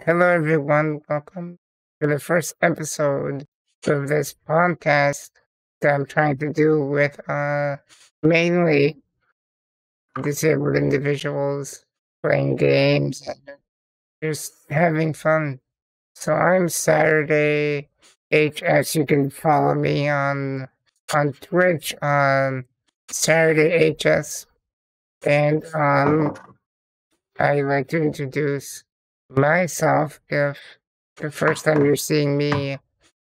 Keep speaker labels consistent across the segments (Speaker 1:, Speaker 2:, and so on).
Speaker 1: Hello, everyone. Welcome to the first episode of this podcast that I'm trying to do with mainly disabled individuals playing games and just having fun. So I'm Saturday HS. You can follow me on Twitch on Saturday HS, and I like to introduce myself if the first time you're seeing me.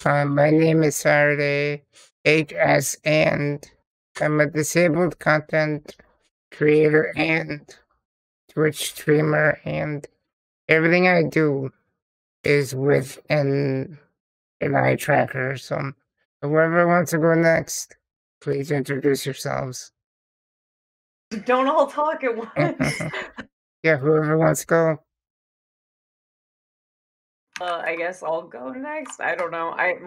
Speaker 1: My name is Saturday HS, and I'm a disabled content creator and Twitch streamer, and everything I do is with an eye tracker. So, whoever wants to go next, please introduce yourselves.
Speaker 2: Don't all talk at once.
Speaker 1: Yeah, whoever wants to go.
Speaker 2: I guess I'll go next. I don't know. I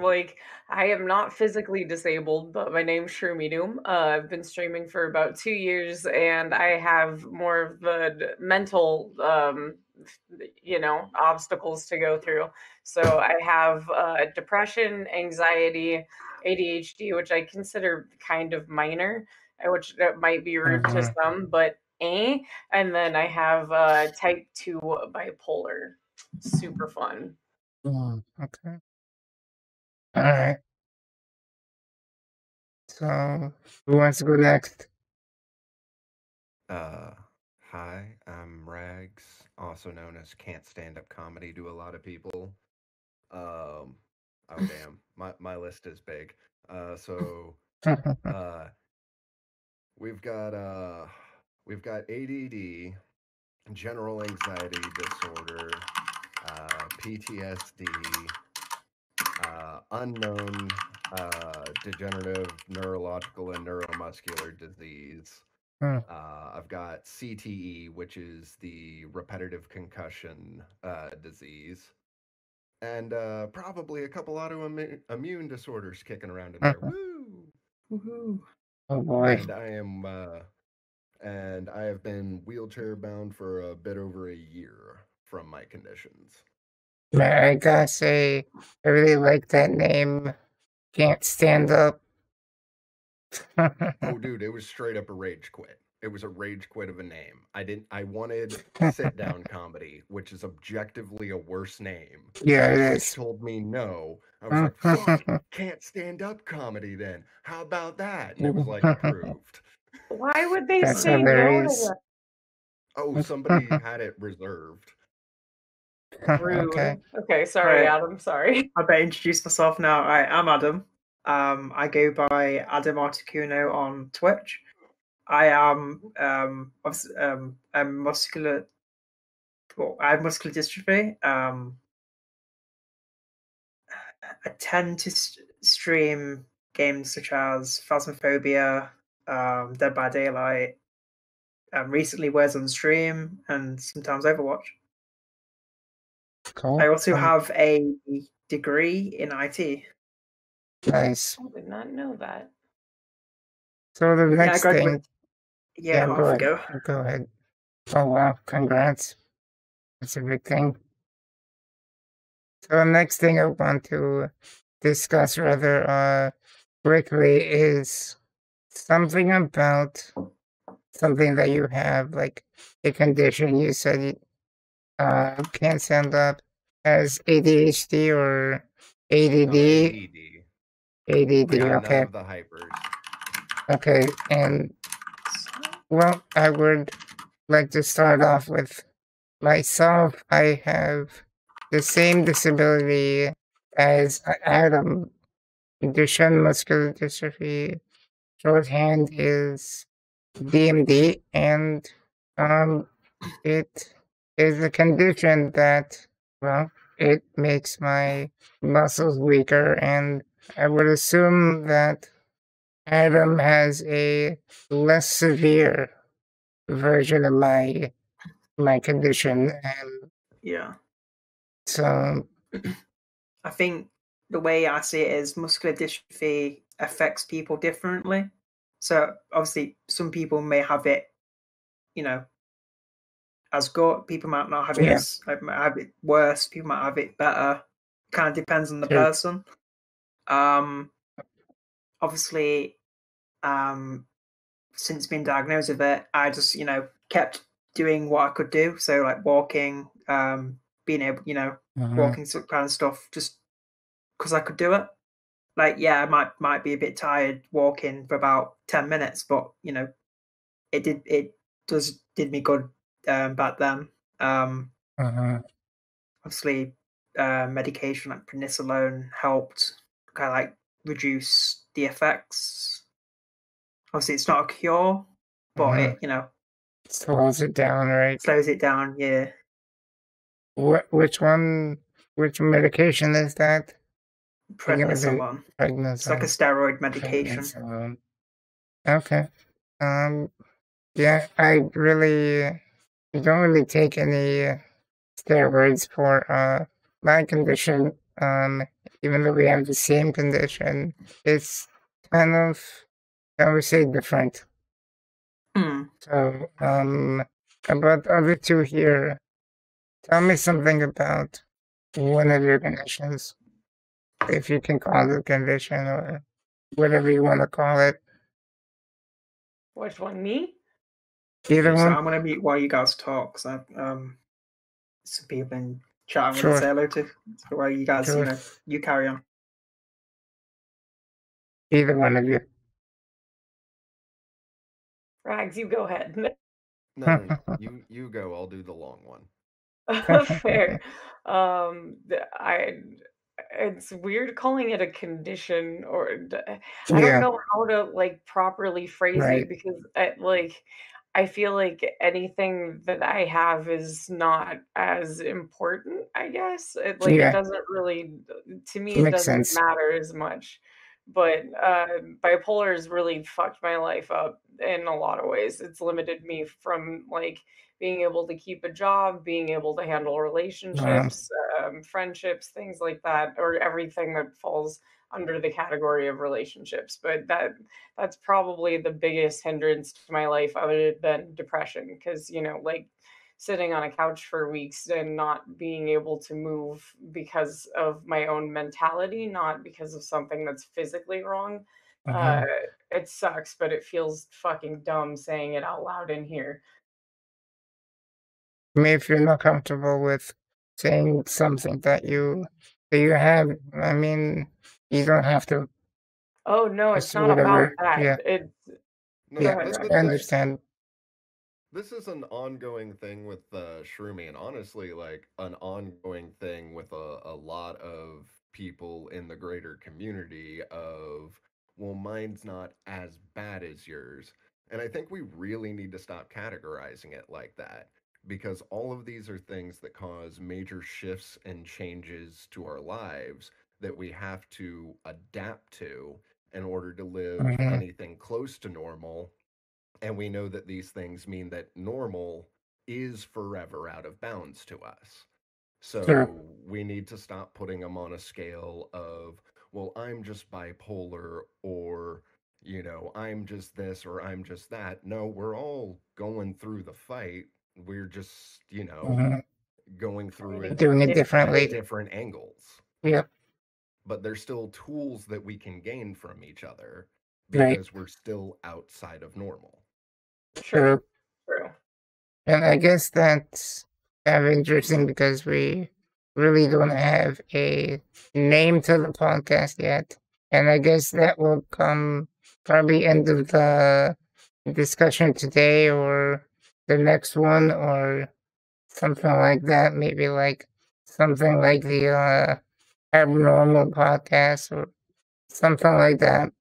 Speaker 2: am not physically disabled, but my name's Shroomy Doom. I've been streaming for about 2 years, and I have more of the mental, obstacles to go through. So I have depression, anxiety, ADHD, which I consider kind of minor, which that might be rude to some, but and then I have type 2 bipolar. Super fun.
Speaker 1: Okay. All right. So, who wants to go next?
Speaker 3: Hi, I'm Rags, also known as Can't Stand Up Comedy to a lot of people. Oh damn, my list is big. So uh, we've got ADD, general anxiety disorder, PTSD, unknown degenerative neurological and neuromuscular disease. I've got CTE, which is the repetitive concussion disease, and probably a couple autoimmune disorders kicking around in there. Woo! Woohoo!
Speaker 1: Oh boy!
Speaker 3: And I have been wheelchair bound for a bit over a year from my conditions.
Speaker 1: I gotta say, I really like that name. Can't stand up.
Speaker 3: Oh, dude, it was straight up a rage quit. It was a rage quit of a name. I wanted sit down comedy, which is objectively a worse name.
Speaker 1: Yeah, it
Speaker 3: Twitch
Speaker 1: is.
Speaker 3: told me no. I was like, fuck, can't stand up comedy then. How about that? And it was like approved.
Speaker 2: Why would they
Speaker 1: That's
Speaker 2: say no to
Speaker 1: hilarious.
Speaker 2: that?
Speaker 3: Oh, somebody had it reserved.
Speaker 2: Rude.
Speaker 1: Okay.
Speaker 2: Okay, sorry,
Speaker 4: Right.
Speaker 2: Adam. Sorry.
Speaker 4: I better introduce myself now. I'm Adam. I go by Adam Articuno on Twitch. I am a muscular. Well, I have muscular dystrophy. I tend to stream games such as Phasmophobia, Dead by Daylight. Recently, Words on Stream, and sometimes Overwatch.
Speaker 1: Cool.
Speaker 4: I also have a degree in IT.
Speaker 1: Nice.
Speaker 2: I did not know that.
Speaker 1: So the next thing.
Speaker 4: Yeah,
Speaker 1: go ahead. Oh wow! Congrats. That's a big thing. So the next thing I want to discuss rather quickly is something about something that you have, like a condition. You said you can't stand up as ADHD or ADD.
Speaker 3: No, ADD.
Speaker 1: ADD.
Speaker 3: Yeah,
Speaker 1: Okay.
Speaker 3: none of the hypers.
Speaker 1: Okay, and well, I would like to start off with myself. I have the same disability as Adam. Duchenne muscular dystrophy. Shorthand is DMD, and it is a condition that, well, it makes my muscles weaker, and I would assume that Adam has a less severe version of my condition, and
Speaker 4: yeah.
Speaker 1: So
Speaker 4: I think the way I see it is muscular dystrophy affects people differently. So obviously, some people may have it, as good. People might not have it
Speaker 1: Yeah.
Speaker 4: as might have it worse. People might have it better. Kind of depends on the
Speaker 1: True.
Speaker 4: person. Obviously, since being diagnosed with it, I just kept doing what I could do. So like walking, being able, walking some kind of stuff, just because I could do it. Like yeah, I might be a bit tired walking for about 10 minutes, but it did me good back then. Obviously, medication like prednisolone helped kind of like reduce the effects. Obviously, it's not a cure, but it
Speaker 1: slows it down, right?
Speaker 4: slows it down. Yeah,
Speaker 1: Which one? Which medication is that? I think it was a
Speaker 4: prednisolone. It's like a
Speaker 1: prednisone.
Speaker 4: steroid medication.
Speaker 1: Prednisone. Okay. Yeah, I really don't really take any steroids for my condition. Even though we have the same condition, it's kind of, I would say, different. So, about the other two here, tell me something about one of your conditions, if you can call it a condition or whatever you want to call it.
Speaker 2: Which one, me?
Speaker 1: Either
Speaker 4: So
Speaker 1: one?
Speaker 4: I'm gonna mute while you guys talk, because some people in chat I'm
Speaker 1: Sure.
Speaker 4: gonna say hello to. So while you guys,
Speaker 1: Sure.
Speaker 4: you carry on.
Speaker 1: Either one of you.
Speaker 2: Rags, you go ahead.
Speaker 3: No. You go. I'll do the long one.
Speaker 2: Fair. I it's weird calling it a condition, or I don't
Speaker 1: Yeah,
Speaker 2: know how to like properly phrase
Speaker 1: right.
Speaker 2: it, because I feel like anything that I have is not as important, I guess. It
Speaker 1: Yeah,
Speaker 2: doesn't really, to me, it
Speaker 1: makes
Speaker 2: doesn't
Speaker 1: sense.
Speaker 2: matter as much. But bipolar has really fucked my life up in a lot of ways. It's limited me from like being able to keep a job, being able to handle relationships, friendships, things like that, or everything that falls under the category of relationships. But that's probably the biggest hindrance to my life, other than depression, because like sitting on a couch for weeks and not being able to move because of my own mentality, not because of something that's physically wrong. Uh, it sucks, but it feels fucking dumb saying it out loud in here.
Speaker 1: I mean, if you're not comfortable with saying something that you have, I mean, you don't have to.
Speaker 2: Oh no, it's
Speaker 1: It's
Speaker 2: not about
Speaker 1: whatever.
Speaker 2: that.
Speaker 1: Yeah,
Speaker 2: It's Go
Speaker 3: No,
Speaker 1: yeah,
Speaker 2: ahead,
Speaker 3: th-
Speaker 2: Ryan.
Speaker 3: th-
Speaker 1: I
Speaker 3: this
Speaker 1: understand.
Speaker 3: this is an ongoing thing with Shroomy, and honestly, like an ongoing thing with a lot of people in the greater community of, well, mine's not as bad as yours. And I think we really need to stop categorizing it like that, because all of these are things that cause major shifts and changes to our lives that we have to adapt to in order to live
Speaker 1: Hmm.
Speaker 3: anything close to normal. And we know that these things mean that normal is forever out of bounds to us.
Speaker 1: Sure.
Speaker 3: So we need to stop putting them on a scale of, well, I'm just bipolar, or, I'm just this or I'm just that. No, we're all going through the fight. We're just,
Speaker 1: Hmm.
Speaker 3: going through
Speaker 2: Fighting
Speaker 3: it
Speaker 2: it
Speaker 1: Doing it
Speaker 3: at
Speaker 1: differently.
Speaker 2: differently.
Speaker 3: different angles.
Speaker 1: Yep.
Speaker 3: But there's still tools that we can gain from each other
Speaker 1: Right.
Speaker 3: because we're still outside of normal.
Speaker 2: True.
Speaker 1: True.
Speaker 2: True.
Speaker 1: And I guess that's kind of interesting because we really don't have a name to the podcast yet. And I guess that will come probably end of the discussion today or the next one or something like that. Maybe like something like the abnormal podcast or something like that.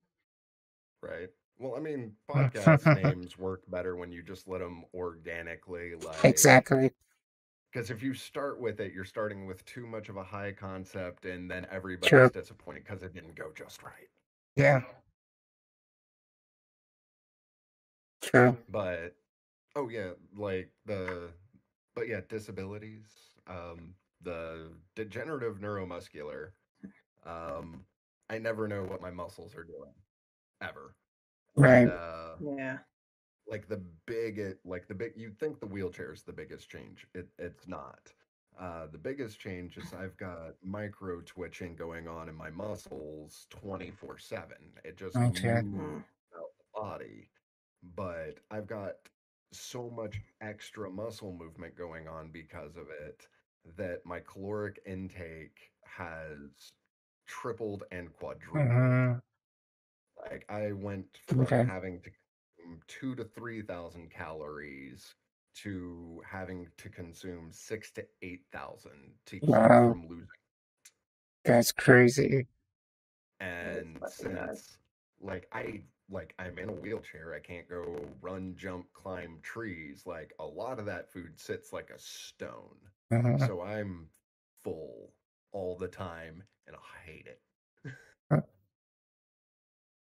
Speaker 3: Right. Well, I mean, podcast names work better when you just let them organically, like,
Speaker 1: Exactly.
Speaker 3: because if you start with it, you're starting with too much of a high concept, and then everybody's
Speaker 1: True.
Speaker 3: disappointed because it didn't go just right.
Speaker 1: Yeah. True.
Speaker 3: But, oh yeah, but yeah, disabilities, the degenerative neuromuscular, um, I never know what my muscles are doing, ever. And,
Speaker 1: Right.
Speaker 4: Yeah.
Speaker 3: like the big you'd think the wheelchair is the biggest change. It's not. The biggest change is I've got micro twitching going on in my muscles 24/7. It just
Speaker 1: Okay.
Speaker 3: moves out the body, but I've got so much extra muscle movement going on because of it that my caloric intake has tripled and quadrupled.
Speaker 1: Mm-hmm.
Speaker 3: Like I went from
Speaker 1: Okay.
Speaker 3: having to consume 2 to 3,000 calories to having to consume 6 to 8,000 to keep
Speaker 1: Wow,
Speaker 3: from losing.
Speaker 1: that's crazy.
Speaker 2: That is
Speaker 3: And
Speaker 2: fucking nuts.
Speaker 3: since I'm in a wheelchair, I can't go run, jump, climb trees. Like a lot of that food sits like a stone.
Speaker 1: Uh-huh.
Speaker 3: So I'm full all the time and I hate it.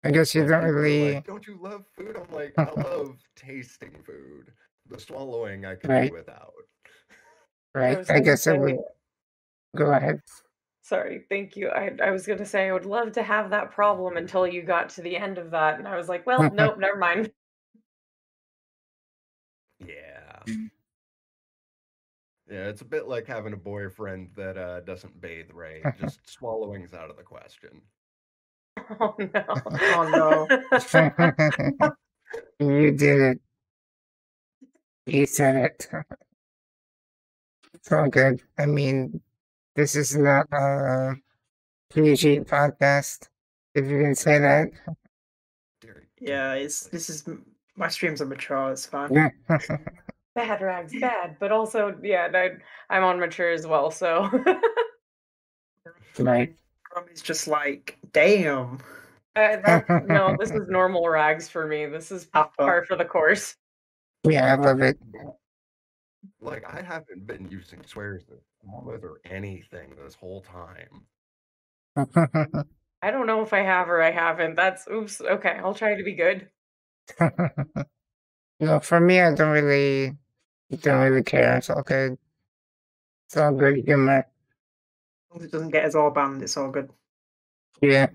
Speaker 1: I guess you
Speaker 3: Like
Speaker 1: don't
Speaker 3: people are
Speaker 1: really,
Speaker 3: like, "Don't you love food?" I'm like, "I love tasting food. The swallowing I could do
Speaker 1: right,
Speaker 3: without."
Speaker 2: I
Speaker 1: right.
Speaker 2: was
Speaker 1: I
Speaker 2: gonna
Speaker 1: guess it
Speaker 2: say,
Speaker 1: would go ahead.
Speaker 2: sorry, thank you. I was gonna say I would love to have that problem until you got to the end of that, and I was like, well, nope, never mind.
Speaker 3: Yeah. Yeah, it's a bit like having a boyfriend that doesn't bathe right. Just swallowing's out of the question.
Speaker 2: Oh no.
Speaker 4: Oh no.
Speaker 1: You did it. You said it. It's all good. I mean, this is not a PG podcast, if you can say that.
Speaker 4: Yeah, this is my streams are mature. It's fine.
Speaker 1: Yeah.
Speaker 2: Bad rags, bad, but also, yeah, I'm on mature as well, so
Speaker 1: Right.
Speaker 4: It's just like, damn.
Speaker 2: no, this is normal rags for me. This is
Speaker 4: Apple.
Speaker 2: par for the course.
Speaker 1: Yeah, I love it.
Speaker 3: Like I haven't been using swears or anything this whole time.
Speaker 2: I don't know if I have or I haven't. That's oops. Okay, I'll try to be good.
Speaker 1: No, for me, I don't really care. It's all good. It's all good humor.
Speaker 4: As long as it doesn't get us all banned, it's all good.
Speaker 1: Yeah.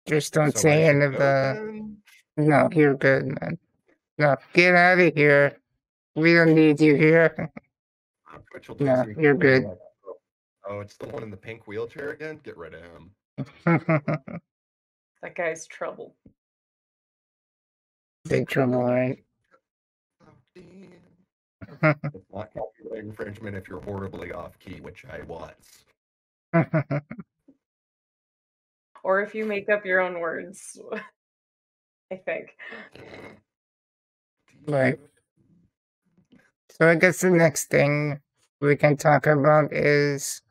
Speaker 1: Just don't
Speaker 3: So I
Speaker 1: say any
Speaker 3: should
Speaker 1: of
Speaker 3: go
Speaker 1: the.
Speaker 3: then.
Speaker 1: No, you're good, man. No, get out of here. We don't need you here.
Speaker 3: Twitch will
Speaker 1: No,
Speaker 3: just
Speaker 1: you're
Speaker 3: be
Speaker 1: good.
Speaker 3: like, "Oh, it's the one in the pink wheelchair again. Get rid of him."
Speaker 2: That guy's trouble.
Speaker 1: Big trouble, right?
Speaker 3: Oh, damn. It's not copyright infringement if you're horribly off key, which I was.
Speaker 2: Or if you make up your own words, I think.
Speaker 1: Right. So I guess the next thing we can talk about is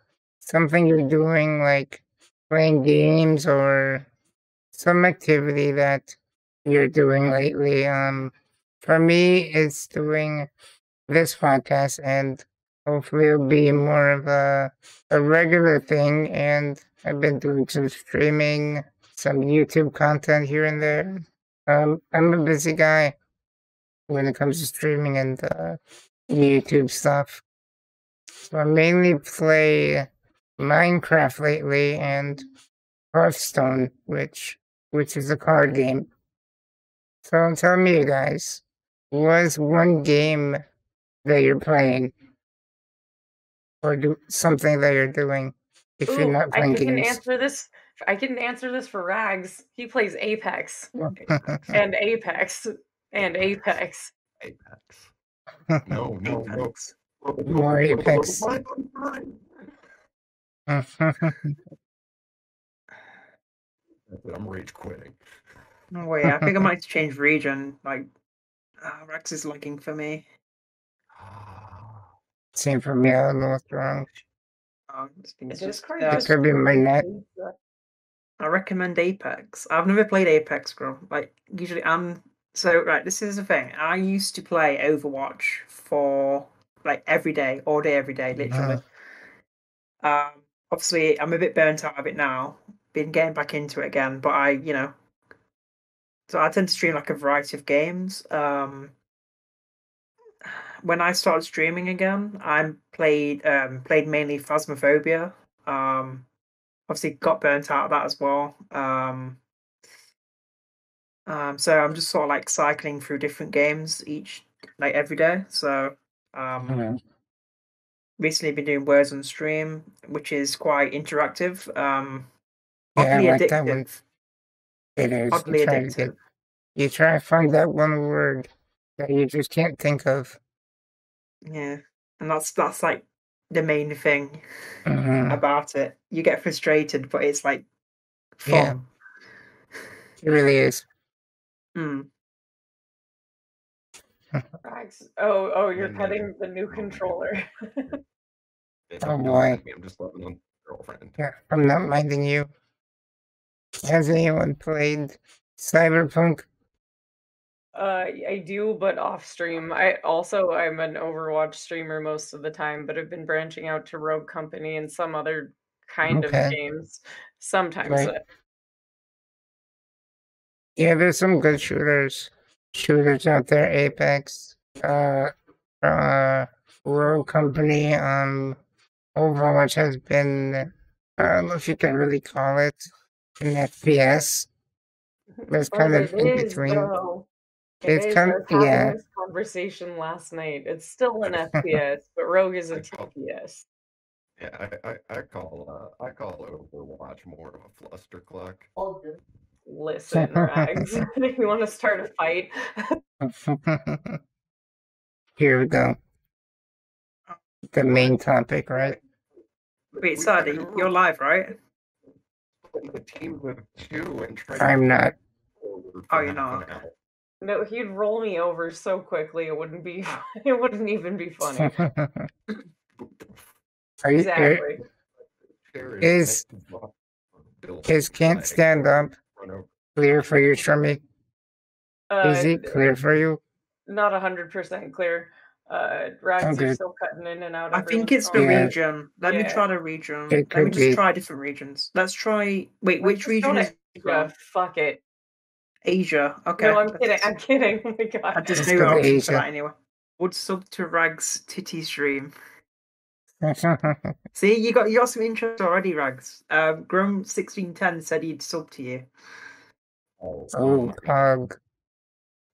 Speaker 1: something you're doing, like playing games or some activity that you're doing lately. For me, it's doing this podcast, and hopefully it'll be more of a regular thing. And I've been doing some streaming, some YouTube content here and there. I'm a busy guy when it comes to streaming and YouTube stuff. So I mainly play Minecraft lately and Hearthstone, which is a card game. So tell me, you guys, what's one game that you're playing or do something that you're doing if you're
Speaker 2: Ooh,
Speaker 1: not
Speaker 2: I
Speaker 1: playing
Speaker 2: can
Speaker 1: games?
Speaker 2: answer this. I can answer this for Rags. He plays Apex
Speaker 3: Apex.
Speaker 2: and Apex and Apex.
Speaker 3: Apex. No, no, no.
Speaker 4: Apex.
Speaker 1: More Apex.
Speaker 3: I'm rage quitting.
Speaker 4: No way. I think I might change region. Like, Rex is lagging for me.
Speaker 1: Same for me. I don't know what's wrong.
Speaker 4: It's just,
Speaker 2: Discord
Speaker 1: It
Speaker 2: just
Speaker 1: could be my net.
Speaker 4: I recommend Apex. I've never played Apex, girl. Like, usually so right, this is the thing. I used to play Overwatch for like every day, all day, every day, literally. Obviously I'm a bit burnt out of it now. Been getting back into it again, but so I tend to stream like a variety of games. When I started streaming again, I played mainly Phasmophobia. Obviously got burnt out of that as well. So I'm just sort of like cycling through different games every day. So recently been doing Words on Stream, which is quite interactive.
Speaker 1: Yeah, I
Speaker 4: Oddly
Speaker 1: like that one.
Speaker 4: addictive.
Speaker 1: It is.
Speaker 4: Oddly addictive.
Speaker 1: You try to find that one word that you just can't think of.
Speaker 4: Yeah, and that's like the main thing
Speaker 1: Mhm.
Speaker 4: about it. You get frustrated, but it's like
Speaker 1: Yeah.
Speaker 4: fun.
Speaker 1: It really is.
Speaker 4: Mm.
Speaker 2: Oh, you're
Speaker 3: And
Speaker 2: cutting the new
Speaker 3: oh,
Speaker 2: controller.
Speaker 3: yeah,
Speaker 1: Oh
Speaker 3: don't
Speaker 1: boy.
Speaker 3: mind me. I'm just loving on girlfriend.
Speaker 1: Yeah, I'm not minding you. Has anyone played Cyberpunk?
Speaker 2: I do, but off stream. I'm an Overwatch streamer most of the time, but I've been branching out to Rogue Company and some other kind of
Speaker 1: Okay.
Speaker 2: games. Sometimes.
Speaker 1: Right. Yeah, there's some good shooters out there. Apex, Rogue Company, Overwatch has been, I don't know if you can really call it an FPS. It's
Speaker 2: But
Speaker 1: kind
Speaker 2: it
Speaker 1: of in
Speaker 2: is
Speaker 1: between.
Speaker 2: though. It
Speaker 1: It's
Speaker 2: is. I
Speaker 1: kind of,
Speaker 2: was having
Speaker 1: yeah.
Speaker 2: this conversation last night. It's still an FPS, but Rogue is a TPS.
Speaker 3: Yeah, I call Overwatch more of a flustercluck.
Speaker 2: Listen, Rags, you want to start a fight?
Speaker 1: Here we go. The main topic, right?
Speaker 4: Wait, Sadie, you're live, right?
Speaker 3: The team of two and try
Speaker 1: I'm not.
Speaker 4: Oh, you're not.
Speaker 2: No, he'd roll me over so quickly it wouldn't be. It wouldn't even be funny.
Speaker 1: Are you,
Speaker 2: Exactly.
Speaker 1: is can't stand up clear for you, Shermy? Is it clear for you?
Speaker 2: Not 100% clear. Rags, you're still cutting in and out.
Speaker 4: I think it's the region. Let me try the region.
Speaker 1: It
Speaker 4: Let me
Speaker 1: could
Speaker 4: just
Speaker 1: be.
Speaker 4: try different regions. Let's try. Wait,
Speaker 2: Let's
Speaker 4: which
Speaker 2: just
Speaker 4: region
Speaker 2: go
Speaker 4: is
Speaker 2: to
Speaker 4: it from?
Speaker 2: Fuck it.
Speaker 4: Asia. Okay.
Speaker 2: No, I'm kidding. I'm kidding. Oh my god.
Speaker 4: There's
Speaker 1: Let's
Speaker 4: no
Speaker 1: go to
Speaker 4: option for
Speaker 1: Asia.
Speaker 4: that anyway. Would sub to Rags titty stream. See, you got some interest already, Rags. Grum1610 said he'd sub to you.
Speaker 1: Oh, pug.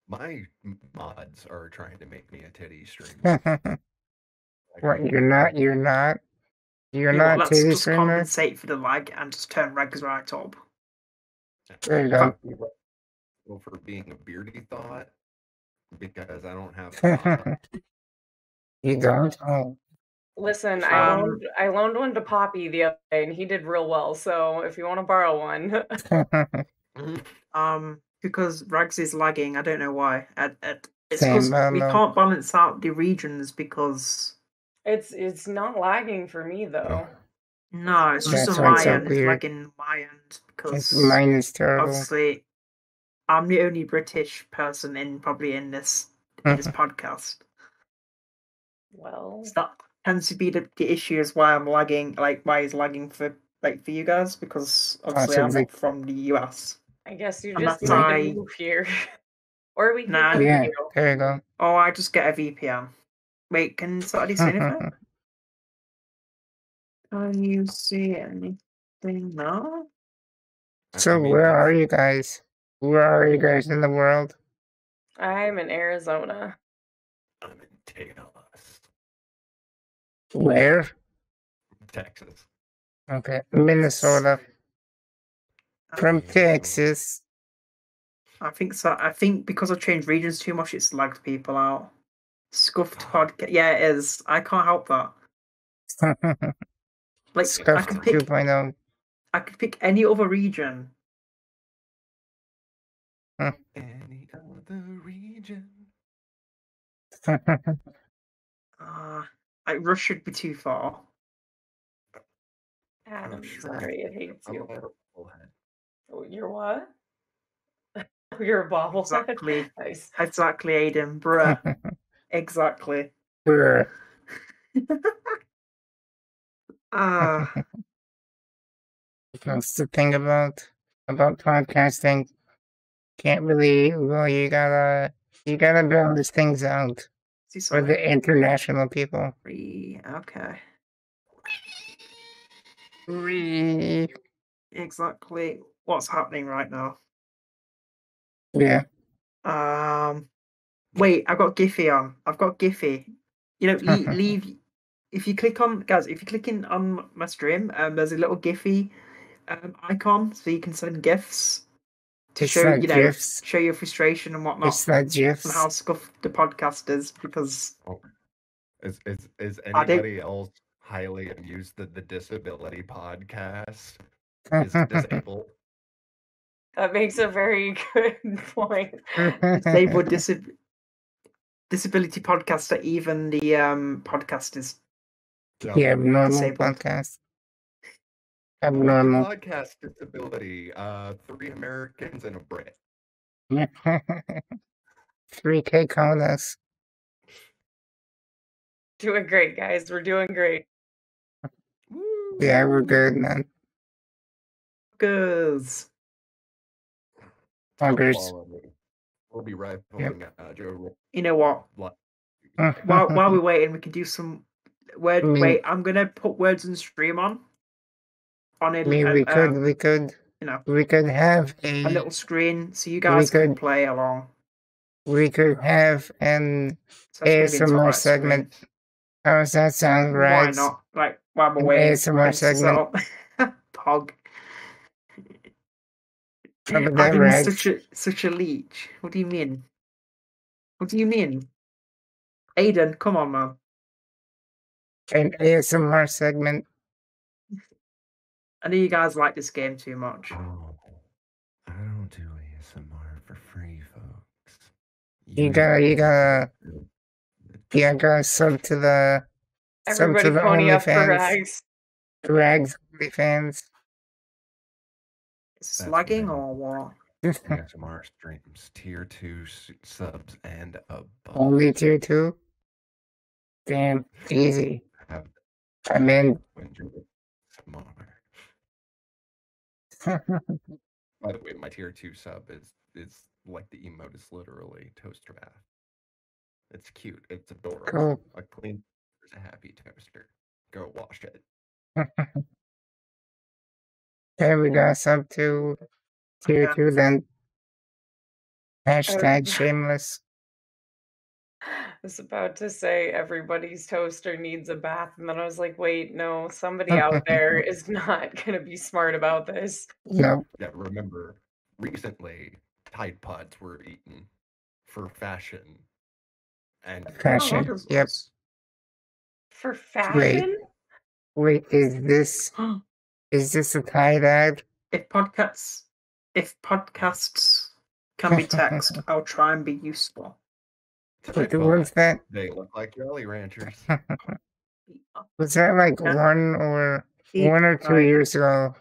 Speaker 3: My mods are trying to make me a titty streamer.
Speaker 1: What? You're not. You're not. You're not.
Speaker 4: Let's just compensate for the lag and just turn Rags right up.
Speaker 1: There you go.
Speaker 3: For being a beardy thought, because I don't have thought.
Speaker 1: You don't? Oh.
Speaker 2: Listen, I loaned one to Poppy the other day, and he did real well. So if you want to borrow one,
Speaker 4: because Rags is lagging. I don't know why. It's
Speaker 1: Same,
Speaker 4: because we can't balance out the regions because
Speaker 2: it's not lagging for me though.
Speaker 4: No, it's just
Speaker 1: That's
Speaker 4: on
Speaker 1: why
Speaker 4: my
Speaker 1: it's so
Speaker 4: end. It's
Speaker 1: weird.
Speaker 4: lagging on my end because
Speaker 1: Mine is terrible.
Speaker 4: obviously I'm the only British person probably in this podcast.
Speaker 2: Well,
Speaker 4: So that tends to be the issue is why I'm lagging, like why it's lagging for you guys, because obviously I'm not from the US.
Speaker 2: I guess you just need to move here. Or we can come
Speaker 1: yeah,
Speaker 2: to you.
Speaker 1: there you go.
Speaker 4: Oh, I just get a VPN. Wait, can somebody see anything? Can you see anything now?
Speaker 1: So where are you guys? Where are you guys in the world?
Speaker 2: I'm in Arizona.
Speaker 3: I'm in Texas.
Speaker 1: Where?
Speaker 3: Texas.
Speaker 1: Okay, Minnesota. From Texas.
Speaker 4: I think so. I think because I've changed regions too much, it's lagged people out. Scuffed podcast. Yeah, it is. I can't help that. Like
Speaker 1: Scuffed 2.0.
Speaker 4: I could pick any other region.
Speaker 3: Any other region.
Speaker 4: Like Rush should be too far.
Speaker 2: Adam, sorry, it hates you.
Speaker 3: Oh,
Speaker 2: you're what? You're a bobblehead.
Speaker 4: Exactly.
Speaker 2: Nice.
Speaker 4: Exactly, Aiden. Bruh. Exactly.
Speaker 1: Bruh. That's the thing about podcasting. Can't really. Well, you gotta balance things out for the international people.
Speaker 4: Okay.
Speaker 1: Re.
Speaker 4: Exactly what's happening right now.
Speaker 1: Yeah.
Speaker 4: Wait, I've got Giphy on. I've got Giphy. You know, leave. If you click on, guys, if you click in on my stream, there's a little Giphy icon, so you can send gifs to
Speaker 1: It's
Speaker 4: show,
Speaker 1: not GIFs.
Speaker 4: show your frustration and whatnot
Speaker 1: It's not
Speaker 4: on
Speaker 1: GIFs.
Speaker 4: how scuffed the podcast is, because
Speaker 3: Is
Speaker 4: I don't-
Speaker 3: anybody else highly used the disability podcast? Is disabled?
Speaker 2: That makes a very good point.
Speaker 4: disabled disability podcast that even the podcast is
Speaker 3: Yeah.
Speaker 1: Yeah, abnormal
Speaker 4: disabled.
Speaker 1: podcast.
Speaker 3: What's your
Speaker 1: Abnormal.
Speaker 3: podcast disability? 3 Americans and a Brit.
Speaker 1: 3K called us.
Speaker 2: Doing great, guys. We're doing great.
Speaker 3: Woo!
Speaker 1: Yeah, we're good, man.
Speaker 4: Cause
Speaker 3: Don't
Speaker 1: Buggers.
Speaker 3: follow me. We'll be rivaling Joe.
Speaker 4: you know what? While we're waiting, we can do some word.
Speaker 1: I mean-
Speaker 4: Wait, I'm gonna put words and stream on it.
Speaker 1: I mean, we could
Speaker 4: you know,
Speaker 1: we could have
Speaker 4: a
Speaker 1: a
Speaker 4: little screen so you guys can
Speaker 1: could-
Speaker 4: play along.
Speaker 1: we could have an
Speaker 4: So that's maybe
Speaker 1: ASMR
Speaker 4: entire
Speaker 1: segment.
Speaker 4: screen.
Speaker 1: How does that sound,
Speaker 4: Why
Speaker 1: Rags?
Speaker 4: not? Like while we're
Speaker 1: An
Speaker 4: waiting,
Speaker 1: ASMR
Speaker 4: for things to set
Speaker 1: segment.
Speaker 4: up. Pog.
Speaker 1: How about that,
Speaker 4: Adam's
Speaker 1: Rags?
Speaker 4: such a leech. What do you mean? What do you mean? Aiden, come on, man.
Speaker 1: An ASMR segment.
Speaker 4: I know you guys like this game too much.
Speaker 3: Oh, I don't do ASMR for free, folks.
Speaker 1: You gotta sub to the
Speaker 2: Everybody pony up for
Speaker 1: OnlyFans.
Speaker 2: Rags.
Speaker 1: Rags OnlyFans.
Speaker 4: Is this
Speaker 3: That's
Speaker 4: lagging
Speaker 3: right.
Speaker 4: or what?
Speaker 3: ASMR streams, tier 2 subs and above.
Speaker 1: Only tier 2? Damn, easy.
Speaker 3: Have
Speaker 1: I'm in.
Speaker 3: ASMR. By the way, my tier 2 sub is like the emote is literally toaster bath. It's cute. It's adorable.
Speaker 1: Cool.
Speaker 3: A clean there's a happy toaster. Go wash it.
Speaker 1: Okay, we got sub to tier
Speaker 4: Yeah.
Speaker 1: 2 then. Hashtag
Speaker 2: Oh.
Speaker 1: shameless.
Speaker 2: I was about to say everybody's toaster needs a bath, and then I was like, wait, no, somebody out there is not going to be smart about this.
Speaker 1: Nope.
Speaker 3: Yeah, remember, recently Tide Pods were eaten for fashion. And
Speaker 1: Fashion.
Speaker 4: Oh,
Speaker 1: Yep.
Speaker 2: For fashion?
Speaker 1: Wait, is this a Tide ad?
Speaker 4: If podcasts can be text, I'll try and be useful.
Speaker 1: Wait, what's that?
Speaker 3: They look like Jolly Ranchers.
Speaker 1: Was that like
Speaker 4: Yeah.
Speaker 1: one or 2
Speaker 4: Right.
Speaker 1: years ago?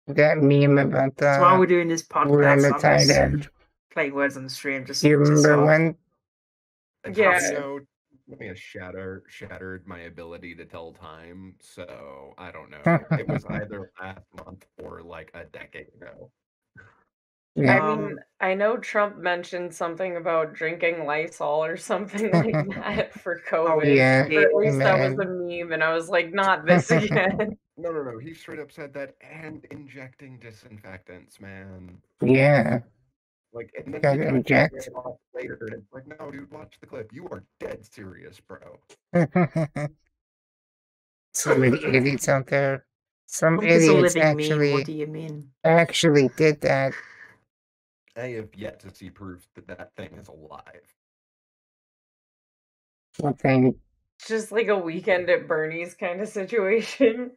Speaker 1: That meme about
Speaker 4: So while
Speaker 1: the
Speaker 4: we're doing this
Speaker 1: we're on
Speaker 4: podcast,
Speaker 1: the
Speaker 4: I'm
Speaker 1: Tide
Speaker 4: just
Speaker 1: ad.
Speaker 4: playing words on the stream. Just
Speaker 1: Do you
Speaker 4: to
Speaker 1: remember
Speaker 4: sort of-
Speaker 1: when?
Speaker 2: Yeah.
Speaker 3: So me shattered my ability to tell time. So I don't know. It was either last month or like a decade ago.
Speaker 1: Yeah.
Speaker 2: I mean, I know Trump mentioned something about drinking Lysol or something like that for COVID.
Speaker 1: yeah,
Speaker 2: Or at least that was
Speaker 1: man.
Speaker 2: a meme, and I was like, not this again.
Speaker 3: No. He straight up said that and injecting disinfectants, man.
Speaker 1: Yeah.
Speaker 3: Like, and then
Speaker 1: Gotta
Speaker 3: he kinda
Speaker 1: inject.
Speaker 3: ran it off later, and it's like, no, dude, watch the clip. You are dead serious, bro.
Speaker 1: So many idiots out there. Some
Speaker 4: Trump is a
Speaker 1: idiots
Speaker 4: living meme. What do you mean?
Speaker 1: actually did that.
Speaker 3: I have yet to see proof that that thing is alive.
Speaker 1: One thing.
Speaker 2: Just like a weekend at Bernie's kind of situation.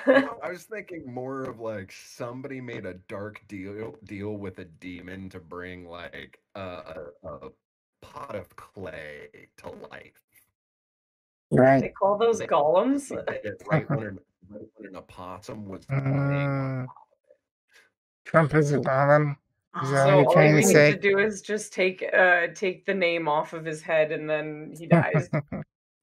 Speaker 3: No, I was thinking more of like somebody made a dark deal with a demon to bring like a pot of clay to life.
Speaker 2: They
Speaker 1: Right.
Speaker 2: call those golems.
Speaker 3: They did it right when an opossum was laying on.
Speaker 1: Trump is a bottom. Is that
Speaker 2: So
Speaker 1: what you're
Speaker 2: all
Speaker 1: trying
Speaker 2: we
Speaker 1: to
Speaker 2: need
Speaker 1: say?
Speaker 2: to do is just take the name off of his head, and then he dies.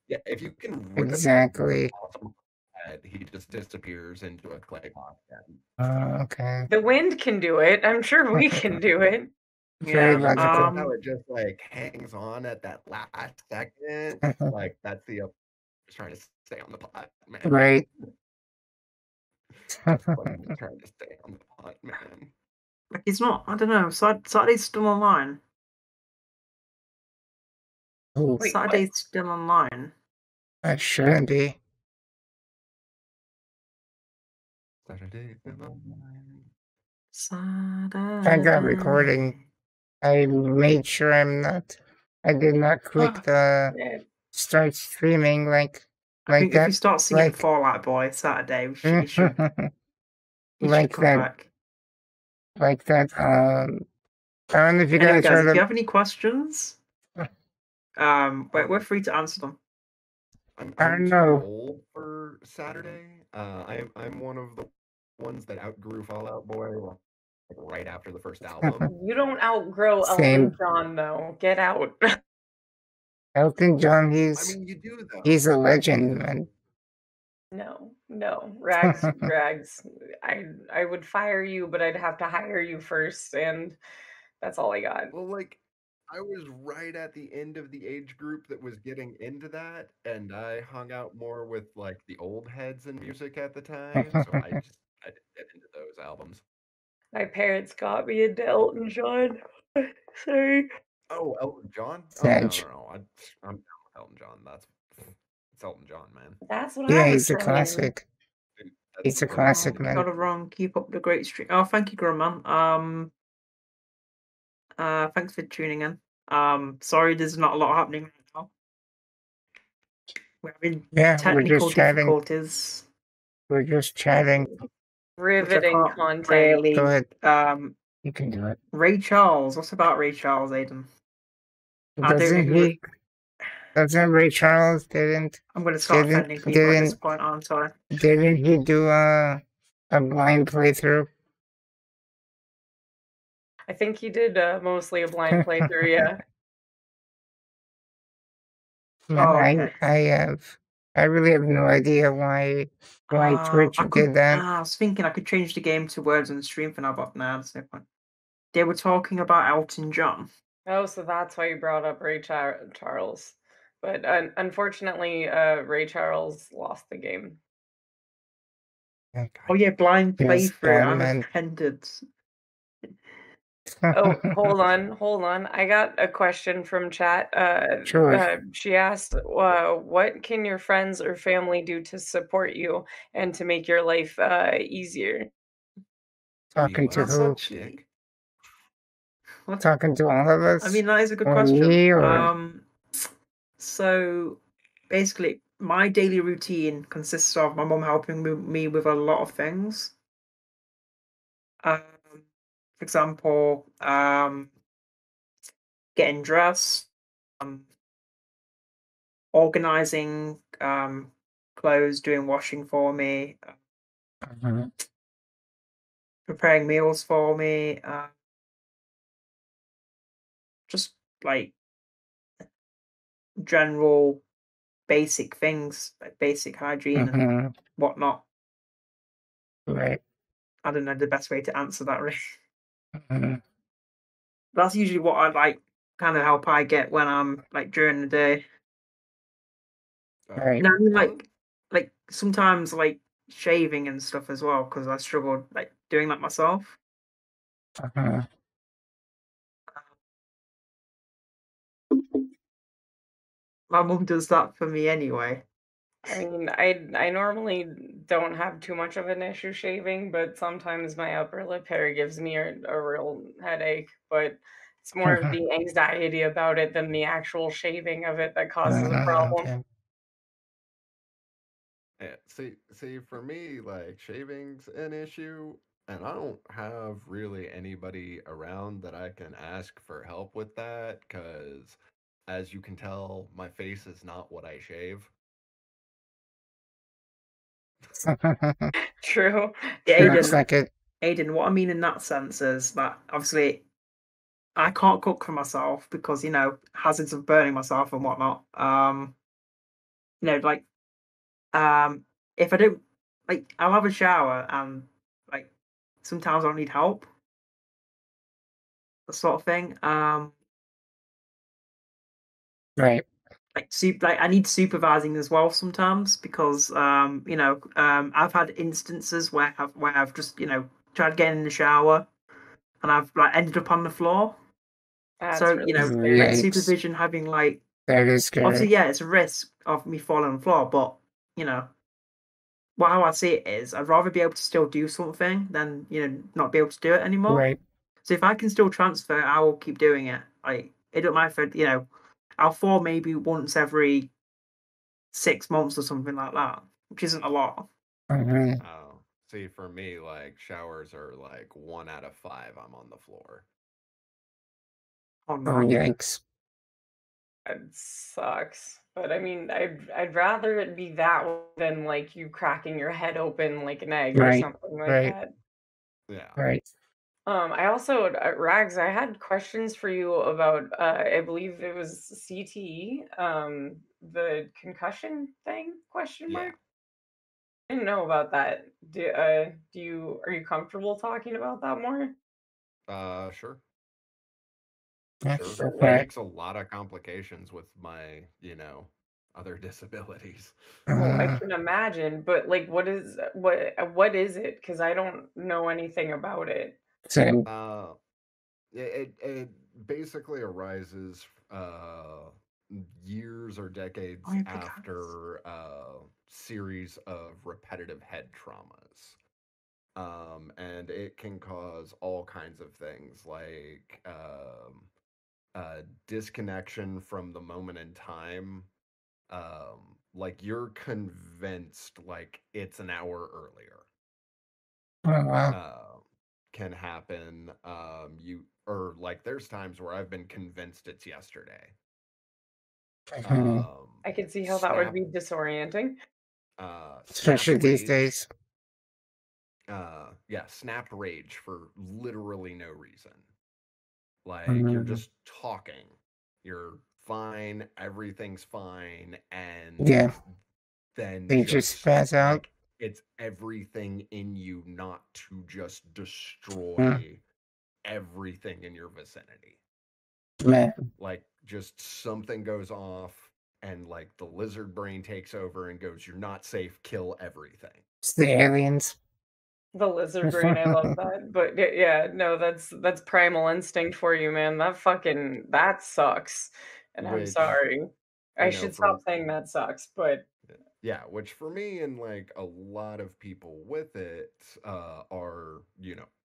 Speaker 3: Yeah, if you can rip
Speaker 1: Exactly.
Speaker 3: an opossum head, he just disappears into a clay pot again.
Speaker 1: Okay.
Speaker 2: The wind can do it. I'm sure we can do it.
Speaker 1: Very
Speaker 4: Yeah,
Speaker 1: logical.
Speaker 3: How it just like hangs on at that last second. Like that's the just trying to stay on the pot, man.
Speaker 1: Right.
Speaker 3: Just fucking trying to stay on the pot, man.
Speaker 4: Like it's not. I don't know. Saturday's still online.
Speaker 1: Ooh,
Speaker 2: Wait, what?
Speaker 4: Saturday's still online.
Speaker 1: that shouldn't be.
Speaker 3: Saturday.
Speaker 1: I got
Speaker 4: Saturday.
Speaker 1: recording. I made sure I did not click
Speaker 4: Ah,
Speaker 1: the
Speaker 2: Yeah,
Speaker 1: start streaming
Speaker 4: I think if we
Speaker 1: that,
Speaker 4: start singing
Speaker 1: like,
Speaker 4: Fallout Boy Saturday, it should
Speaker 1: like
Speaker 4: come
Speaker 1: that,
Speaker 4: back.
Speaker 1: like that. I don't know if you
Speaker 4: Anyway,
Speaker 1: guys
Speaker 4: guys,
Speaker 1: heard
Speaker 4: if you
Speaker 1: of.
Speaker 4: have any questions, we're free to answer them.
Speaker 1: I
Speaker 3: I'm
Speaker 1: don't
Speaker 3: too
Speaker 1: know.
Speaker 3: old for Saturday. I'm one of the ones that outgrew Fallout Boy like right after the first album.
Speaker 2: you don't outgrow Elton
Speaker 1: Same.
Speaker 2: John though. Get out.
Speaker 1: Elton John,
Speaker 3: I mean, you do
Speaker 1: he's
Speaker 3: though.
Speaker 1: a
Speaker 3: You
Speaker 1: legend,
Speaker 3: know.
Speaker 1: man.
Speaker 2: No, Rags. I would fire you, but I'd have to hire you first, and that's all I got.
Speaker 3: Well, like I was right at the end of the age group that was getting into that, and I hung out more with like the old heads in music at the time, so I didn't get into those albums.
Speaker 2: My parents got me into Elton John. Sorry.
Speaker 3: Oh, Elton John? Oh
Speaker 1: Sag.
Speaker 3: no. I'm down with Elton John. It's Elton John, man.
Speaker 2: That's what
Speaker 1: Yeah,
Speaker 2: I was
Speaker 1: he's a
Speaker 2: saying.
Speaker 1: classic.
Speaker 3: Dude, that's
Speaker 1: He's a
Speaker 3: one of the
Speaker 1: classic,
Speaker 4: Oh,
Speaker 1: man.
Speaker 4: got it wrong. Keep up the great stream. Oh, thank you, Grumman. Thanks for tuning in. Sorry, there's not a lot happening right now. We're having
Speaker 1: Yeah, we're
Speaker 4: technical
Speaker 1: just chatting.
Speaker 4: difficulties,
Speaker 1: We're just chatting.
Speaker 4: which I
Speaker 2: Riveting
Speaker 4: can't
Speaker 2: content.
Speaker 4: really.
Speaker 1: Go ahead. You can do it.
Speaker 4: Ray Charles. What's about Ray Charles, Aiden? I don't know
Speaker 1: Doesn't
Speaker 4: who.
Speaker 1: he? Doesn't Ray Charles didn't
Speaker 4: I'm going to start
Speaker 1: didn't
Speaker 4: offending people at this
Speaker 1: didn't
Speaker 4: point, aren't I?
Speaker 1: didn't he do a blind playthrough?
Speaker 2: I think he did mostly a blind playthrough, yeah.
Speaker 1: Man,
Speaker 4: Oh, okay.
Speaker 1: I really have no idea why Twitch
Speaker 4: I
Speaker 1: did that.
Speaker 4: I was thinking I could change the game to words on the stream for now, but nah, that's no point. They were talking about Elton John.
Speaker 2: Oh, so that's why you brought up Charles. But unfortunately, Ray Charles lost the game.
Speaker 4: Oh yeah, blind
Speaker 1: Feels
Speaker 4: playthrough.
Speaker 1: dumb,
Speaker 4: I'm
Speaker 1: man.
Speaker 4: offended.
Speaker 2: Oh, hold on. I got a question from chat.
Speaker 1: Sure.
Speaker 2: She asked, "What can your friends or family do to support you and to make your life easier?"
Speaker 1: Talking to
Speaker 4: That's
Speaker 1: who?
Speaker 4: actually what?
Speaker 1: Talking to all of
Speaker 4: I
Speaker 1: us?
Speaker 4: mean, that is a good
Speaker 1: Or
Speaker 4: question.
Speaker 1: me or
Speaker 4: So basically, my daily routine consists of my mum helping me with a lot of things. For example, getting dressed, organizing clothes, doing washing for me,
Speaker 1: Mhm.
Speaker 4: preparing meals for me, just like general basic things, like basic hygiene and
Speaker 1: Mhm.
Speaker 4: whatnot.
Speaker 1: Right.
Speaker 4: I don't know the best way to answer that really.
Speaker 1: Mhm.
Speaker 4: That's usually what I like, kind of help I get when I'm like during the day.
Speaker 1: Right.
Speaker 4: And I mean,
Speaker 3: Well,
Speaker 4: like sometimes like shaving and stuff as well because I struggled like doing that myself.
Speaker 1: Uh-huh.
Speaker 4: My mum does that for me anyway.
Speaker 2: I mean, I normally don't have too much of an issue shaving, but sometimes my upper lip hair gives me a real headache. But it's more of the anxiety about it than the actual shaving of it that causes a problem.
Speaker 1: Okay.
Speaker 3: yeah, see, for me, like shaving's an issue, and I don't have really anybody around that I can ask for help with that, because as you can tell, my face is not what I shave.
Speaker 2: True.
Speaker 4: Yeah,
Speaker 2: True.
Speaker 1: Looks like it.
Speaker 4: Aiden, what I mean in that sense is that obviously I can't cook for myself because hazards of burning myself and whatnot. Like if I don't like, I'll have a shower and like sometimes I'll need help, that sort of thing.
Speaker 1: Right.
Speaker 4: Like I need supervising as well sometimes because I've had instances where I've just tried getting in the shower and I've like ended up on the floor.
Speaker 2: That's
Speaker 4: So
Speaker 2: really
Speaker 4: like
Speaker 1: Yikes.
Speaker 4: supervision having like
Speaker 1: That is
Speaker 4: obviously
Speaker 1: scary.
Speaker 4: it's a risk of me falling on the floor, but how I see it is I'd rather be able to still do something than not be able to do it anymore.
Speaker 1: Right.
Speaker 4: So if I can still transfer, I will keep doing it. Like it don't matter if I'll fall maybe once every 6 months or something like that, which isn't a lot.
Speaker 1: Mhm.
Speaker 3: Oh, see, for me, like showers are like 1 out of 5. I'm on the floor.
Speaker 4: Oh
Speaker 1: Oh,
Speaker 4: no.
Speaker 1: yikes.
Speaker 2: It sucks. But I mean, I'd rather it be that way than like you cracking your head open like an egg or
Speaker 1: Right.
Speaker 2: something like
Speaker 1: Right.
Speaker 2: that.
Speaker 3: Yeah.
Speaker 1: Right.
Speaker 2: I also Rags, I had questions for you about I believe it was CTE, the concussion thing, question
Speaker 3: Yeah.
Speaker 2: mark? I didn't know about that. Do you are you comfortable talking about that more?
Speaker 3: Sure.
Speaker 1: Yeah,
Speaker 3: Sure.
Speaker 2: So
Speaker 3: It
Speaker 2: what
Speaker 1: okay.
Speaker 3: makes a lot of complications with my, other disabilities.
Speaker 2: well, I
Speaker 1: Uh,
Speaker 2: can imagine, but like what is it? Because I don't know anything about it.
Speaker 1: same.
Speaker 3: Uh, it basically arises years or decades
Speaker 4: I have the cats.
Speaker 3: after a series of repetitive head traumas. And it can cause all kinds of things like disconnection from the moment in time. Like you're convinced like it's an hour earlier.
Speaker 1: Oh, wow.
Speaker 3: uh, can happen. You or like there's times where I've been convinced it's yesterday.
Speaker 1: Mhm.
Speaker 3: Um,
Speaker 2: I could see how that would
Speaker 3: snap,
Speaker 2: be disorienting.
Speaker 3: snap
Speaker 1: Especially these
Speaker 3: rage.
Speaker 1: days.
Speaker 3: Yeah, snap rage for literally no reason. Like you're
Speaker 1: Mhm.
Speaker 3: just talking, you're fine, everything's fine, and
Speaker 1: Yeah.
Speaker 3: then
Speaker 1: They just
Speaker 3: just
Speaker 1: spaz out.
Speaker 3: like it's everything in you not to just
Speaker 1: Mm,
Speaker 3: destroy everything in your vicinity.
Speaker 1: man.
Speaker 3: Like just something goes off and like the lizard brain takes over and goes, "You're not safe, kill everything."
Speaker 1: It's the aliens.
Speaker 2: The lizard brain, I love that. But yeah, no, that's primal instinct for you, man. That sucks. And I'm
Speaker 3: Which,
Speaker 2: sorry. I should stop
Speaker 3: for
Speaker 2: saying that sucks, but
Speaker 3: yeah, which for me and like a lot of people with it are,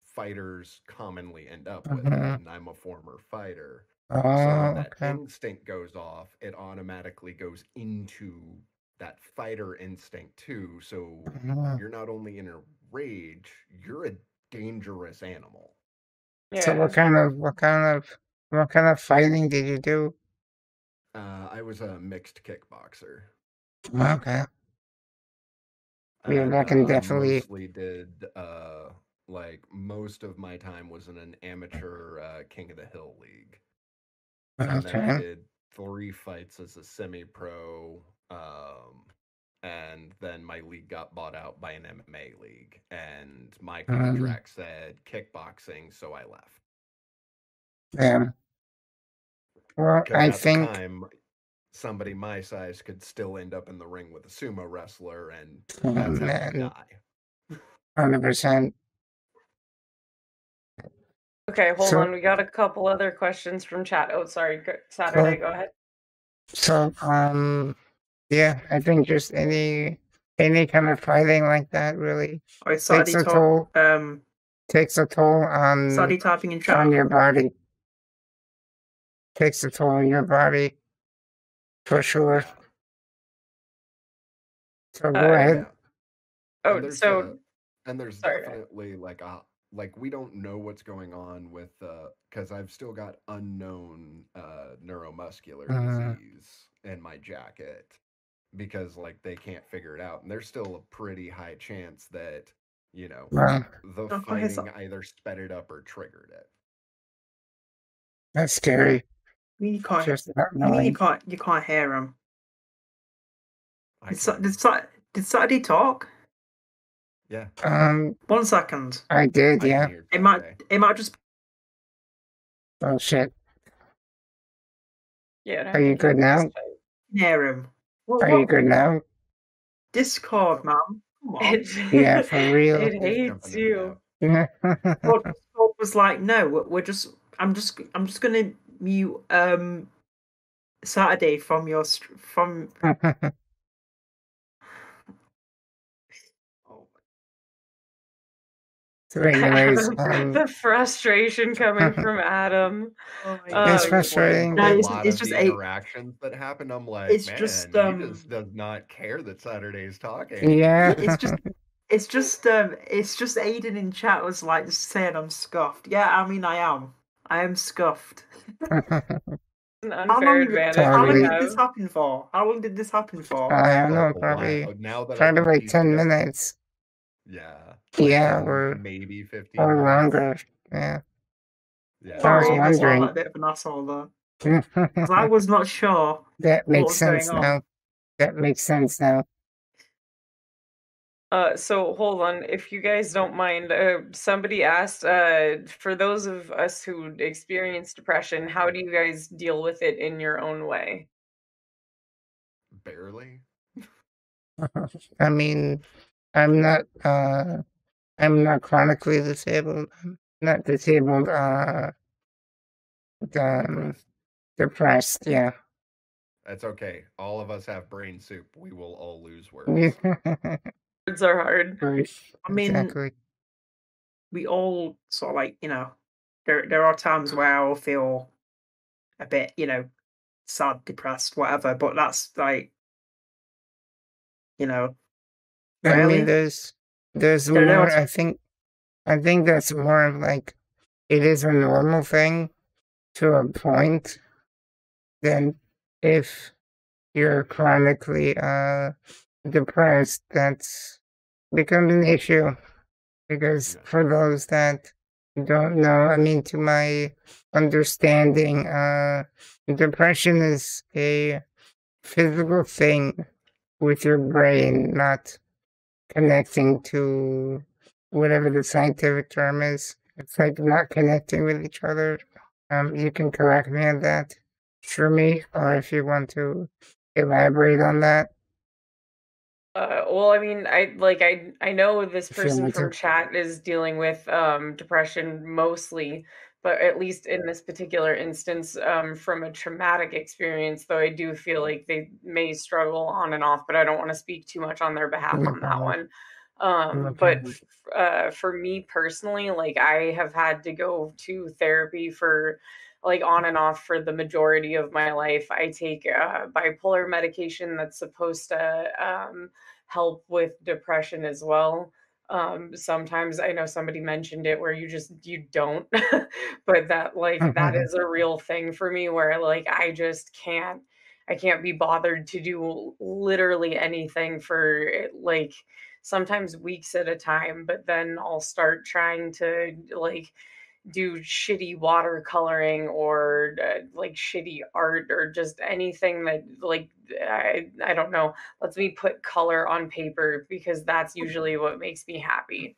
Speaker 3: fighters commonly end up with it,
Speaker 1: Mhm.
Speaker 3: and I'm a former fighter. So when
Speaker 1: Oh,
Speaker 3: that
Speaker 1: okay.
Speaker 3: instinct goes off, it automatically goes into that fighter instinct too. So
Speaker 1: Mhm.
Speaker 3: you're not only in a rage, you're a dangerous animal.
Speaker 1: So
Speaker 2: yeah.
Speaker 1: what kind of fighting did you do?
Speaker 3: I was a mixed kickboxer.
Speaker 1: Okay. Yeah,
Speaker 3: And
Speaker 1: that can
Speaker 3: I
Speaker 1: definitely.
Speaker 3: mostly did like most of my time was in an amateur King of the Hill league, and then I
Speaker 1: Okay.
Speaker 3: did 3 fights as a semi-pro, and then my league got bought out by an MMA league, and my
Speaker 1: Um,
Speaker 3: contract said kickboxing, so I left
Speaker 1: yeah. Well,
Speaker 3: because
Speaker 1: I
Speaker 3: at the
Speaker 1: think.
Speaker 3: time somebody my size could still end up in the ring with a sumo wrestler, and
Speaker 1: Oh,
Speaker 3: that's how you
Speaker 1: man,
Speaker 3: die.
Speaker 1: 100%.
Speaker 2: Okay, hold
Speaker 1: So,
Speaker 2: on. We got a couple other questions from chat. Oh, sorry. Saturday,
Speaker 1: so,
Speaker 2: go ahead.
Speaker 1: so, yeah, I think just any kind of fighting like that really
Speaker 4: Oh,
Speaker 1: takes a toll, takes a toll
Speaker 4: Sadie typing in
Speaker 1: on
Speaker 4: chat.
Speaker 1: your body, takes a toll on your body for sure.
Speaker 3: Yeah,
Speaker 1: So go
Speaker 2: Uh,
Speaker 1: ahead.
Speaker 3: yeah. And
Speaker 2: oh,
Speaker 3: there's
Speaker 2: so sorry.
Speaker 3: definitely like a like we don't know what's going on with because I've still got unknown neuromuscular
Speaker 1: Uh,
Speaker 3: disease in my jacket because like they can't figure it out, and there's still a pretty high chance that you know
Speaker 1: well,
Speaker 3: the
Speaker 4: Oh, I hear
Speaker 3: fighting either sped it up or triggered it.
Speaker 1: that's scary.
Speaker 4: You mean you can't?
Speaker 1: Just not
Speaker 4: You mean
Speaker 1: knowing.
Speaker 4: you can't hear him?
Speaker 3: I
Speaker 4: Did,
Speaker 3: can.
Speaker 4: Did Saturday talk?
Speaker 3: Yeah,
Speaker 4: 1 second.
Speaker 1: I did,
Speaker 3: I can
Speaker 1: yeah.
Speaker 3: hear
Speaker 4: It might
Speaker 3: Saturday.
Speaker 4: just
Speaker 1: Oh shit.
Speaker 2: Yeah, and
Speaker 1: Are
Speaker 2: I
Speaker 1: you
Speaker 2: think
Speaker 1: good
Speaker 2: it's
Speaker 1: now?
Speaker 2: just like
Speaker 4: hear him.
Speaker 1: Are you good now?
Speaker 4: Discord, man. Come on.
Speaker 2: it
Speaker 1: Yeah, for real.
Speaker 2: it
Speaker 3: He's
Speaker 2: hates
Speaker 3: jumping in and
Speaker 2: you.
Speaker 3: out.
Speaker 1: Yeah.
Speaker 4: Discord, was like, no, I'm just gonna mute Saturday from your from.
Speaker 1: So anyways,
Speaker 2: Adam, the frustration coming from Adam.
Speaker 4: Oh my
Speaker 1: it's
Speaker 4: god!
Speaker 1: frustrating,
Speaker 4: No,
Speaker 3: A
Speaker 1: but
Speaker 3: lot
Speaker 4: it's
Speaker 3: of
Speaker 4: just
Speaker 3: the interactions that happen, I'm like,
Speaker 4: it's just
Speaker 3: man, he just does not care that Saturday's talking.
Speaker 1: yeah.
Speaker 4: it's just Aiden in chat was like just saying I'm scuffed. Yeah, I mean I am. I am scuffed.
Speaker 2: An
Speaker 4: How
Speaker 2: unfair
Speaker 4: long?
Speaker 2: advantage
Speaker 4: How
Speaker 2: we
Speaker 4: long
Speaker 1: Totally.
Speaker 4: did this
Speaker 2: have.
Speaker 4: happen for? How long did this happen for?
Speaker 1: I don't know,
Speaker 3: A
Speaker 1: probably
Speaker 3: while. Now that I
Speaker 1: probably
Speaker 3: can
Speaker 1: like
Speaker 3: piece
Speaker 1: 10
Speaker 3: together,
Speaker 1: minutes.
Speaker 3: yeah, like
Speaker 1: Yeah,
Speaker 3: 10,
Speaker 1: or
Speaker 3: maybe 15
Speaker 1: or
Speaker 3: minutes.
Speaker 1: longer. Yeah.
Speaker 3: Yeah.
Speaker 1: I was
Speaker 4: Sorry, I sound like
Speaker 1: wondering.
Speaker 4: a bit of an asshole though, because I was not sure
Speaker 1: That
Speaker 4: what
Speaker 1: makes
Speaker 4: was going
Speaker 1: sense
Speaker 4: on.
Speaker 1: now. That makes sense now.
Speaker 2: So hold on, if you guys don't mind, somebody asked, for those of us who experience depression, how do you guys deal with it in your own way?
Speaker 3: Barely.
Speaker 1: I mean, I'm not I'm not chronically disabled. I'm not disabled, um,
Speaker 3: Depressed.
Speaker 1: depressed, yeah.
Speaker 3: That's okay. All of us have brain soup. We will all lose
Speaker 1: Yeah.
Speaker 3: words.
Speaker 2: Words are hard.
Speaker 4: I mean,
Speaker 1: Exactly.
Speaker 4: we all sort of like there are times where I'll feel a bit sad, depressed, whatever, but that's like
Speaker 1: I mean,
Speaker 4: rarely.
Speaker 1: there's
Speaker 4: There
Speaker 1: more.
Speaker 4: are
Speaker 1: I think that's more of like it is a normal thing to a point. Then, if you're chronically depressed, that's becomes an issue. Because
Speaker 3: Yeah.
Speaker 1: for those that don't know, I mean, to my understanding, depression is a physical thing with your brain not connecting to whatever the scientific term is. It's like not connecting with each other. You can correct me on that for me, or if you want to elaborate on that,
Speaker 2: Well, I mean, I know this
Speaker 1: if you
Speaker 2: person
Speaker 1: want
Speaker 2: from
Speaker 1: to.
Speaker 2: chat is dealing with depression mostly, but at least in this particular instance, from a traumatic experience, though I do feel like they may struggle on and off, but I don't want to speak too much on their behalf
Speaker 1: No
Speaker 2: on that
Speaker 1: problem.
Speaker 2: one.
Speaker 1: No
Speaker 2: But
Speaker 1: problem.
Speaker 2: for me personally, like I have had to go to therapy for like on and off for the majority of my life. I take bipolar medication that's supposed to help with depression as well. Sometimes I know somebody mentioned it where you don't, but that like that is a real thing for me where like I can't be bothered to do literally anything for like sometimes weeks at a time, but then I'll start trying to like do shitty watercoloring or like shitty art or just anything that like I don't know lets me put color on paper because that's usually what makes me happy.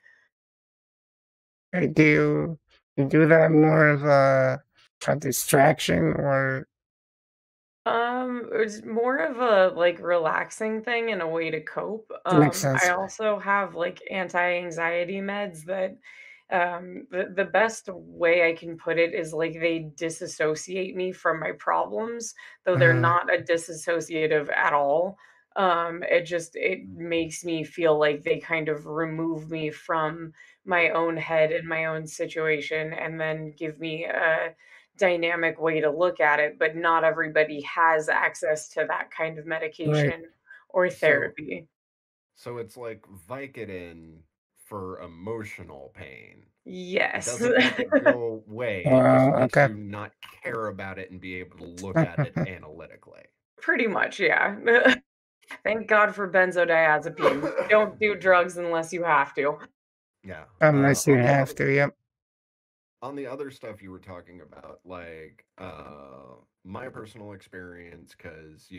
Speaker 1: Do you do that more of a distraction or
Speaker 2: It's more of a like relaxing thing and a way to cope.
Speaker 1: makes
Speaker 2: I
Speaker 1: sense?
Speaker 2: also have like anti-anxiety meds that the best way I can put it is like they disassociate me from my problems, though they're
Speaker 1: Mm,
Speaker 2: not a disassociative at all. It makes me feel like they kind of remove me from my own head and my own situation and then give me a dynamic way to look at it, but not everybody has access to that kind of
Speaker 1: right.
Speaker 2: medication or
Speaker 3: So
Speaker 2: therapy.
Speaker 3: so it's like Vicodin for emotional pain. It
Speaker 2: Yes.
Speaker 3: doesn't make it go away. It just makes
Speaker 1: Okay.
Speaker 3: you not care about it and be able to look at it analytically.
Speaker 2: Pretty much, yeah. Thank God for benzodiazepines. Don't do drugs unless you have to.
Speaker 3: Yeah.
Speaker 1: Unless you
Speaker 3: On the
Speaker 1: have
Speaker 3: other
Speaker 1: to, yep.
Speaker 3: stuff you were talking about, like my personal experience, because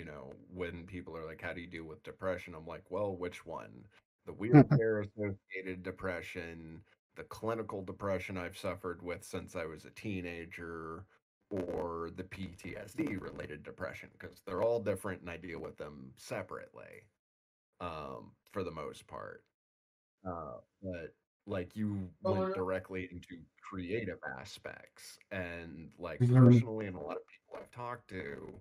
Speaker 3: when people are like, "How do you deal with depression?" I'm like, "Well, which one? The wheelchair associated depression, the clinical depression I've suffered with since I was a teenager, or the PTSD related depression, because they're all different and I deal with them separately, for the most part. But like you went directly into creative aspects, and like
Speaker 1: Mhm.
Speaker 3: personally and a lot of people I've talked to,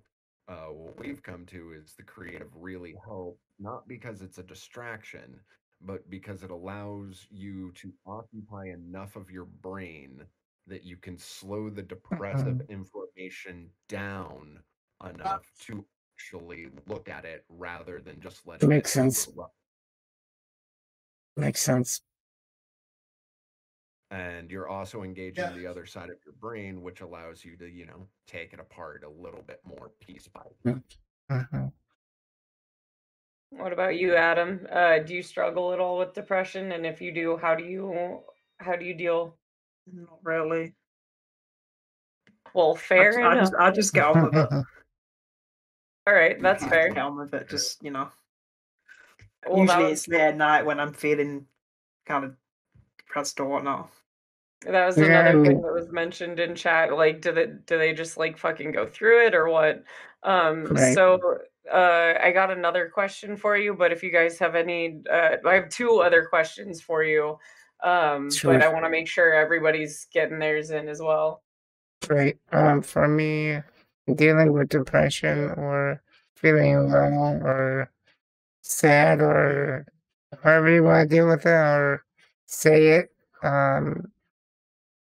Speaker 3: what we've come to is the creative really help, not because it's a distraction, but because it allows you to occupy enough of your brain that you can slow the depressive
Speaker 1: Mhm.
Speaker 3: information down enough to actually look at it rather than just letting it
Speaker 1: Makes sense.
Speaker 3: overrun.
Speaker 1: Makes sense.
Speaker 3: And you're also engaging the other side of your brain, which allows you to, take it apart a little bit more piece by piece.
Speaker 1: Mhm.
Speaker 2: What about you, Adam? Do you struggle at all with depression? And if you do, how do you deal?
Speaker 4: Not really.
Speaker 2: Well, fair enough.
Speaker 4: I just get on with it.
Speaker 2: All right, that's
Speaker 4: I
Speaker 2: fair.
Speaker 4: just get on with it. Just
Speaker 2: Well,
Speaker 4: usually it's late at night when I'm feeling kind of depressed or whatnot.
Speaker 2: that was
Speaker 1: Yeah, I
Speaker 2: another thing
Speaker 1: mean,
Speaker 2: that was mentioned in chat. Like, do they just like fucking go through it or what?
Speaker 1: right.
Speaker 2: So I got another question for you, but if you guys have any, I have two other questions for you. But
Speaker 1: Sure.
Speaker 2: I want to make sure everybody's getting theirs in as well.
Speaker 1: Right. For me, dealing with depression or feeling low or sad or however you want to deal with it or say it, um,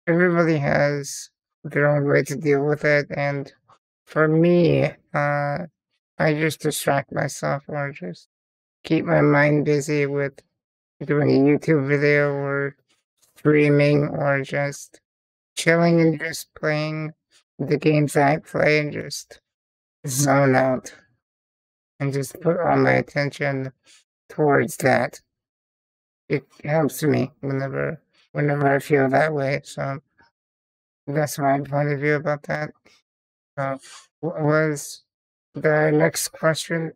Speaker 1: everybody has their own way to deal with it. And for me, I just distract myself or just keep my mind busy with doing a YouTube video or streaming or just chilling and just playing the games I play and just zone out and just put all my attention towards that. It helps me whenever I feel that way. So that's my point of view about that. What was the next question?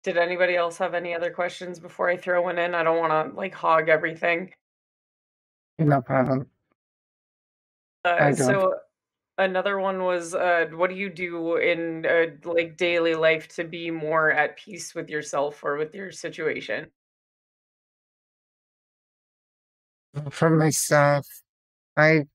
Speaker 2: Did anybody else have any other questions before I throw one in? I don't want to like hog everything.
Speaker 1: No problem. I don't.
Speaker 2: So another one was, what do you do in like daily life to be more at peace with yourself or with your situation?
Speaker 1: For myself, I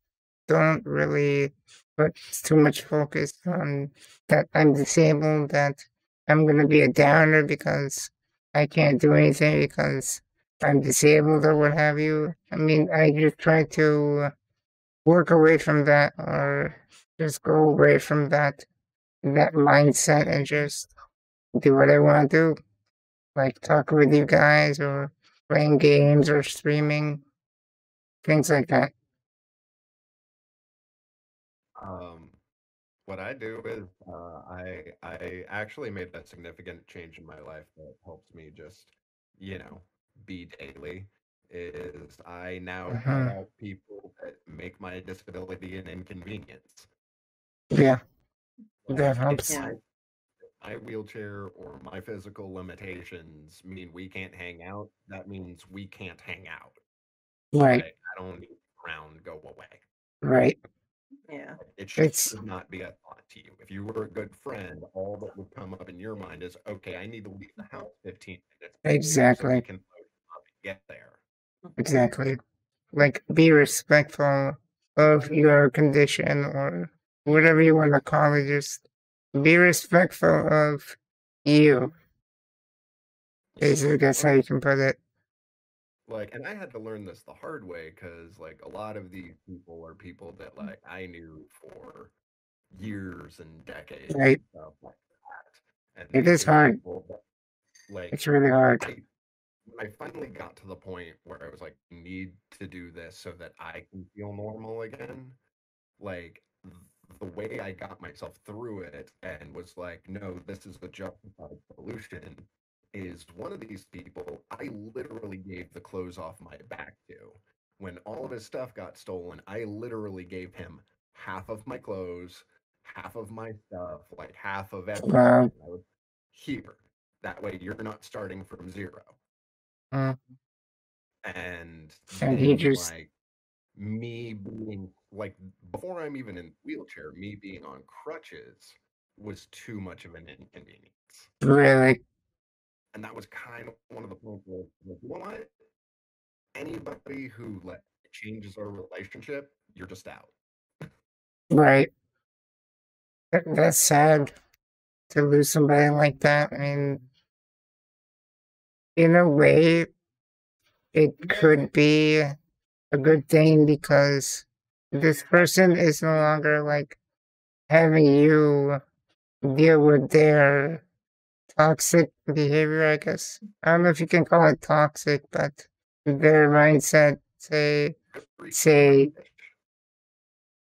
Speaker 1: don't really put too much focus on that I'm disabled, that I'm gonna be a downer because I can't do anything because I'm disabled or what have you. I mean, I just try to work away from that or just go away from that mindset and just do what I want to do, like talk with you guys or playing games or streaming, things like that.
Speaker 3: Um, what I do is I actually made a significant change in my life that helps me just, you know, be daily. Is I now cut
Speaker 1: Hmm.
Speaker 3: out people that make my disability an inconvenience.
Speaker 1: Yeah, that
Speaker 3: Like if
Speaker 1: helps.
Speaker 4: Yeah.
Speaker 3: my wheelchair or my physical limitations mean we can't hang out, that means we can't hang out.
Speaker 1: Right,
Speaker 3: Like I don't need around go away.
Speaker 1: right.
Speaker 4: Yeah.
Speaker 3: It
Speaker 1: It's
Speaker 3: should not be a thought to you. If you were a good friend, all that would come up in your mind is, okay, I need to leave the house 15 minutes early so we
Speaker 1: exactly,
Speaker 3: can load up and get there.
Speaker 1: exactly. Like, be respectful of your condition or whatever you want to call it. Just be respectful of you. Basically, that's how you can put it.
Speaker 3: Like, and I had to learn this the hard way because, like, a lot of these people are people that, like, I knew for years and decades and
Speaker 1: Right?
Speaker 3: stuff like that. And
Speaker 1: It
Speaker 3: these
Speaker 1: is
Speaker 3: are
Speaker 1: hard.
Speaker 3: people that, like,
Speaker 1: It's really hard.
Speaker 3: I when I finally got to the point where I was like, I need to do this so that I can feel normal again. Like the way I got myself through it and was like, no, this is the justified solution. Is one of these people I literally gave the clothes off my back to. When all of his stuff got stolen, I literally gave him half of my clothes, half of my stuff, like half of everything.
Speaker 1: Wow.
Speaker 3: I was here. That way you're not starting from zero.
Speaker 1: Mm.
Speaker 3: And
Speaker 1: And he
Speaker 3: then
Speaker 1: just
Speaker 3: like me being like before I'm even in wheelchair, me being on crutches was too much of an inconvenience.
Speaker 1: really,
Speaker 3: And that was kind of one of the points where, like, you know what? Anybody who like changes our relationship, you're just out.
Speaker 1: Right. That's sad to lose somebody like that. I mean, in a way, it could be a good thing because this person is no longer like having you deal with their toxic behavior, I guess. I don't know if you can call it toxic, but their mindset, say,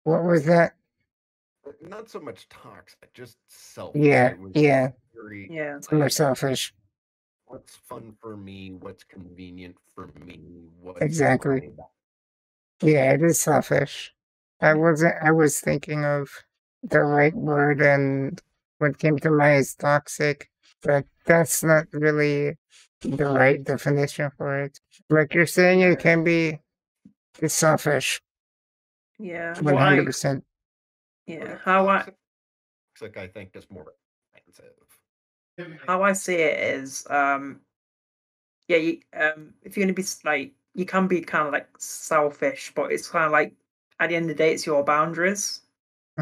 Speaker 1: what was that?
Speaker 3: Not so much toxic, just selfish.
Speaker 1: Yeah,
Speaker 3: It was
Speaker 1: yeah,
Speaker 3: very
Speaker 4: Yeah.
Speaker 1: more
Speaker 3: like,
Speaker 1: selfish.
Speaker 3: what's fun for me, what's convenient for me, what's
Speaker 1: Exactly.
Speaker 3: my
Speaker 1: Yeah, it is selfish. I was thinking of the right word, and what came to mind is toxic, but that's not really the right definition for it. Like you're saying, it can be it's selfish,
Speaker 4: Yeah. What I
Speaker 1: 100%.
Speaker 4: yeah.
Speaker 3: toxic I think is more expensive.
Speaker 4: How I see it is yeah, if you're gonna be like you can be kind of like selfish, but it's kind of like at the end of the day, it's your boundaries.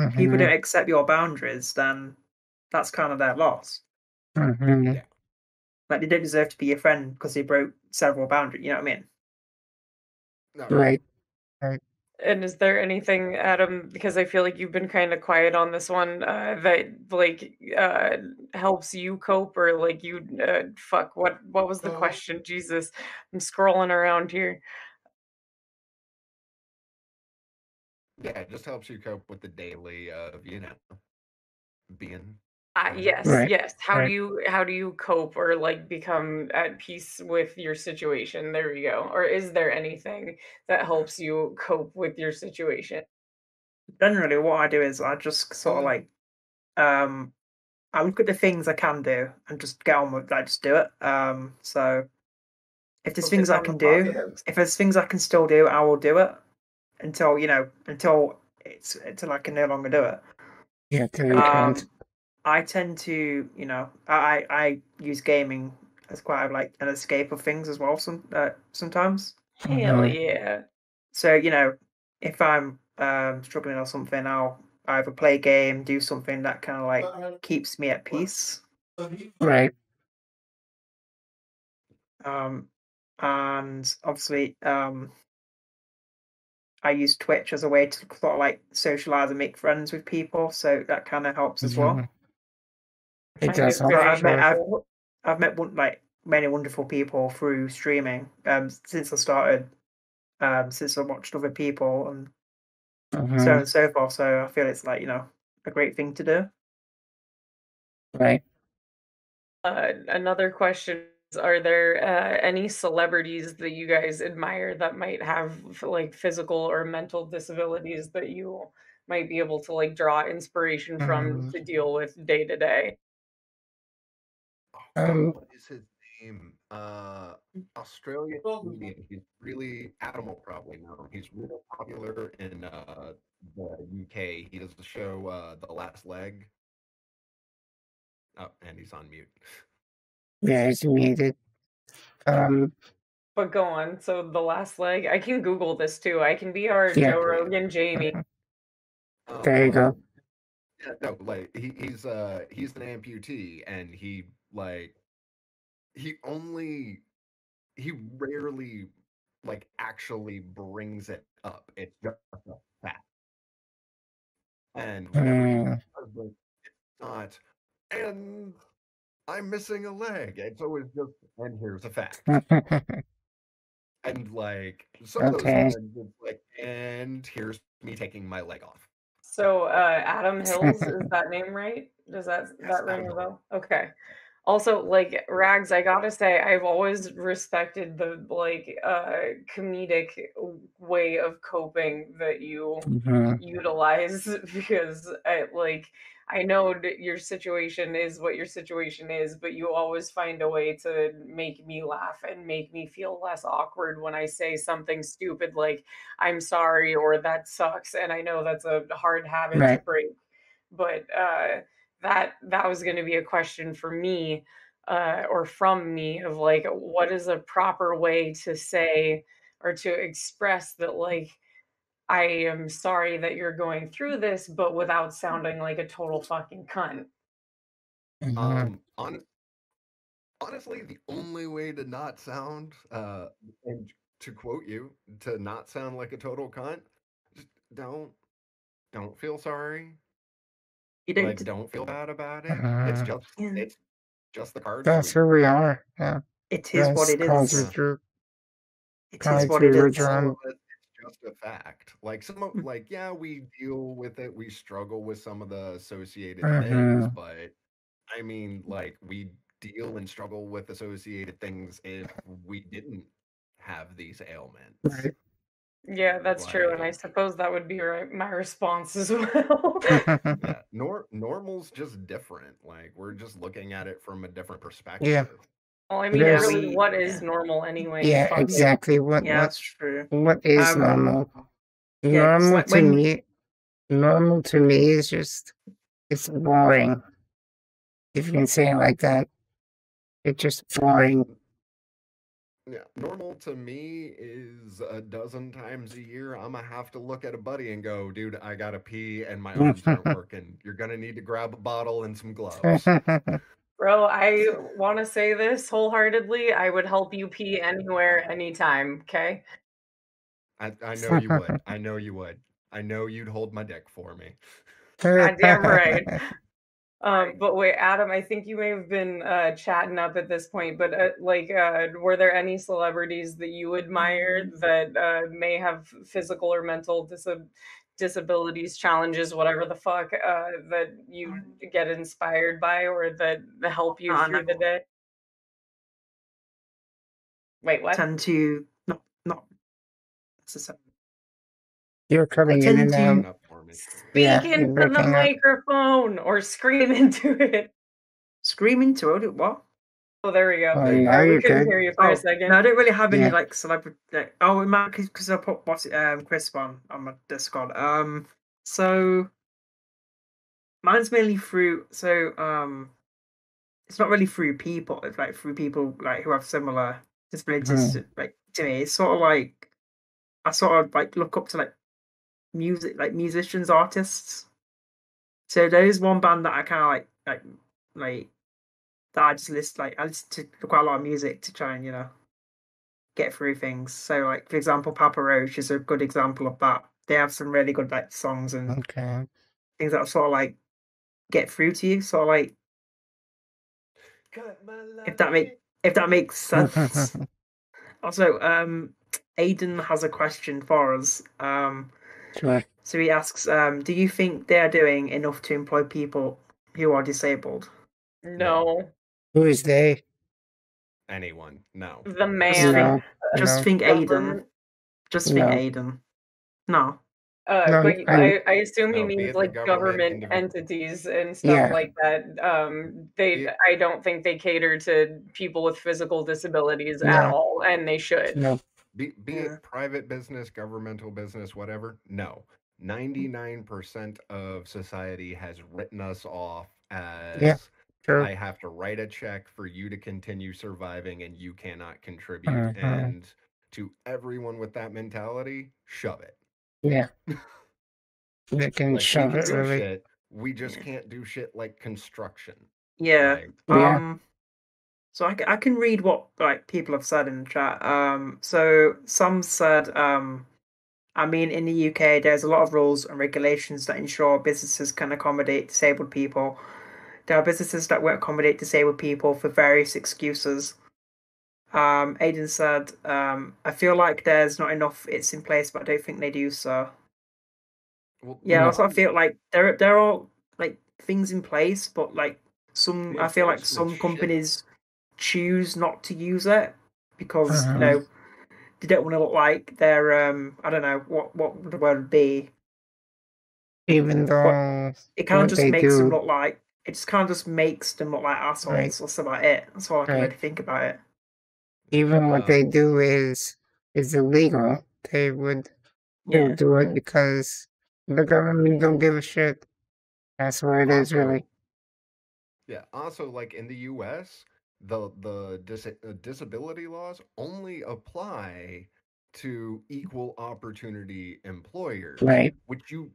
Speaker 4: If people
Speaker 1: Mm-hmm,
Speaker 4: don't accept your boundaries, then that's kind of their loss.
Speaker 1: mm-hmm.
Speaker 3: Yeah.
Speaker 4: Like they don't deserve to be your friend because they broke several boundaries. You know what I mean?
Speaker 3: No, yeah.
Speaker 1: Right, right.
Speaker 2: And is there anything, Adam, because I feel like you've been kind of quiet on this one, that like helps you cope or like you fuck what was the question? Jesus, I'm scrolling around here.
Speaker 3: Yeah, it just helps you cope with the daily of, being
Speaker 2: Yes,
Speaker 1: Right,
Speaker 2: yes.
Speaker 1: right.
Speaker 2: How do you cope or like become at peace with your situation? There you go. Or is there anything that helps you cope with your situation?
Speaker 4: Generally, what I do is I just sort of like um I look at the things I can do and just get on with like just do it. So if there's things
Speaker 2: Focus
Speaker 4: I
Speaker 2: on the
Speaker 4: can do,
Speaker 2: positives.
Speaker 4: if there's things I can still do, I will do it until until it's until I can no longer do it.
Speaker 1: Yeah, till you
Speaker 2: Yeah.
Speaker 1: can't.
Speaker 4: I tend to I use gaming as quite like an escape of things as well. Sometimes.
Speaker 2: Hell
Speaker 1: Mm-hmm,
Speaker 2: yeah.
Speaker 4: So if I'm struggling or something, I'll either play a game, do something that kind of like keeps me at peace.
Speaker 1: right.
Speaker 4: Um, and obviously, I use Twitch as a way to sort of like socialize and make friends with people, so that kind of helps as
Speaker 1: Mm-hmm.
Speaker 4: well.
Speaker 1: It
Speaker 2: Find
Speaker 1: does
Speaker 2: it
Speaker 1: help
Speaker 4: So
Speaker 1: for
Speaker 2: very
Speaker 1: sure.
Speaker 4: I've met like many wonderful people through streaming since I started, since I watched other people and so on
Speaker 1: Mm-hmm,
Speaker 4: and so forth. So I feel it's like a great thing to do.
Speaker 1: right.
Speaker 2: Another question is, are there any celebrities that you guys admire that might have like physical or mental disabilities that you might be able to like draw inspiration from
Speaker 1: Mm-hmm.
Speaker 2: to deal with day to day?
Speaker 3: Oh God,
Speaker 1: Um,
Speaker 3: what is his name? Australian comedian. He's really Adam will probably know him. He's really popular in the UK. He does the show The Last Leg. Oh, and he's on mute.
Speaker 1: yeah, it's muted. Um,
Speaker 2: But go on. So the last leg, I can Google this too. I can be our
Speaker 1: yeah,
Speaker 2: Joe Rogan Jamie.
Speaker 1: there you go.
Speaker 3: Yeah, no, like he's an amputee and he only he rarely like actually brings it up. It's just a fact. And whenever he
Speaker 1: Mm.
Speaker 3: does it, it's not and I'm missing a leg. It's always just and here's a fact. And like some of those
Speaker 1: Okay.
Speaker 3: times it's like and here's me taking my leg off.
Speaker 2: So Adam Hills, is that name right? Does
Speaker 3: Yes,
Speaker 2: that ring
Speaker 3: Adam
Speaker 2: a
Speaker 3: Hill.
Speaker 2: bell? Okay. Also, like Rags, I gotta say, I've always respected the like comedic way of coping that you
Speaker 1: Mhm.
Speaker 2: utilize because I know that your situation is what your situation is, but you always find a way to make me laugh and make me feel less awkward when I say something stupid like I'm sorry or that sucks. And I know that's a hard habit to
Speaker 1: Right.
Speaker 2: break, but that was going to be a question for me. or from me of like what is a proper way to say or to express that like I am sorry that you're going through this, but without sounding like a total fucking cunt.
Speaker 1: Mhm.
Speaker 3: On honestly, the only way to not sound, and to quote you, to not sound like a total cunt, just don't feel sorry.
Speaker 4: You
Speaker 3: Like,
Speaker 4: don't.
Speaker 3: don't feel bad about it.
Speaker 1: Mhm.
Speaker 4: Yeah,
Speaker 3: It's just the cards
Speaker 1: That's
Speaker 3: we
Speaker 1: who we are. Yeah.
Speaker 4: it is what
Speaker 1: That's
Speaker 4: it
Speaker 1: cards we
Speaker 4: is.
Speaker 3: yeah.
Speaker 1: drew.
Speaker 4: It is
Speaker 1: Cards
Speaker 4: what
Speaker 1: we
Speaker 4: it
Speaker 1: were
Speaker 4: is.
Speaker 3: All
Speaker 1: drawn.
Speaker 3: of it, it's just a fact. Like yeah, we deal with it. We struggle with some of the associated things,
Speaker 1: Mhm.
Speaker 3: but I mean, like we deal and struggle with associated things if we didn't have these ailments.
Speaker 1: Right.
Speaker 2: Yeah, that's true, and I
Speaker 3: Like,
Speaker 2: suppose that would be my response as well.
Speaker 3: yeah, normal's just different. Like we're just looking at it from a different
Speaker 1: Yeah.
Speaker 3: perspective.
Speaker 2: Well, I mean,
Speaker 4: Yeah,
Speaker 1: There's
Speaker 2: really, what is
Speaker 4: yeah,
Speaker 2: normal anyway?
Speaker 1: yeah,
Speaker 2: Fuck it.
Speaker 1: exactly.
Speaker 4: yeah, that's true.
Speaker 1: What is
Speaker 4: Um,
Speaker 1: normal?
Speaker 4: yeah, because
Speaker 1: Normal
Speaker 4: like
Speaker 1: to
Speaker 4: when
Speaker 1: me normal to me is just it's boring. If you can say it like that. It's just boring.
Speaker 3: Yeah, normal to me is a dozen times a year. I'm gonna have to look at a buddy and go, dude, I gotta pee and my arms aren't working. You're gonna need to grab a bottle and some gloves.
Speaker 2: Bro, I want to say this wholeheartedly. I would help you pee anywhere, anytime, okay?
Speaker 3: I know you would. I know you would. I know you'd hold my dick for me.
Speaker 2: Goddamn right. But wait, Adam, I think you may have been chatting up at this point, but were there any celebrities that you admire that may have physical or mental disabilities, challenges, whatever the fuck, that you get inspired by or that help you
Speaker 4: I
Speaker 2: through the day? Wait, what?
Speaker 4: tend to not necessarily.
Speaker 1: You're
Speaker 4: I
Speaker 1: cutting in
Speaker 4: tend
Speaker 1: and out.
Speaker 3: Breaking
Speaker 4: to
Speaker 3: up for me.
Speaker 2: Speak
Speaker 1: Yeah, you're
Speaker 2: into the
Speaker 1: breaking up.
Speaker 2: microphone or scream into it.
Speaker 4: scream into it. What?
Speaker 2: Oh, there we go.
Speaker 1: Oh,
Speaker 3: There you
Speaker 1: now
Speaker 3: go.
Speaker 2: We
Speaker 1: you're
Speaker 2: couldn't
Speaker 1: good.
Speaker 2: hear you for a
Speaker 4: Oh
Speaker 2: second.
Speaker 4: no, I don't really have any
Speaker 1: Yeah.
Speaker 4: like celebrity. Like, oh, it might because I put Chris on my Discord. So mine's mainly through. It's not really through people. It's like through people like who have similar disabilities
Speaker 1: Mhm.
Speaker 4: to me. It's sort of like I sort of like look up to like musicians, artists. So there's one band that I kind of like that I just I listen to quite a lot of music to try and get through things. So like for example, Papa Roach is a good example of that. They have some really good like songs and
Speaker 1: Okay.
Speaker 4: things that sort of like get through to you. Sort of like
Speaker 3: Cut my
Speaker 4: if that make
Speaker 3: life.
Speaker 4: if that makes sense. Also, Aiden has a question for us.
Speaker 1: Sure.
Speaker 4: So he asks, do you think they are doing enough to employ people who are disabled?
Speaker 3: No.
Speaker 2: No,
Speaker 1: Who is they?
Speaker 3: Anyone. No.
Speaker 2: the
Speaker 4: Just
Speaker 2: man.
Speaker 4: think,
Speaker 1: No.
Speaker 4: just
Speaker 1: No.
Speaker 4: think Aiden.
Speaker 2: Government.
Speaker 4: Just think
Speaker 1: No.
Speaker 4: Aiden. No.
Speaker 1: No.
Speaker 2: But
Speaker 1: I.
Speaker 2: I assume he
Speaker 3: No. Be
Speaker 2: means
Speaker 3: it the
Speaker 2: like
Speaker 3: government,
Speaker 2: government
Speaker 3: individual.
Speaker 2: entities and stuff
Speaker 1: Yeah.
Speaker 2: like that.
Speaker 3: Be it,
Speaker 2: I don't think they cater to people with physical disabilities at
Speaker 1: No.
Speaker 2: all, and they should.
Speaker 1: No.
Speaker 3: be
Speaker 4: Yeah.
Speaker 3: it private business, governmental business, whatever. No. 99% of society has written us off
Speaker 1: Yeah.
Speaker 3: as
Speaker 1: True.
Speaker 3: I have to write a check for you to continue surviving and you cannot contribute.
Speaker 1: Mhm.
Speaker 3: And to everyone with that mentality, shove it.
Speaker 1: Yeah. They can
Speaker 3: Like we
Speaker 1: shove
Speaker 3: can
Speaker 1: it
Speaker 3: do
Speaker 1: really.
Speaker 3: shit, we just
Speaker 4: Yeah.
Speaker 3: can't do shit like construction.
Speaker 4: Yeah.
Speaker 3: Like
Speaker 1: Yeah.
Speaker 4: So I can read what like people have said in the chat. So some said, I mean, in the UK, there's a lot of rules and regulations that ensure businesses can accommodate disabled people. There are businesses that won't accommodate disabled people for various excuses. Aiden said, I feel like there's not enough it's in place, but I don't think they do so.
Speaker 3: well,
Speaker 4: Yeah,
Speaker 1: No.
Speaker 4: also I feel like there are like things in place, but like
Speaker 3: the
Speaker 4: I feel like
Speaker 3: enforcement's
Speaker 4: some
Speaker 3: shit.
Speaker 4: companies choose not to use it because
Speaker 1: Mhm.
Speaker 4: they don't want to look like they're I don't know what the word would be,
Speaker 1: Even
Speaker 4: but
Speaker 1: though
Speaker 4: it kind of
Speaker 1: what
Speaker 4: just
Speaker 1: they
Speaker 4: makes them
Speaker 1: do,
Speaker 4: look like it just kind of just makes them look like
Speaker 1: right?
Speaker 4: assholes. That's about it. That's all I can
Speaker 1: Right.
Speaker 4: really think about it.
Speaker 1: Even what they
Speaker 3: Um,
Speaker 1: do is illegal. They'll
Speaker 4: Yeah,
Speaker 1: do it because the government don't give a shit. That's what it is,
Speaker 3: also,
Speaker 1: really.
Speaker 3: yeah, also like in the US, disability laws only apply to equal opportunity employers,
Speaker 1: Right.
Speaker 3: which you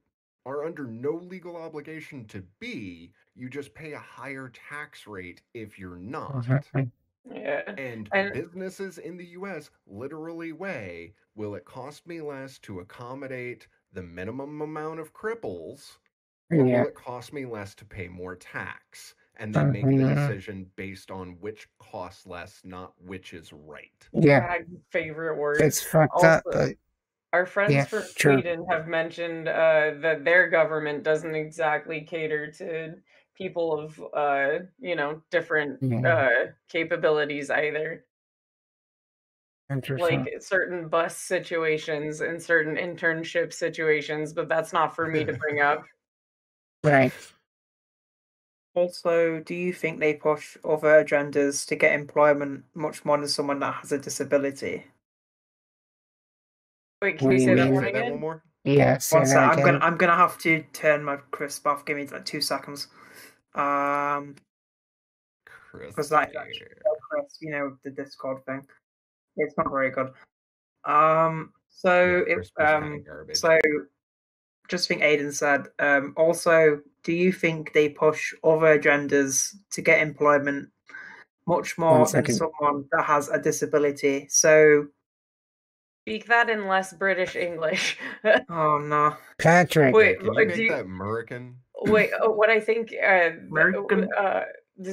Speaker 3: are under no legal obligation to be. You just pay a higher tax rate if you're not.
Speaker 1: Mhm.
Speaker 2: Yeah.
Speaker 3: And
Speaker 2: And
Speaker 3: businesses in the US literally weigh, will it cost me less to accommodate the minimum amount of cripples, or will
Speaker 1: Yeah.
Speaker 3: it cost me less to pay more tax? And they make the
Speaker 1: Mhm.
Speaker 3: decision based on which costs less, not which is right.
Speaker 1: Yeah.
Speaker 2: my favorite word.
Speaker 1: It's fucked up,
Speaker 2: Also,
Speaker 1: but
Speaker 2: our friends
Speaker 1: yeah,
Speaker 2: from
Speaker 1: true.
Speaker 2: Sweden have mentioned that their government doesn't exactly cater to people of different
Speaker 1: Yeah.
Speaker 2: capabilities either. Like
Speaker 1: Interesting.
Speaker 2: certain bus situations and certain internship situations, but that's not for me to bring up.
Speaker 1: Right.
Speaker 4: Also, do you think they push other agendas to get employment much more than someone that has a disability?
Speaker 2: Wait, can
Speaker 1: What
Speaker 2: you
Speaker 1: do you
Speaker 2: say that
Speaker 3: Wait,
Speaker 2: one
Speaker 3: say
Speaker 1: mean?
Speaker 3: that one
Speaker 2: again?
Speaker 3: more.
Speaker 1: Yeah, say
Speaker 4: One sec,
Speaker 1: that again.
Speaker 4: I'm gonna have to turn my crisp off. Give me like 2 seconds. Because
Speaker 3: Crisp
Speaker 4: that is actually
Speaker 3: air.
Speaker 4: so crisp, the Discord thing. It's not very good.
Speaker 3: Yeah, crisp is kind of garbage.
Speaker 4: So just think Aiden said. Also, do you think they push other agendas to get employment much
Speaker 1: 1
Speaker 4: more than
Speaker 1: second.
Speaker 4: someone that has a disability? So,
Speaker 2: Speak that in less British English.
Speaker 4: oh no,
Speaker 1: Patrick.
Speaker 3: Yeah,
Speaker 2: Wait,
Speaker 3: can you
Speaker 2: do
Speaker 3: make
Speaker 2: you,
Speaker 3: that American?
Speaker 2: wait. What I think.
Speaker 4: American.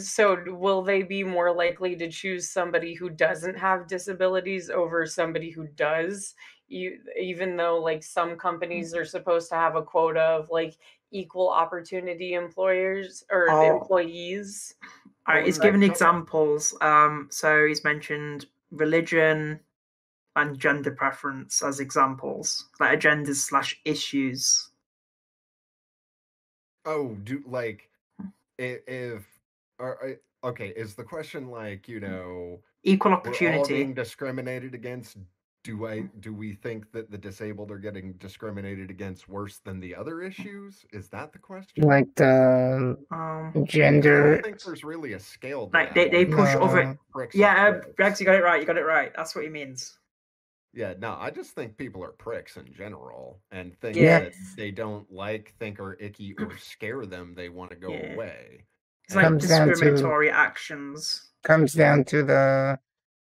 Speaker 2: So, will they be more likely to choose somebody who doesn't have disabilities over somebody who does? Even though, like, some companies are supposed to have a quota of like equal opportunity employers or
Speaker 4: Oh,
Speaker 2: employees.
Speaker 4: all right.
Speaker 3: Well,
Speaker 4: He's
Speaker 3: no,
Speaker 4: given
Speaker 3: no.
Speaker 4: examples. So he's mentioned religion and gender preference as examples, like agendas slash issues.
Speaker 3: Oh, do like if okay, is the question like,
Speaker 4: Equal
Speaker 3: we're all
Speaker 4: opportunity.
Speaker 3: being discriminated against? Do we think that the disabled are getting discriminated against worse than the other issues? Is that the question?
Speaker 1: Like the
Speaker 3: Because I don't
Speaker 1: gender.
Speaker 3: think there's really a scale to
Speaker 4: Like
Speaker 3: that.
Speaker 4: they
Speaker 3: I think
Speaker 4: push
Speaker 3: people
Speaker 4: other.
Speaker 3: are pricks are
Speaker 4: Yeah,
Speaker 3: pricks.
Speaker 4: Rex, you got it right. You got it right. That's what he means.
Speaker 3: Yeah, no, I just think people are pricks in general, and things
Speaker 1: Yeah.
Speaker 4: Yeah,
Speaker 3: that they don't like, think are icky, or scare them, they want to go
Speaker 4: yeah.
Speaker 3: away.
Speaker 4: It's like
Speaker 1: Comes down to
Speaker 4: discriminatory actions.
Speaker 1: to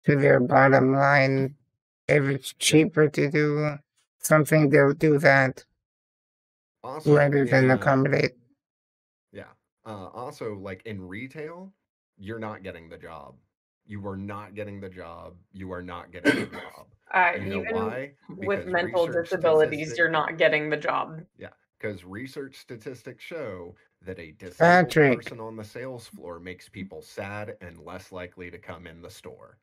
Speaker 1: their bottom line. If it's cheaper to do something, they'll do that
Speaker 3: Also,
Speaker 1: rather than accommodate.
Speaker 3: yeah. Also, like in retail, you're not getting the job. You are not getting the job. You are not getting the job. You know
Speaker 2: Even
Speaker 3: why?
Speaker 2: with
Speaker 3: Because
Speaker 2: mental
Speaker 3: research
Speaker 2: disabilities,
Speaker 3: statistic,
Speaker 2: you're not getting the job.
Speaker 3: yeah, because research statistics show that a disabled
Speaker 1: Patrick.
Speaker 3: person on the sales floor makes people sad and less likely to come in the store.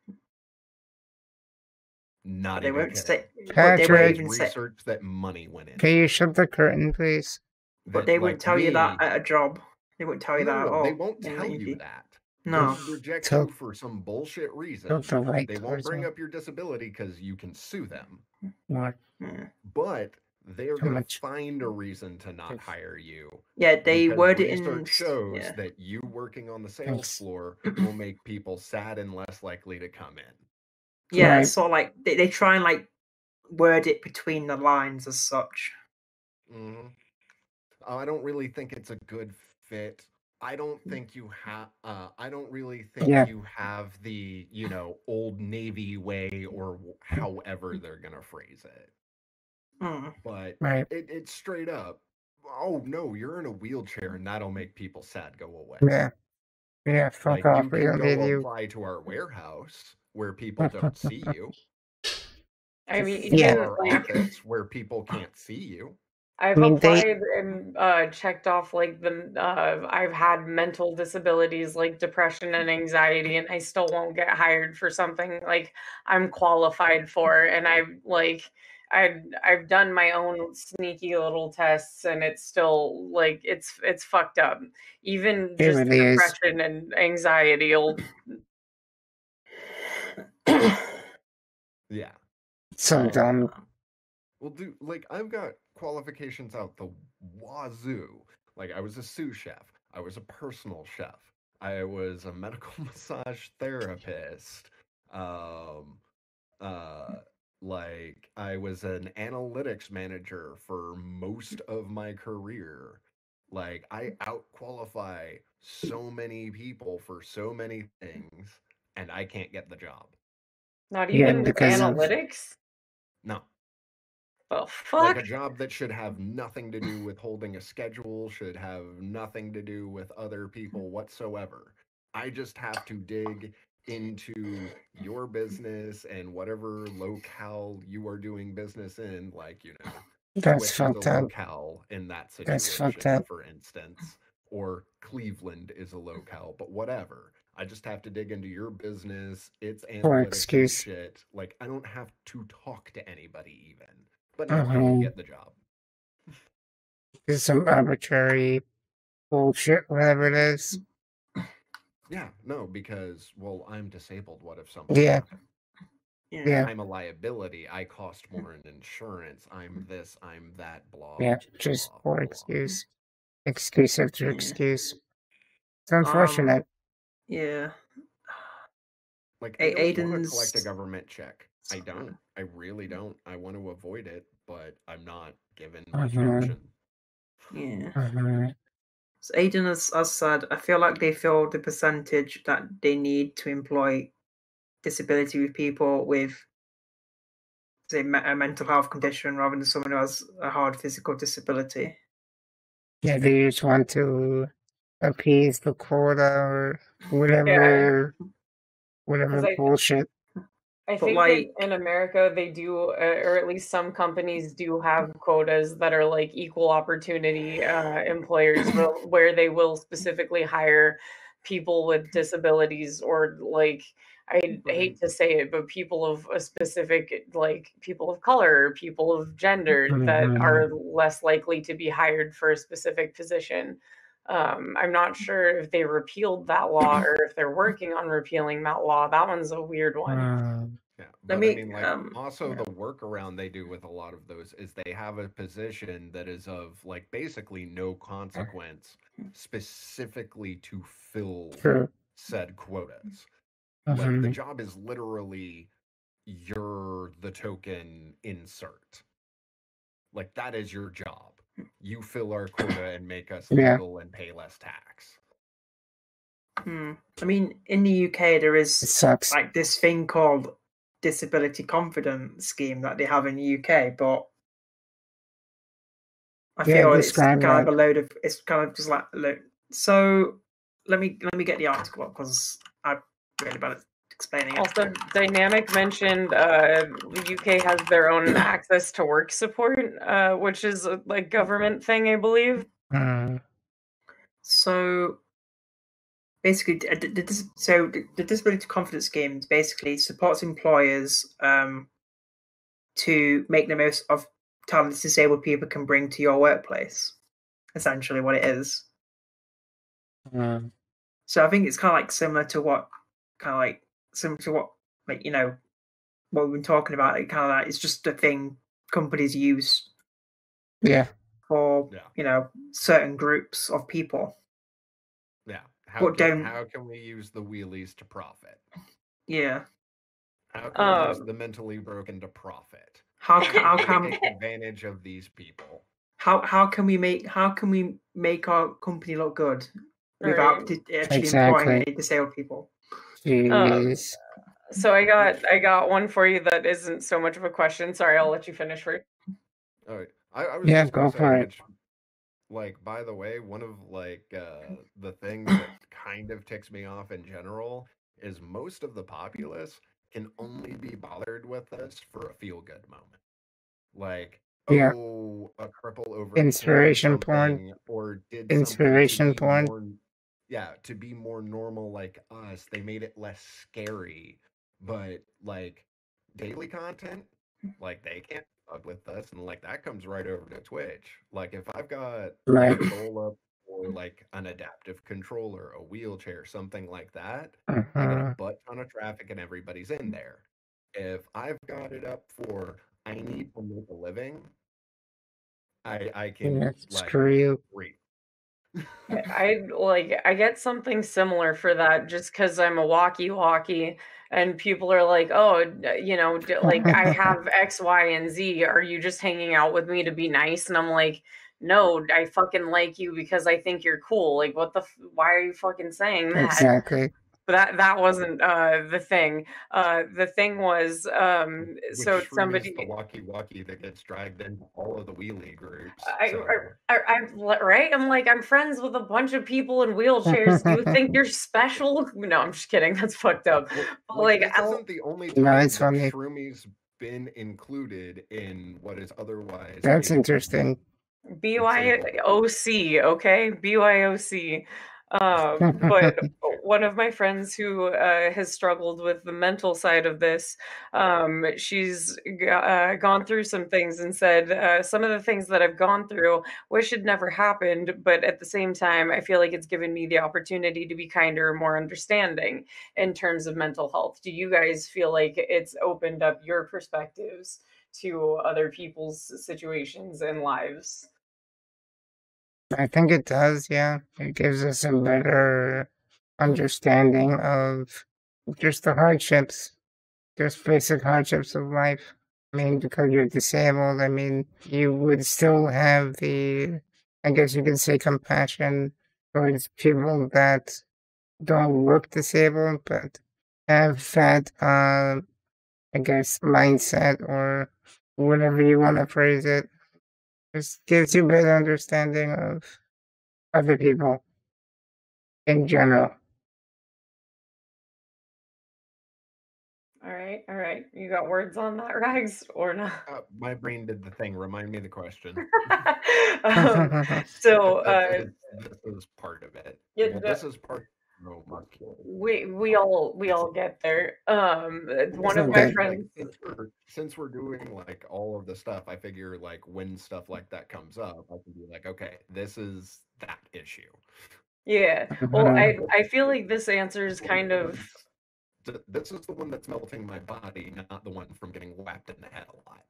Speaker 4: But
Speaker 3: Not
Speaker 4: they
Speaker 3: even
Speaker 4: won't
Speaker 3: kidding.
Speaker 4: say. But they won't
Speaker 3: That
Speaker 1: Patrick,
Speaker 3: is
Speaker 4: even say.
Speaker 3: research that money went
Speaker 1: can
Speaker 3: into.
Speaker 1: you shut the curtain, please?
Speaker 4: But
Speaker 3: That,
Speaker 4: they won't
Speaker 3: like
Speaker 4: tell you that
Speaker 3: me,
Speaker 4: at a job. They won't tell you
Speaker 3: no, no,
Speaker 4: that at
Speaker 3: no, they
Speaker 4: all
Speaker 3: won't
Speaker 4: in the
Speaker 3: tell you
Speaker 4: interview.
Speaker 3: that.
Speaker 4: No.
Speaker 3: They'll reject you
Speaker 1: Tilt,
Speaker 3: for some bullshit reason.
Speaker 1: tilt the light
Speaker 3: They won't
Speaker 1: towards
Speaker 3: bring
Speaker 1: me.
Speaker 3: up your disability because you can sue them.
Speaker 1: More.
Speaker 4: Yeah.
Speaker 3: But they're
Speaker 1: Too
Speaker 3: going to
Speaker 1: much.
Speaker 3: find a reason to not hire you,
Speaker 4: Yeah, they
Speaker 3: because
Speaker 4: word it in.
Speaker 3: research shows
Speaker 4: Yeah.
Speaker 3: that you working on the sales
Speaker 1: Thanks.
Speaker 3: floor will make people sad and less likely to come in.
Speaker 4: Yeah,
Speaker 1: Right.
Speaker 4: sort of like they try and like word it between the lines as such.
Speaker 3: Mm-hmm. I don't really think it's a good fit. I don't think you have. I don't really think
Speaker 1: Yeah.
Speaker 3: you have the old Navy way, or however they're gonna phrase it.
Speaker 4: Mm.
Speaker 3: But
Speaker 1: Right.
Speaker 3: it's straight up. Oh no, you're in a wheelchair, and that'll make people sad go away.
Speaker 1: Yeah. Yeah. Fuck
Speaker 3: Like,
Speaker 1: off.
Speaker 3: you
Speaker 1: We
Speaker 3: can
Speaker 1: don't need
Speaker 3: go
Speaker 1: you.
Speaker 3: apply to our warehouse where people don't see you,
Speaker 2: I mean,
Speaker 1: Yeah.
Speaker 2: even
Speaker 3: or our
Speaker 2: like
Speaker 3: office where people can't see you.
Speaker 1: I
Speaker 2: I've
Speaker 1: mean, they.
Speaker 2: applied and checked off like I've had mental disabilities like depression and anxiety, and I still won't get hired for something like I'm qualified for. And I've done my own sneaky little tests, and it's still like it's fucked up. Even
Speaker 1: It
Speaker 2: just
Speaker 1: really is
Speaker 2: depression and anxiety will.
Speaker 3: Yeah.
Speaker 1: so dumb.
Speaker 3: Well, dude, like, I've got qualifications out the wazoo. Like, I was a sous chef. I was a personal chef. I was a medical massage therapist. Um, uh, like I was an analytics manager for most of my career. Like I outqualify so many people for so many things, and I can't get the job.
Speaker 2: Not
Speaker 1: Yeah,
Speaker 2: even
Speaker 1: because of
Speaker 2: analytics?
Speaker 3: No.
Speaker 2: The
Speaker 3: Like
Speaker 2: fuck?
Speaker 3: a job that should have nothing to do with holding a schedule, should have nothing to do with other people whatsoever. I just have to dig into your business and whatever locale you are doing business in, like,
Speaker 1: that's
Speaker 3: Twitch is a
Speaker 1: fucked up.
Speaker 3: locale in that
Speaker 1: That's fucked
Speaker 3: situation,
Speaker 1: up.
Speaker 3: for instance, or Cleveland is a locale, but whatever. I just have to dig into your business, its
Speaker 1: Poor
Speaker 3: analytics and
Speaker 1: excuse.
Speaker 3: shit. Like, I don't have to talk to anybody even. But no, I won't
Speaker 1: Mm-hmm.
Speaker 3: get the job.
Speaker 1: Just some arbitrary bullshit, whatever it is.
Speaker 3: Yeah, no, because, well, I'm disabled. What if something
Speaker 1: Yeah,
Speaker 3: happened?
Speaker 1: yeah,
Speaker 3: I'm a liability. I cost more in insurance. I'm this, I'm that, blah,
Speaker 1: yeah. Just
Speaker 3: blah,
Speaker 1: poor
Speaker 3: blah.
Speaker 1: excuse. Excuse after
Speaker 4: Yeah.
Speaker 1: excuse. It's unfortunate.
Speaker 4: Yeah.
Speaker 3: Like, I don't want to collect a
Speaker 4: Aiden's.
Speaker 3: government check. I don't. I really don't. I want to avoid it, but I'm not given much
Speaker 1: Mm-hmm.
Speaker 3: option.
Speaker 4: Yeah.
Speaker 1: Mm-hmm.
Speaker 4: So Aiden has said, I feel like they feel the percentage that they need to employ disability with people with, say, a mental health condition rather than someone who has a hard physical disability.
Speaker 1: Yeah, they just want to appease the quota or
Speaker 2: Yeah,
Speaker 1: whatever
Speaker 2: because
Speaker 1: bullshit.
Speaker 2: I
Speaker 4: But
Speaker 2: think
Speaker 4: like,
Speaker 2: in America they do, or at least some companies do have quotas that are like equal opportunity employers, where they will specifically hire people with disabilities, or like, I
Speaker 4: right.
Speaker 2: hate to say it, but people of a specific, like people of color, people of gender that
Speaker 1: Mm-hmm.
Speaker 2: are less likely to be hired for a specific position. I'm not sure if they repealed that law or if they're working on repealing that law. That one's a weird one.
Speaker 3: Yeah,
Speaker 4: Let
Speaker 3: but I
Speaker 4: me
Speaker 3: mean, like, also
Speaker 4: yeah.
Speaker 3: the workaround they do with a lot of those is they have a position that is of, like, basically no consequence specifically to fill
Speaker 1: True.
Speaker 3: said quotas. Like, the
Speaker 1: Mm-hmm.
Speaker 3: job is literally you're the token insert. Like, that is your job. You fill our quota and make us
Speaker 1: Yeah,
Speaker 3: legal and pay less tax.
Speaker 4: I mean, in the UK, there
Speaker 1: it
Speaker 4: is
Speaker 1: sucks.
Speaker 4: like this thing called disability confidence scheme that they have in the UK, but I
Speaker 1: Yeah,
Speaker 4: feel it's
Speaker 1: describe
Speaker 4: kind of
Speaker 1: that.
Speaker 4: like a load of, it's kind of just like so. Let me get the article up because I'm really bad at explaining it.
Speaker 2: Also, Dynamic mentioned the UK has their own access to work support, which is a like government thing, I believe.
Speaker 1: Mm.
Speaker 4: So basically, the disability confidence scheme basically supports employers to make the most of talents disabled people can bring to your workplace. Essentially, what it is.
Speaker 1: Mm.
Speaker 4: So I think it's kind of like similar to what like what we've been talking about. It kind of like it's just a thing companies use
Speaker 1: Yeah,
Speaker 4: for
Speaker 3: Yeah.
Speaker 4: certain groups of people,
Speaker 3: Yeah.
Speaker 4: but don't.
Speaker 3: How can we use the wheelies to profit?
Speaker 4: Yeah.
Speaker 3: How can we use
Speaker 2: Um,
Speaker 3: the mentally broken to profit?
Speaker 4: How
Speaker 3: How can we
Speaker 4: can
Speaker 3: take advantage of these people?
Speaker 4: how can we make our company look good without
Speaker 2: right.
Speaker 4: actually employing
Speaker 1: exactly.
Speaker 4: any disabled people?
Speaker 1: Jeez.
Speaker 2: So I got one for you that isn't so much of a question. Sorry, I'll let you finish first.
Speaker 3: All right. I was
Speaker 1: Yeah,
Speaker 3: just gonna
Speaker 1: go
Speaker 3: say,
Speaker 1: for it.
Speaker 3: which, like, by the way, one of, like, the things that kind of ticks me off in general is most of the populace can only be bothered with this for a feel good moment. Like,
Speaker 1: Yeah,
Speaker 3: oh, a cripple overcame
Speaker 1: inspiration porn.
Speaker 3: something or did something to
Speaker 1: Inspiration
Speaker 3: be
Speaker 1: porn.
Speaker 3: more, yeah, to be more normal like us. They made it less scary. But, like, daily content, like, they can't fuck with us. And, like, that comes right over to Twitch. Like, if I've got
Speaker 1: Right.
Speaker 3: my goal up or, like, an adaptive controller, a wheelchair, something like that, I get a
Speaker 1: Uh-huh.
Speaker 3: butt ton of traffic and everybody's in there. If I've got it up for I need to make a living, I can,
Speaker 1: Yeah,
Speaker 3: like,
Speaker 1: screw you.
Speaker 3: breathe.
Speaker 2: I get something similar for that just because I'm a walkie-talkie, and people are like, "Oh, like I have X, Y, and Z. Are you just hanging out with me to be nice?" And I'm like, "No, I fucking like you because I think you're cool. Like, why are you fucking saying that?"
Speaker 1: Exactly.
Speaker 2: But that wasn't the thing. The thing was,
Speaker 3: Which
Speaker 2: so
Speaker 3: Shroomies the
Speaker 2: somebody
Speaker 3: walkie-walkie that gets dragged into all of the wheelie groups.
Speaker 2: I,
Speaker 3: So
Speaker 2: right? I'm like, I'm friends with a bunch of people in wheelchairs. Do you think you're special? No, I'm just kidding. That's fucked up.
Speaker 3: well,
Speaker 2: But
Speaker 3: like this isn't the only
Speaker 1: No,
Speaker 3: time
Speaker 1: it's
Speaker 3: that
Speaker 1: funny.
Speaker 3: Shroomies been included in what is otherwise
Speaker 1: That's
Speaker 3: a
Speaker 1: interesting.
Speaker 3: disabled.
Speaker 2: BYOC, okay? BYOC. But one of my friends who has struggled with the mental side of this, she's gone through some things and said, some of the things that I've gone through, wish had never happened, but at the same time, I feel like it's given me the opportunity to be kinder and more understanding in terms of mental health. Do you guys feel like it's opened up your perspectives to other people's situations and lives?
Speaker 1: I think it does, yeah. It gives us a better understanding of just the hardships, just basic hardships of life. I mean, because you're disabled, I mean, you would still have the, I guess you could say, compassion towards people that don't look disabled, but have that, I guess, mindset or whatever you want to phrase it. Just gives you better understanding of other people in general.
Speaker 2: All right. You got words on that, Rags, or not?
Speaker 3: My brain did the thing. Remind me the question.
Speaker 2: um, so
Speaker 3: This is part of it.
Speaker 2: yeah,
Speaker 3: Well, this is part. No, muscular.
Speaker 2: we all get there. One of my
Speaker 1: Okay.
Speaker 3: Like
Speaker 2: friends.
Speaker 3: since we're doing like all of the stuff, I figure like when stuff like that comes up, I can be like, okay, this is that issue.
Speaker 2: Yeah. Well, I feel like this answers kind of
Speaker 3: This is the one that's melting my body, not the one from getting whacked in the head a lot.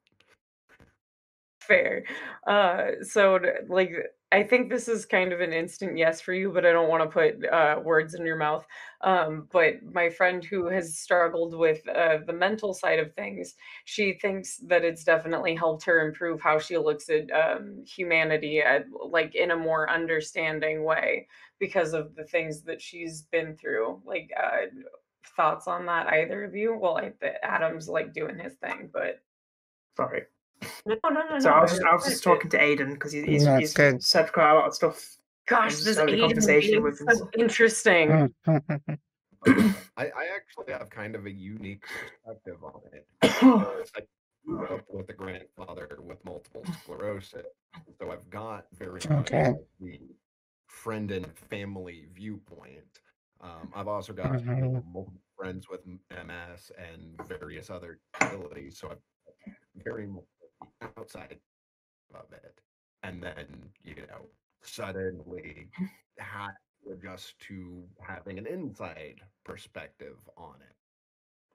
Speaker 2: fair. Like, I think this is kind of an instant yes for you, but I don't want to put words in your mouth. But my friend who has struggled with the mental side of things, she thinks that it's definitely helped her improve how she looks at humanity at, like, in a more understanding way because of the things that she's been through. Like, thoughts on that, either of you? Well, Adam's like doing his thing, but
Speaker 4: Sorry. So
Speaker 2: no.
Speaker 4: I was just talking to Aiden because
Speaker 1: That's
Speaker 4: he's
Speaker 1: good.
Speaker 4: said quite a lot of stuff.
Speaker 2: Gosh,
Speaker 4: And just
Speaker 2: this
Speaker 4: having a
Speaker 2: Aiden
Speaker 4: conversation
Speaker 2: meeting
Speaker 4: with
Speaker 2: is
Speaker 4: him.
Speaker 2: so interesting.
Speaker 3: I actually have kind of a unique perspective on it. Because I grew up with a grandfather with multiple sclerosis, so I've got very much
Speaker 1: Okay.
Speaker 3: like the friend and family viewpoint. I've also got multiple friends with MS and various other disabilities, so I'm very much the outside of it. And then, suddenly had to adjust to having an inside perspective on it.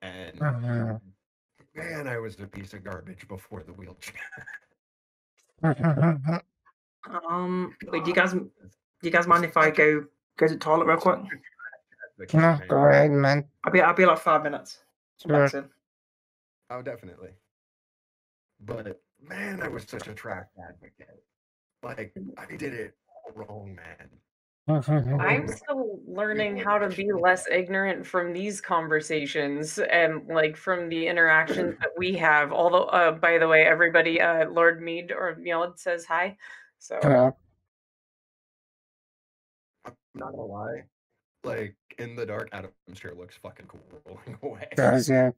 Speaker 3: And man, I was a piece of garbage before the wheelchair.
Speaker 4: Wait, do you guys mind if I go to the toilet real quick?
Speaker 1: No, go ahead, man.
Speaker 4: I'll be like 5 minutes.
Speaker 1: Sure.
Speaker 3: Oh, definitely. But man, I was such a trash advocate. Like, I did it all wrong, man.
Speaker 2: I'm still learning how to be less ignorant from these conversations and, like, from the interactions that we have. Although, by the way, everybody, Lord Mead or Mjeld says hi. So
Speaker 3: I'm not gonna lie. Like, in the dark, Adam's chair looks fucking cool rolling away.
Speaker 1: does, yeah.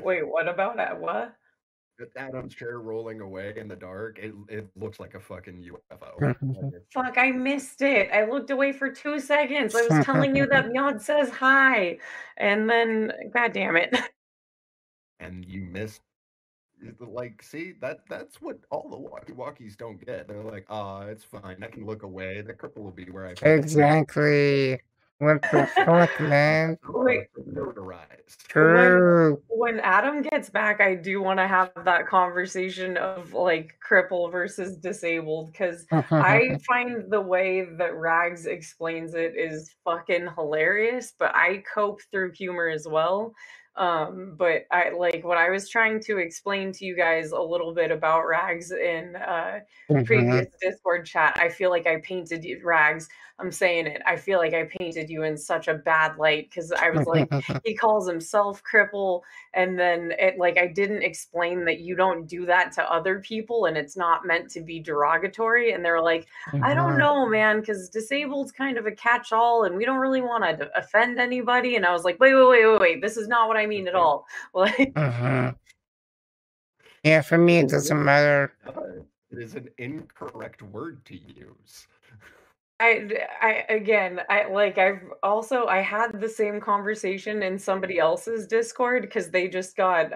Speaker 2: wait, what about that? What?
Speaker 3: Adam's chair rolling away in the dark, it looks like a fucking UFO.
Speaker 2: Fuck, I missed it. I looked away for 2 seconds. I was telling you that Mjod says hi. And then, god damn it.
Speaker 3: And you missed, like, see, that's what all the walkie-talkies don't get. They're like, it's fine. I can look away. The cripple will be where I put it.
Speaker 1: Exactly. What the fuck, man?
Speaker 2: Wait.
Speaker 3: Notarized.
Speaker 1: True.
Speaker 2: When Adam gets back, I do want to have that conversation of like cripple versus disabled because I find the way that Rags explains it is fucking hilarious, but I cope through humor as well. But I like when I was trying to explain to you guys a little bit about Rags in previous Discord chat, I feel like I painted Rags. I'm saying it. I feel like I painted you in such a bad light because I was like, he calls himself cripple, and then it like I didn't explain that you don't do that to other people, and it's not meant to be derogatory. And they're like, I don't know, man, because disabled's kind of a catch-all, and we don't really want to offend anybody. And I was like, wait, this is not what I mean at all. Like,
Speaker 1: yeah, for me it doesn't matter.
Speaker 3: It is an incorrect word to use.
Speaker 2: I had the same conversation in somebody else's Discord because they just got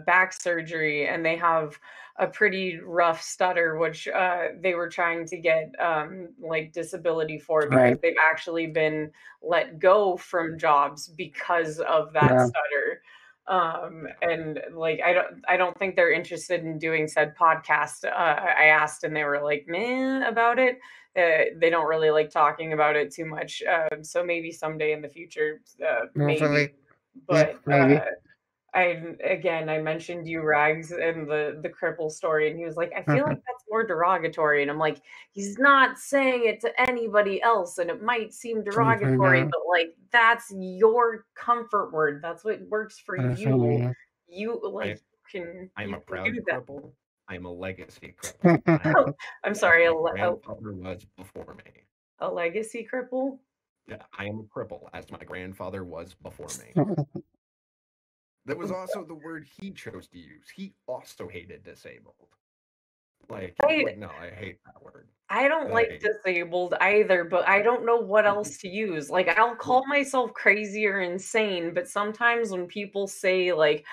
Speaker 2: back surgery and they have a pretty rough stutter, which they were trying to get like disability for because
Speaker 1: Right.
Speaker 2: they've actually been let go from jobs because of that
Speaker 1: Yeah.
Speaker 2: stutter. And like I don't think they're interested in doing said podcast. I asked and they were like meh about it. They don't really like talking about it too much. So maybe someday in the future, maybe.
Speaker 1: Hopefully.
Speaker 2: But
Speaker 1: Yeah, maybe.
Speaker 2: I mentioned you Rags and the cripple story, and he was like, I feel like that's more derogatory, and I'm like, he's not saying it to anybody else, and it might seem derogatory, but like that's your comfort word. That's what works for you. You like
Speaker 3: I'm a proud
Speaker 2: do that.
Speaker 3: cripple. I'm a legacy cripple.
Speaker 2: I'm sorry,
Speaker 3: my grandfather was before me.
Speaker 2: A legacy cripple?
Speaker 3: Yeah, I am a cripple, as my grandfather was before me. That was also the word he chose to use. He also hated disabled. Like no, I hate that word.
Speaker 2: I don't like disabled either, but I don't know what else to use. Like, I'll call myself crazy or insane, but sometimes when people say, like,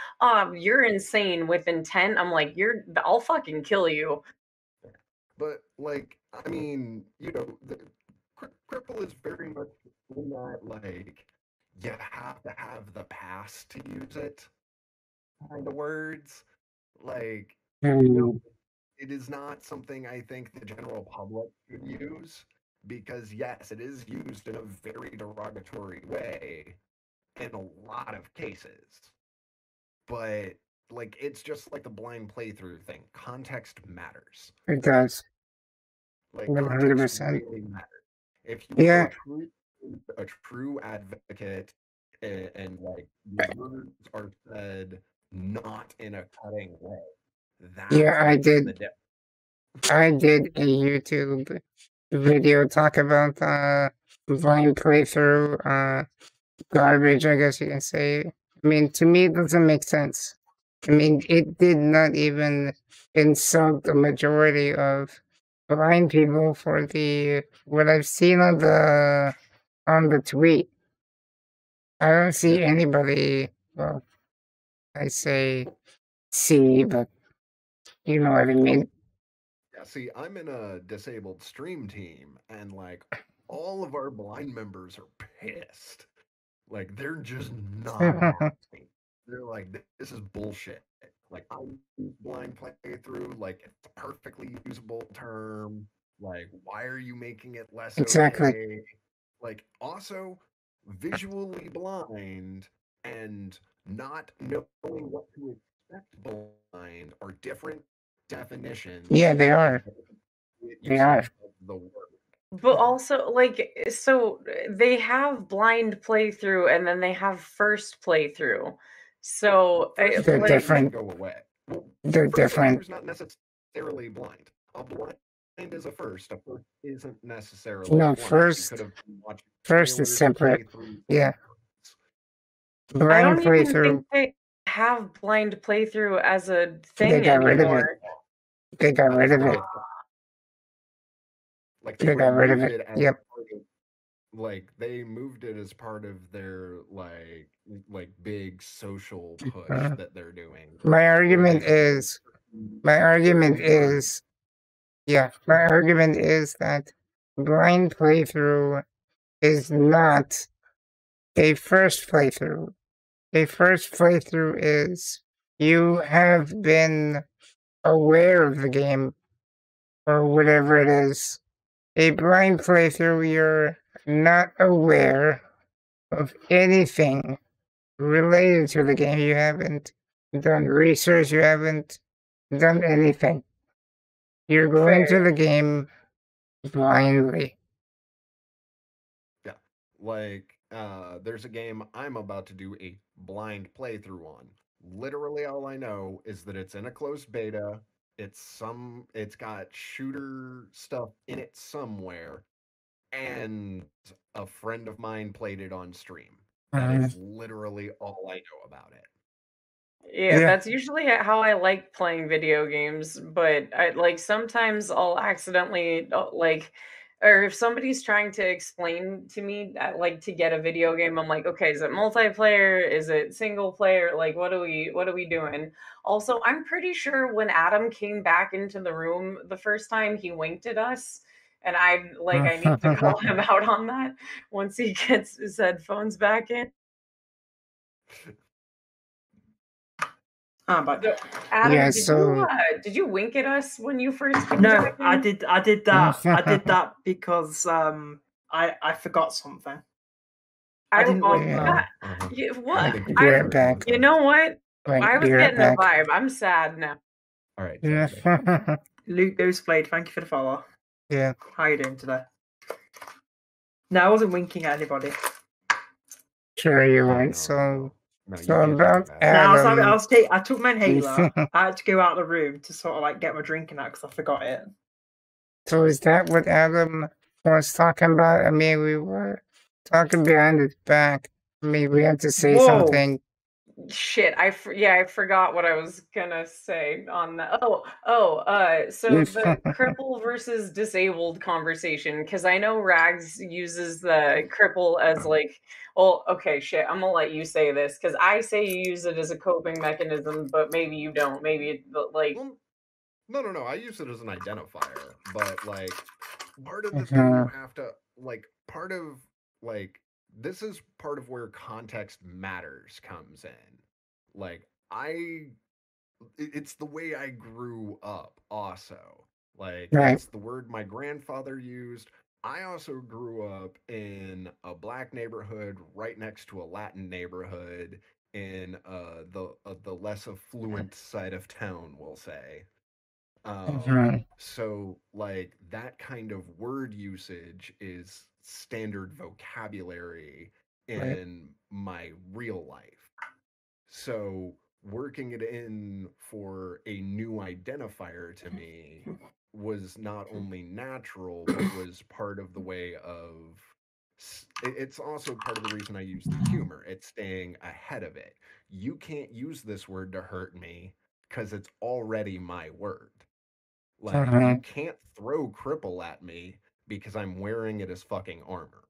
Speaker 2: you're insane with intent, I'm like, I'll fucking kill you.
Speaker 3: But, like, I mean, you know, cripple is very much in that, like, you have to have the pass to use it kind of words. Like, you know, it is not something I think the general public should use because, yes, it is used in a very derogatory way in a lot of cases. But, like, it's just like the blind playthrough thing. Context matters.
Speaker 1: It does.
Speaker 3: Like,
Speaker 1: 100%.
Speaker 3: context really matters. If you are a true advocate and like, your words are said not in a cutting way, that's
Speaker 1: I did.
Speaker 3: the difference.
Speaker 1: I did a YouTube video talk about blind playthrough garbage, I guess you can say. I mean, to me, it doesn't make sense. I mean, it did not even insult the majority of blind people for what I've seen on the tweet. I don't see anybody. Well, I say see, but you know what I mean.
Speaker 3: Yeah, see, I'm in a disabled stream team, and like all of our blind members are pissed. Like they're just not happy. They're like, this is bullshit. Like I use blind playthrough, like it's a perfectly usable term. Like, why are you making it less
Speaker 1: Exactly.
Speaker 3: okay? Like, also visually blind and not knowing what to expect blind are different definitions.
Speaker 1: Yeah, they are. They are.
Speaker 3: The word.
Speaker 2: But also, like, so they have blind playthrough and then they have first playthrough. So
Speaker 1: they're different.
Speaker 3: Go away.
Speaker 1: They're different.
Speaker 3: It's not necessarily blind. A blind is a first. A first isn't necessarily
Speaker 1: no
Speaker 3: blind.
Speaker 1: first. First is separate. Yeah.
Speaker 2: I don't
Speaker 1: Blind
Speaker 2: even
Speaker 1: playthrough.
Speaker 2: think they have blind playthrough as a thing
Speaker 1: They got
Speaker 2: anymore.
Speaker 1: rid of it. They got rid of it.
Speaker 3: Like
Speaker 1: they got rid of it. Yep.
Speaker 3: Like they moved it as part of their like big social push that they're doing.
Speaker 1: My argument is that blind playthrough is not a first playthrough. A first playthrough is you have been aware of the game or whatever it is. A blind playthrough, you're not aware of anything related to the game. You haven't done research, you haven't done anything. You're going to
Speaker 2: Fair.
Speaker 1: the game blindly.
Speaker 3: Yeah. Like, there's a game I'm about to do a blind playthrough on. Literally all I know is that it's in a closed beta. It's got shooter stuff in it somewhere, and a friend of mine played it on stream. That is literally all I know about it.
Speaker 2: Yeah,
Speaker 1: Yeah.
Speaker 2: that's usually how I like playing video games, but I like sometimes I'll accidentally like or if somebody's trying to explain to me like to get a video game, I'm like, okay, is it multiplayer? Is it single player? Like what are we doing? Also, I'm pretty sure when Adam came back into the room the first time, he winked at us. And I need to call him out on that once he gets his headphones back in.
Speaker 4: But
Speaker 2: So, Adam,
Speaker 1: Yeah,
Speaker 2: did you wink at us when you first came
Speaker 4: no,
Speaker 2: back in?
Speaker 4: I did that. I did that because I forgot something. I didn't
Speaker 2: oh,
Speaker 4: want
Speaker 1: yeah.
Speaker 2: what?
Speaker 3: I think
Speaker 1: Be
Speaker 3: we
Speaker 1: right
Speaker 3: should
Speaker 1: back.
Speaker 2: You know what?
Speaker 1: Like,
Speaker 2: I was
Speaker 1: be right
Speaker 2: getting a
Speaker 1: back.
Speaker 2: vibe. I'm sad now.
Speaker 3: All right.
Speaker 1: Yeah.
Speaker 3: Sorry.
Speaker 4: Luke Ghostblade, thank you for the follow.
Speaker 1: Yeah.
Speaker 4: How you doing today? No, I wasn't winking at anybody.
Speaker 1: Sure you
Speaker 3: Oh,
Speaker 1: weren't.
Speaker 3: no,
Speaker 1: So,
Speaker 3: no, you
Speaker 1: so
Speaker 3: can't do
Speaker 1: about
Speaker 3: that.
Speaker 4: No,
Speaker 1: Adam.
Speaker 4: I took my inhaler. I had to go out of the room to sort of like get my drinking out because I forgot it.
Speaker 1: So is that what Adam was talking about? I mean, we were talking behind his back. I mean, we had to say
Speaker 4: Whoa.
Speaker 1: something.
Speaker 2: Shit, I forgot what I was gonna say on that. So the cripple versus disabled conversation, because I know Rags uses the cripple as like, well, okay, shit, I'm gonna let you say this because I say you use it as a coping mechanism, but maybe you don't. Maybe like,
Speaker 3: Well, no. I use it as an identifier, but like part of the thing you have to part of like this is part of where context matters comes in. Like it's the way I grew up also. Like
Speaker 1: Right.
Speaker 3: it's the word my grandfather used. I also grew up in a black neighborhood right next to a Latin neighborhood in the less affluent side of town, we'll say. So like that kind of word usage is standard vocabulary
Speaker 1: Right.
Speaker 3: in my real life. So working it in for a new identifier to me was not only natural, but was part of the way of. It's also part of the reason I use the humor. It's staying ahead of it. You can't use this word to hurt me because it's already my word. Like, you can't throw cripple at me because I'm wearing it as fucking armor.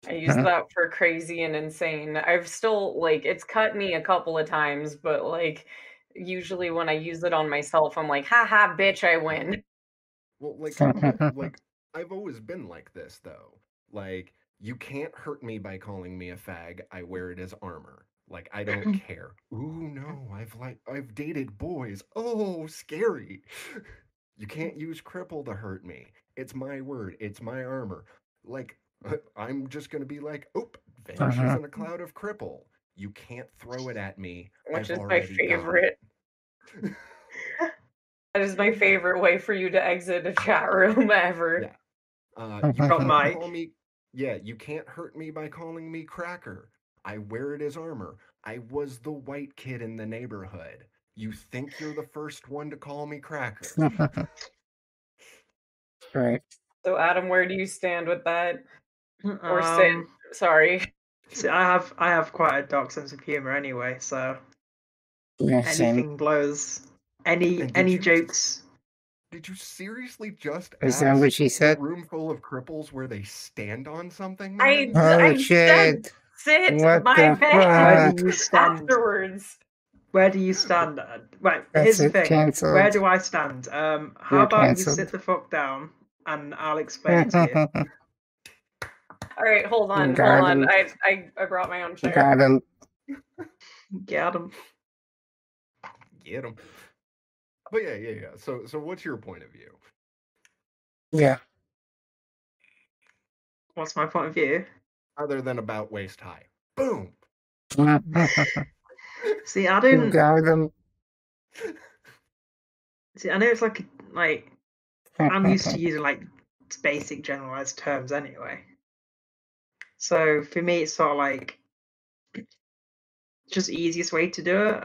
Speaker 2: I use that for crazy and insane. I've still like it's cut me a couple of times, but like usually when I use it on myself, I'm like, haha, bitch, I win.
Speaker 3: Well, like I've always been like this though. Like, you can't hurt me by calling me a fag. I wear it as armor. Like, I don't care. Ooh, no, I've dated boys. Oh, scary. You can't use cripple to hurt me. It's my word. It's my armor. Like, I'm just gonna be like, oop, vanishes in a cloud of cripple. You can't throw it at me.
Speaker 2: Which
Speaker 3: I've
Speaker 2: is my
Speaker 3: already got
Speaker 2: favorite.
Speaker 3: it.
Speaker 2: That is my favorite way for you to exit a chat room ever.
Speaker 3: Yeah. You
Speaker 4: Got
Speaker 3: can't
Speaker 4: Mike.
Speaker 3: call me. Yeah, you can't hurt me by calling me cracker. I wear it as armor. I was the white kid in the neighborhood. You think you're the first one to call me cracker?
Speaker 1: Right.
Speaker 2: So Adam, where do you stand with that? Or sit? Sorry.
Speaker 4: See, I have quite a dark sense of humor anyway, so
Speaker 1: Yeah, same.
Speaker 4: anything blows. Any jokes.
Speaker 3: Did you seriously just
Speaker 1: Is that what
Speaker 3: ask
Speaker 1: she
Speaker 3: the
Speaker 1: said?
Speaker 3: room full of cripples where they stand on something,
Speaker 2: I
Speaker 3: man?
Speaker 1: Oh
Speaker 2: said
Speaker 1: shit!
Speaker 2: sit
Speaker 1: What
Speaker 2: my
Speaker 1: the
Speaker 2: bed
Speaker 4: Where
Speaker 1: fuck?
Speaker 4: do you stand?
Speaker 2: afterwards.
Speaker 4: Where do you stand? Right,
Speaker 1: That's
Speaker 4: here's the
Speaker 1: it,
Speaker 4: thing.
Speaker 1: cancelled.
Speaker 4: Where do I stand? How
Speaker 1: You're
Speaker 4: about
Speaker 1: cancelled.
Speaker 4: you sit the fuck down and I'll explain it to you.
Speaker 2: All right, hold on. I brought my own chair.
Speaker 1: Got him.
Speaker 4: Get him.
Speaker 3: Get them. But yeah. So what's your point of view?
Speaker 1: Yeah.
Speaker 4: What's my point of view?
Speaker 3: Other than about waist high. Boom.
Speaker 4: See, I don't.
Speaker 1: Got him.
Speaker 4: See, I know it's like I'm used to using like basic generalized terms anyway. So for me, it's sort of like just the easiest way to do it.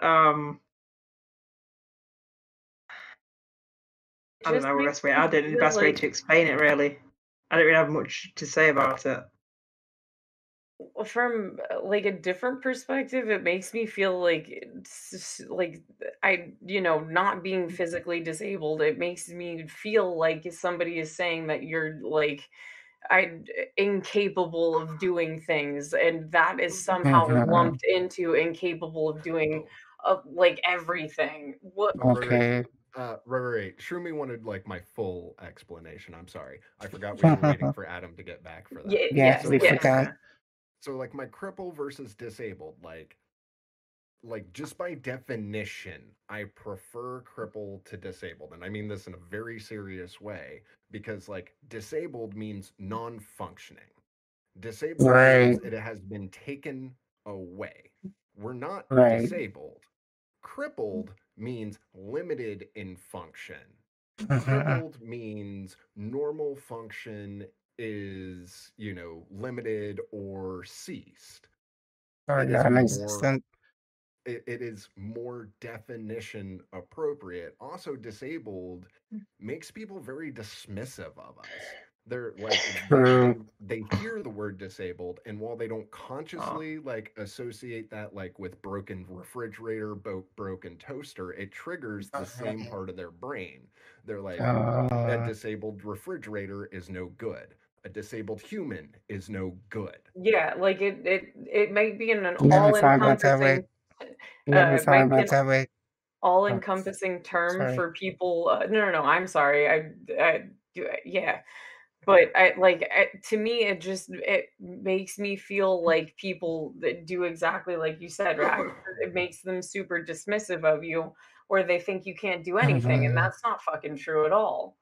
Speaker 4: I don't know the best way. I don't know the best way to explain it. Really, I don't really have much to say about it.
Speaker 2: From like a different perspective, it makes me feel like not being physically disabled, it makes me feel like somebody is saying that you're like I incapable of doing things, and that is somehow lumped into incapable of doing like everything. What?
Speaker 1: Okay.
Speaker 3: Right. Shroomy wanted like my full explanation. I'm sorry. I forgot we were waiting for Adam to get back for that.
Speaker 1: Yes, we
Speaker 2: yes.
Speaker 1: forgot.
Speaker 3: So like my cripple versus disabled, like just by definition, I prefer cripple to disabled. And I mean this in a very serious way because like disabled means non-functioning. Disabled means it has been taken away. We're not disabled. Crippled means limited in function. Crippled means normal function is, limited or ceased.
Speaker 1: Non-existent.
Speaker 3: It is more definition appropriate. Also, disabled makes people very dismissive of us. They're like they hear the word disabled, and while they don't consciously like associate that like with broken refrigerator, broken toaster, it triggers the same part of their brain. They're like, a disabled refrigerator is no good. A disabled human is no good.
Speaker 2: Yeah, like it might be an
Speaker 1: Never thought about that way. Never thought
Speaker 2: might be
Speaker 1: about
Speaker 2: an
Speaker 1: that way.
Speaker 2: all-encompassing term
Speaker 1: Sorry.
Speaker 2: for people. No, I'm sorry. Yeah, but to me, it makes me feel like people that do exactly like you said, Rack. It makes them super dismissive of you, or they think you can't do anything, and that's not fucking true at all.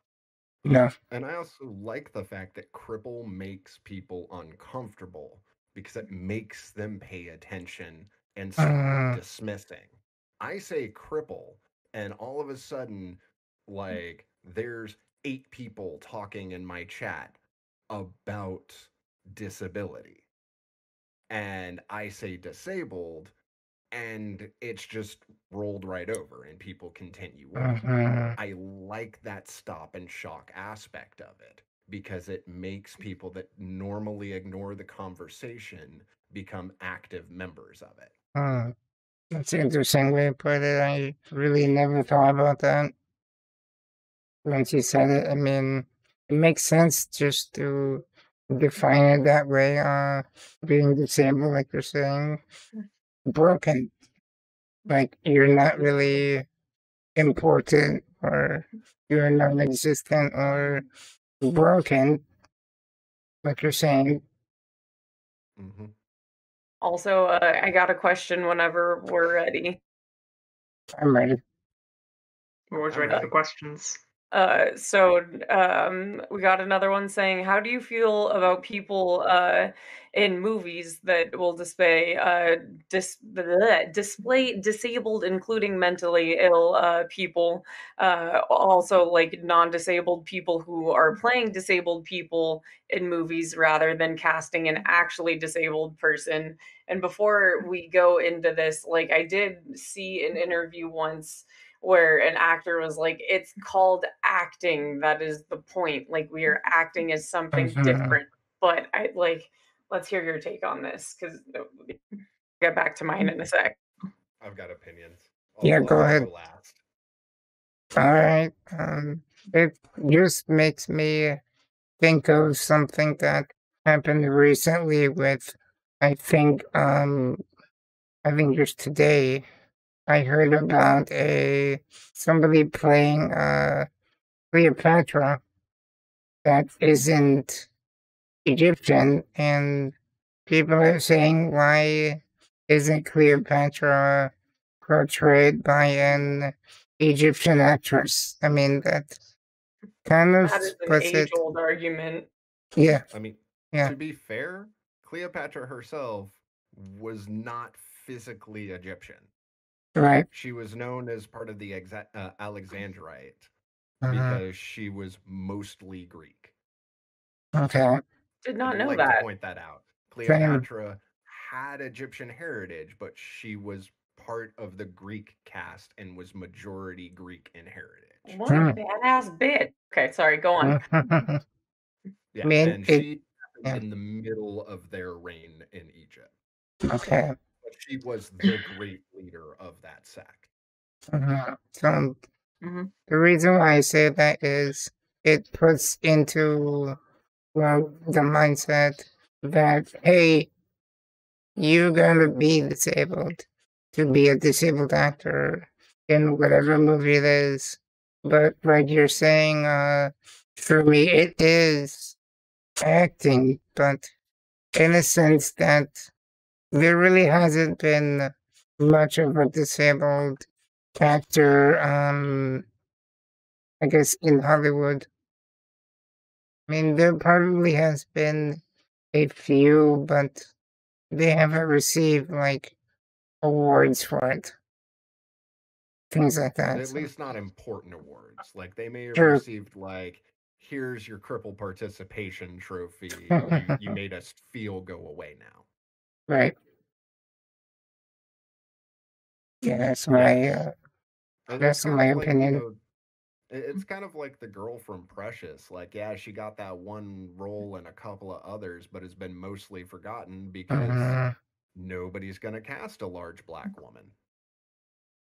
Speaker 1: No.
Speaker 3: And I also like the fact that cripple makes people uncomfortable because it makes them pay attention and stop dismissing. I say cripple, and all of a sudden, like, there's 8 people talking in my chat about disability. And I say disabled, and it's just rolled right over and people continue on. I like that stop and shock aspect of it because it makes people that normally ignore the conversation become active members of it.
Speaker 1: That's an interesting way to put it. I really never thought about that. Once you said it, I mean, it makes sense just to define it that way. Being disabled, like you're saying, broken, like you're not really important or you're non-existent or broken, like you're saying.
Speaker 3: Mm-hmm.
Speaker 2: Also, I got a question whenever we're ready.
Speaker 1: I'm ready.
Speaker 4: We're always ready for questions.
Speaker 2: So we got another one saying, how do you feel about people in movies that will display disabled, including mentally ill people, also like non-disabled people who are playing disabled people in movies rather than casting an actually disabled person? And before we go into this, like I did see an interview once where an actor was like, it's called acting, that is the point, like we are acting as something different. But I like, let's hear your take on this because get back to mine in a sec.
Speaker 3: I've got opinions.
Speaker 1: Go ahead.
Speaker 3: Go last.
Speaker 1: All right. It just makes me think of something that happened recently with, I think just today I heard about somebody playing Cleopatra that isn't Egyptian, and people are saying, why isn't Cleopatra portrayed by an Egyptian actress? I mean, that kind of
Speaker 2: That is an
Speaker 1: puts it.
Speaker 2: age-old argument.
Speaker 1: Yeah,
Speaker 3: I mean,
Speaker 1: yeah,
Speaker 3: to be fair, Cleopatra herself was not physically Egyptian.
Speaker 1: right.
Speaker 3: She was known as part of the Alexandrite
Speaker 1: Uh-huh.
Speaker 3: because she was mostly Greek.
Speaker 1: Okay,
Speaker 2: Did not
Speaker 3: I'd
Speaker 2: know
Speaker 3: like to
Speaker 2: that.
Speaker 3: point that out.
Speaker 1: same.
Speaker 3: Cleopatra had Egyptian heritage, but she was part of the Greek caste and was majority Greek in heritage.
Speaker 2: What a badass bitch. Okay, sorry, go on.
Speaker 1: I
Speaker 3: Yeah,
Speaker 1: mean,
Speaker 3: and
Speaker 1: it.
Speaker 3: she happened
Speaker 1: Yeah.
Speaker 3: in the middle of their reign in Egypt.
Speaker 1: Okay.
Speaker 3: But she was the great leader of that sect.
Speaker 1: So
Speaker 4: Mhm.
Speaker 1: the reason why I say that is it puts into, well, the mindset that, hey, you gotta be disabled to be a disabled actor in whatever movie it is. But like you're saying, for me, it is acting, but in a sense that there really hasn't been much of a disabled actor, I guess, in Hollywood. I mean, there probably has been a few, but they haven't received like awards for it. Things like that.
Speaker 3: At
Speaker 1: So,
Speaker 3: least not important awards. Like they may have
Speaker 1: true.
Speaker 3: received like, here's your cripple participation trophy. You made us feel go away now.
Speaker 1: Right. Yeah,
Speaker 3: Yeah. It's
Speaker 1: that's
Speaker 3: kind
Speaker 1: my
Speaker 3: of like,
Speaker 1: opinion.
Speaker 3: it's kind of like the girl from Precious. Like, yeah, she got that one role and a couple of others, but has been mostly forgotten because
Speaker 1: Uh,
Speaker 3: nobody's going to cast a large black woman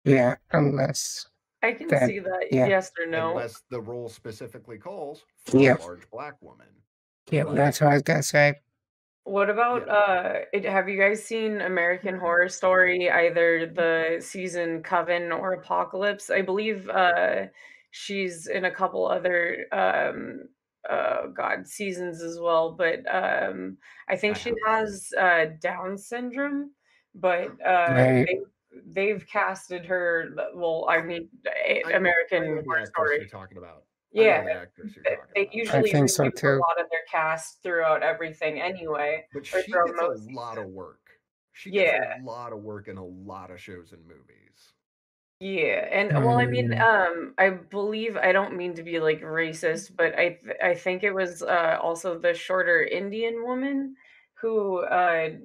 Speaker 1: yeah, unless
Speaker 2: I can
Speaker 1: that,
Speaker 2: see that,
Speaker 1: yeah,
Speaker 2: yes or no.
Speaker 3: unless the role specifically calls for
Speaker 1: yeah,
Speaker 3: a large black woman.
Speaker 1: yeah.
Speaker 3: Like,
Speaker 1: That's what I was gonna say.
Speaker 2: What about
Speaker 3: yeah,
Speaker 2: have you guys seen American Horror Story, either the season Coven or Apocalypse? I believe she's in a couple other seasons as well, but I think
Speaker 3: I
Speaker 2: she
Speaker 3: haven't.
Speaker 2: has Down syndrome, but
Speaker 1: Right.
Speaker 2: they've casted her, well, I mean,
Speaker 3: I
Speaker 2: American
Speaker 3: know the
Speaker 2: Horror
Speaker 3: actress
Speaker 2: Story.
Speaker 3: you're talking about. I
Speaker 2: Yeah,
Speaker 3: know the actress you're
Speaker 2: th
Speaker 3: talking
Speaker 2: they
Speaker 3: about.
Speaker 1: I
Speaker 2: usually
Speaker 1: think so
Speaker 2: reuse a
Speaker 1: too.
Speaker 2: lot of their cast throughout everything anyway,
Speaker 3: But
Speaker 2: or
Speaker 3: she
Speaker 2: throughout
Speaker 3: gets a
Speaker 2: most
Speaker 3: lot of
Speaker 2: seasons.
Speaker 3: work. She gets a
Speaker 2: Yeah,
Speaker 3: lot of work in a lot of shows and movies.
Speaker 2: yeah, and well, I mean,
Speaker 1: Mm,
Speaker 2: I believe I don't mean to be like racist, but I think it was also the shorter Indian woman who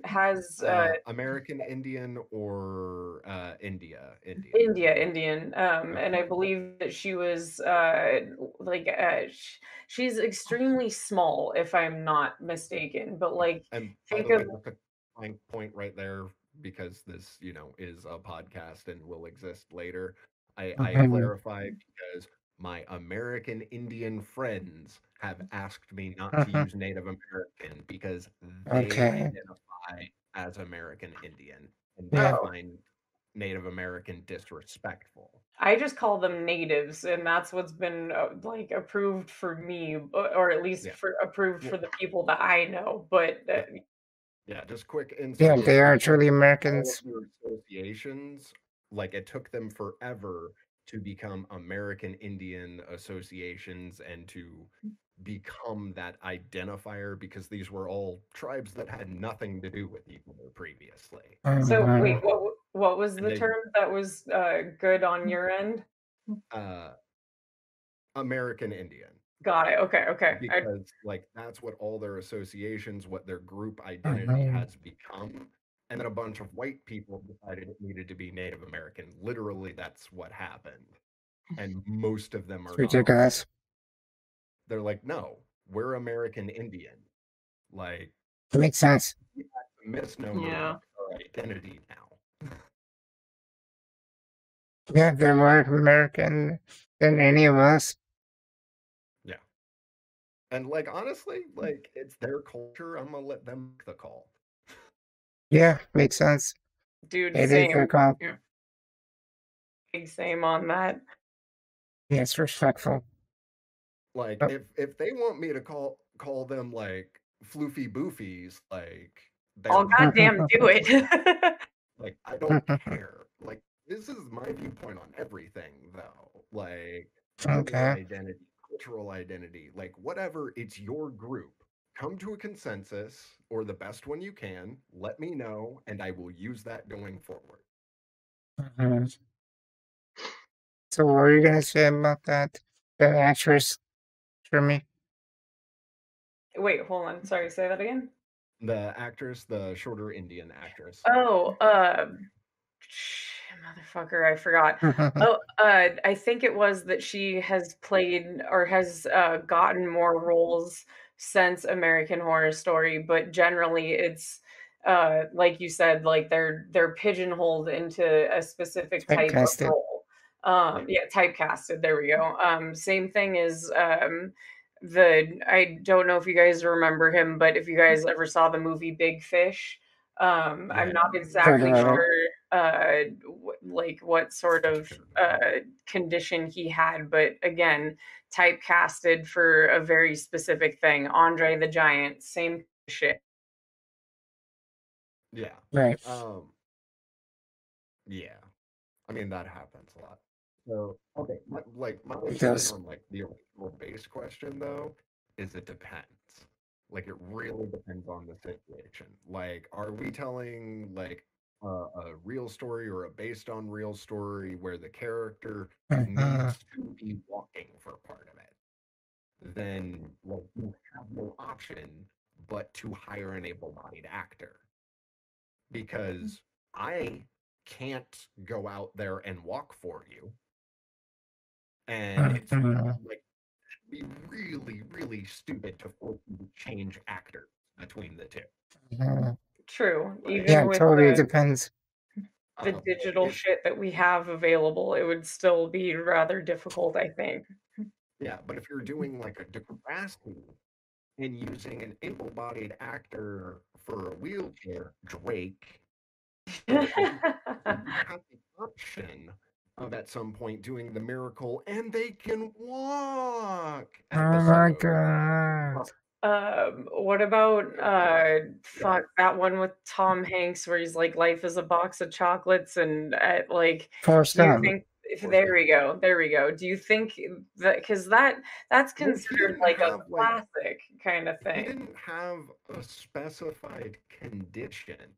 Speaker 2: has
Speaker 3: American Indian or Indian.
Speaker 2: Indian,
Speaker 3: Okay.
Speaker 2: and I believe that she was like she's extremely small, if I'm not mistaken. But like,
Speaker 3: And by
Speaker 2: think
Speaker 3: the
Speaker 2: of
Speaker 3: way, just a fine point right there, because this, is a podcast and will exist later. I
Speaker 1: mhm.
Speaker 3: clarify because my American Indian friends have asked me not to
Speaker 1: Mhm.
Speaker 3: use Native American because they
Speaker 1: Okay.
Speaker 3: identify as American Indian and they
Speaker 1: Yeah.
Speaker 2: oh,
Speaker 3: find Native American disrespectful.
Speaker 2: I just call them natives, and that's what's been like approved for me, or at least
Speaker 3: Yeah.
Speaker 2: for approved for
Speaker 3: Well,
Speaker 2: the people that I know. But
Speaker 3: yeah. Yeah, just quick
Speaker 1: Yeah,
Speaker 3: inside
Speaker 1: they are
Speaker 3: information.
Speaker 1: truly
Speaker 3: All of
Speaker 1: Americans.
Speaker 3: your associations, like it took them forever to become American Indian associations and to become that identifier because these were all tribes that had nothing to do with each other previously.
Speaker 2: so wait,
Speaker 1: Mhm.
Speaker 2: what was
Speaker 3: And
Speaker 2: the
Speaker 3: they
Speaker 2: term that was good on your end?
Speaker 3: uh American Indian.
Speaker 2: Got it. Okay, okay.
Speaker 3: Because like that's what all their associations, what their group identity
Speaker 1: Mhm.
Speaker 3: has become. And then a bunch of white people decided it needed to be Native American. Literally, that's what happened. And most of them
Speaker 1: It's
Speaker 3: are not on board.
Speaker 1: ridiculous.
Speaker 3: They're like, no, we're American Indian. Like,
Speaker 1: It makes sense.
Speaker 3: that's a misnomer
Speaker 4: Yeah.
Speaker 3: of our identity now.
Speaker 1: Yeah, they're more American than any of us.
Speaker 3: Yeah. And like honestly, like it's their culture. I'm gonna let them make the call.
Speaker 1: Yeah, makes sense.
Speaker 2: Dude,
Speaker 1: It is their
Speaker 2: same,
Speaker 1: call.
Speaker 4: Yeah.
Speaker 2: big same on that.
Speaker 1: Yeah, it's respectful.
Speaker 3: Like
Speaker 1: But
Speaker 3: if they want me to call them like floofy boofies, like
Speaker 2: I'll
Speaker 3: they're
Speaker 2: goddamn do it.
Speaker 3: like I don't care. Like this is my viewpoint on everything, though. Like gender
Speaker 1: Okay.
Speaker 3: identity, cultural identity, like whatever. It's your group. Come to a consensus or the best one you can. Let me know, and I will use that going forward.
Speaker 1: Mhm. So what were you gonna say about that? The actress for me?
Speaker 2: Wait, hold on. Sorry, say that again.
Speaker 3: The actress, the shorter Indian actress.
Speaker 2: Oh, motherfucker, I forgot. Oh, I think it was that she has played or has gotten more roles since American Horror Story, but generally it's like you said, like they're pigeonholed into a specific type of
Speaker 1: Typecasted.
Speaker 2: role.
Speaker 3: Yeah.
Speaker 2: Yeah, typecasted. There we go. Same thing as the I don't know if you guys remember him, but if you guys ever saw the movie Big Fish, I'm
Speaker 3: Yeah.
Speaker 2: not
Speaker 1: Heard
Speaker 2: exactly
Speaker 1: about it.
Speaker 2: sure like what sort of
Speaker 3: Sure.
Speaker 2: condition he had, but again, typecasted for a very specific thing. Andre the Giant, same shit.
Speaker 3: Yeah.
Speaker 1: Right.
Speaker 3: Um, yeah. I mean, that happens a lot. So, okay, my
Speaker 1: It
Speaker 3: opinion
Speaker 1: does.
Speaker 3: on like the original base question though is it depends. Like it really depends on the situation. Like, are we telling like a real story or a based on real story where the character
Speaker 1: Mhm.
Speaker 3: needs to be walking for part of it? Then well, you have no option but to hire an able-bodied actor because I can't go out there and walk for you. And it's
Speaker 1: Mhm.
Speaker 3: like be really, really stupid to force you to change actors between the two.
Speaker 1: Mhm.
Speaker 2: True.
Speaker 3: Like,
Speaker 1: Yeah,
Speaker 2: Even
Speaker 1: it
Speaker 2: with
Speaker 1: totally depends.
Speaker 2: the digital
Speaker 3: it,
Speaker 2: shit that we have available, it would still be rather difficult, I think.
Speaker 3: yeah, but if you're doing like a Degrassi and using an able-bodied actor for a wheelchair, Drake, like you have the option of at some point doing the miracle and they can walk
Speaker 1: Oh my
Speaker 3: episode.
Speaker 1: god.
Speaker 2: What about
Speaker 3: Yeah.
Speaker 2: fuck that one with Tom Hanks where he's like life is a box of chocolates and like
Speaker 1: Forrest
Speaker 2: do you
Speaker 1: Gump.
Speaker 2: think if
Speaker 3: Forrest Gump.
Speaker 2: there we go. Do you think that because that's
Speaker 3: Well, he
Speaker 2: considered
Speaker 3: didn't
Speaker 2: like a
Speaker 3: have like
Speaker 2: classic kind of
Speaker 3: he
Speaker 2: thing?
Speaker 3: didn't have a specified condition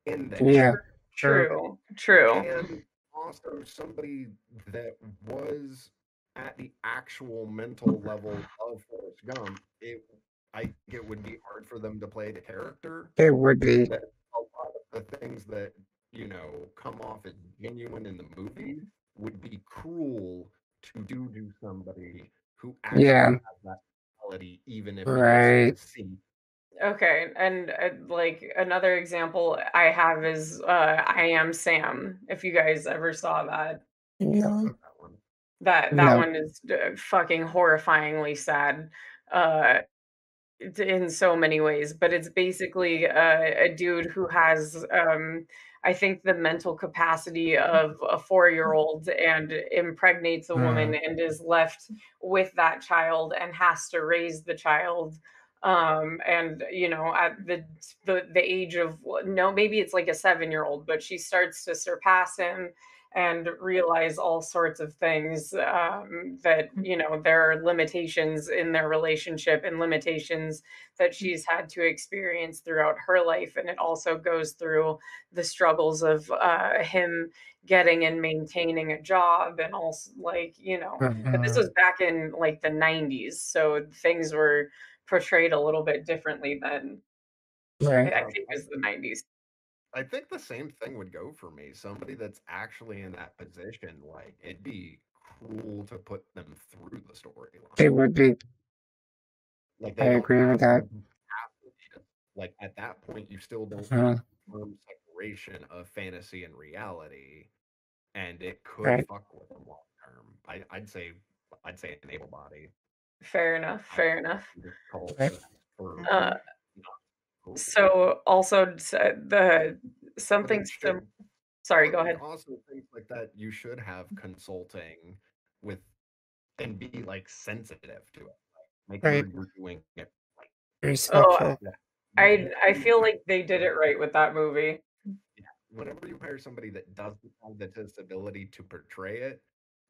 Speaker 3: in
Speaker 1: Yeah.
Speaker 3: there.
Speaker 1: True.
Speaker 2: True.
Speaker 3: And also somebody that was at the actual mental level of Forrest Gump, I think it would be hard for them to play the character.
Speaker 1: It would be.
Speaker 3: That a lot of the things that, come off as genuine in the movie would be cruel to do to somebody who actually
Speaker 1: Yeah.
Speaker 3: has that quality, even if it is
Speaker 1: Right.
Speaker 3: deceit.
Speaker 2: Okay, and like another example I have is I Am Sam. If you guys ever saw that,
Speaker 1: No.
Speaker 3: That one.
Speaker 2: that
Speaker 1: No.
Speaker 2: one is fucking horrifyingly sad. Uh, in so many ways, but it's basically a dude who has, I think, the mental capacity of a 4-year-old and impregnates a woman
Speaker 1: Mm.
Speaker 2: and is left with that child and has to raise the child. And at the age of no, maybe it's like a 7-year-old, but she starts to surpass him and realize all sorts of things that there are limitations in their relationship and limitations that she's had to experience throughout her life, and it also goes through the struggles of him getting and maintaining a job and also but this
Speaker 1: Mhm.
Speaker 2: was back in like the 90s, so things were portrayed a little bit differently then. I
Speaker 1: Right.
Speaker 2: think it was the 90s.
Speaker 3: I think the same thing would go for me. Somebody that's actually in that position, like it'd be cruel to put them through the storyline.
Speaker 1: It would be.
Speaker 3: Like
Speaker 1: I
Speaker 3: they don't
Speaker 1: agree with
Speaker 3: have the
Speaker 1: that.
Speaker 3: capacity. Like at that point, you still don't see
Speaker 1: Mhm.
Speaker 3: firm separation of fantasy and reality, and it could
Speaker 1: Right.
Speaker 3: fuck with them long term. I'd say an able body.
Speaker 2: Fair enough,
Speaker 3: I
Speaker 2: fair enough.
Speaker 3: just call
Speaker 1: Right.
Speaker 3: this for
Speaker 2: uh
Speaker 3: not cool.
Speaker 2: so also the
Speaker 3: But it
Speaker 2: something
Speaker 3: should
Speaker 2: sorry, go ahead.
Speaker 3: also things like that you should have consulting with and be like sensitive to it. Like, make sure
Speaker 1: Right.
Speaker 3: you're doing it right.
Speaker 1: Respectful.
Speaker 3: Yeah.
Speaker 2: I feel like they did it right with that movie.
Speaker 3: Yeah. Whenever you hire somebody that doesn't have the disability to portray it,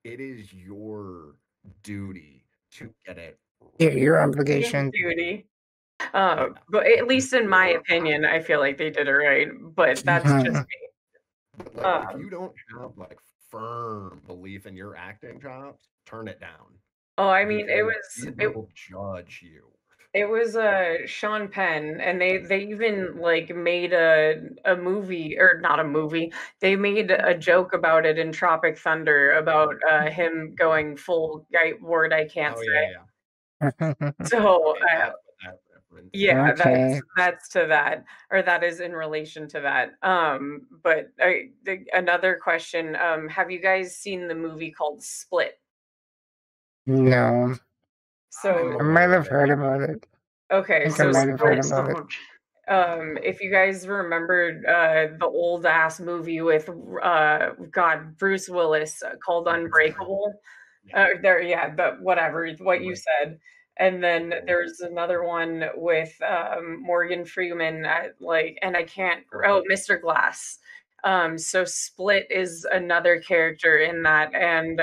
Speaker 3: it is your duty to get it
Speaker 1: Your
Speaker 3: right.
Speaker 1: obligation.
Speaker 2: Duty.
Speaker 3: Yeah.
Speaker 2: But at least in my
Speaker 3: Your
Speaker 2: opinion, I feel like they did it right. But that's just
Speaker 1: Mhm.
Speaker 2: me.
Speaker 3: But like, if you don't have like firm belief in your acting chops, turn it down
Speaker 2: Oh, I mean,
Speaker 3: because we will judge you.
Speaker 2: it was Sean Penn, and they even like made a movie, or not a movie. They made a joke about it in Tropic Thunder about him going full word I can't
Speaker 3: Oh
Speaker 2: say.
Speaker 3: yeah,
Speaker 2: So
Speaker 3: okay, that's what that reference.
Speaker 2: yeah,
Speaker 1: Okay.
Speaker 2: that's to that, or that is in relation to that. But another question: have you guys seen the movie called Split?
Speaker 1: No.
Speaker 2: So
Speaker 3: I'm
Speaker 1: I might
Speaker 3: aware of
Speaker 1: have
Speaker 3: it.
Speaker 1: heard about it.
Speaker 2: okay,
Speaker 1: I think I
Speaker 2: so
Speaker 1: might have heard
Speaker 2: Split.
Speaker 1: about it.
Speaker 2: If you guys remembered the old ass movie with God, Bruce Willis, called Unbreakable.
Speaker 3: Yeah.
Speaker 2: Yeah, but whatever, what you
Speaker 3: Right.
Speaker 2: said. And then there's another one with Morgan Freeman, and I can't. Oh, Mr. Glass. So Split is another character in that, and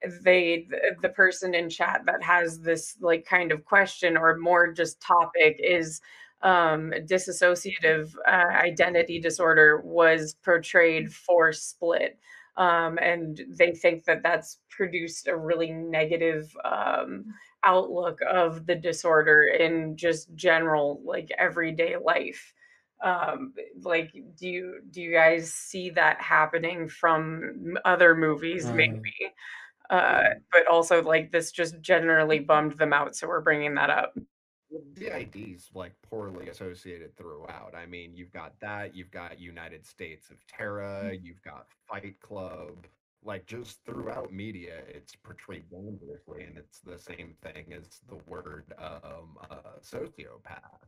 Speaker 2: the person in chat that has this like kind of question or more just topic is dissociative identity disorder was portrayed for Split, and they think that that's produced a really negative outlook of the disorder in just general like everyday life. Like, do you guys see that happening from other movies maybe? But also like this just generally bummed them out, so we're bringing that up.
Speaker 3: Well, DID's like poorly associated throughout. I mean, you've got that, you've got United States of Terra, you've got Fight Club. Like just throughout media, it's portrayed dangerously, and it's the same thing as the word sociopath.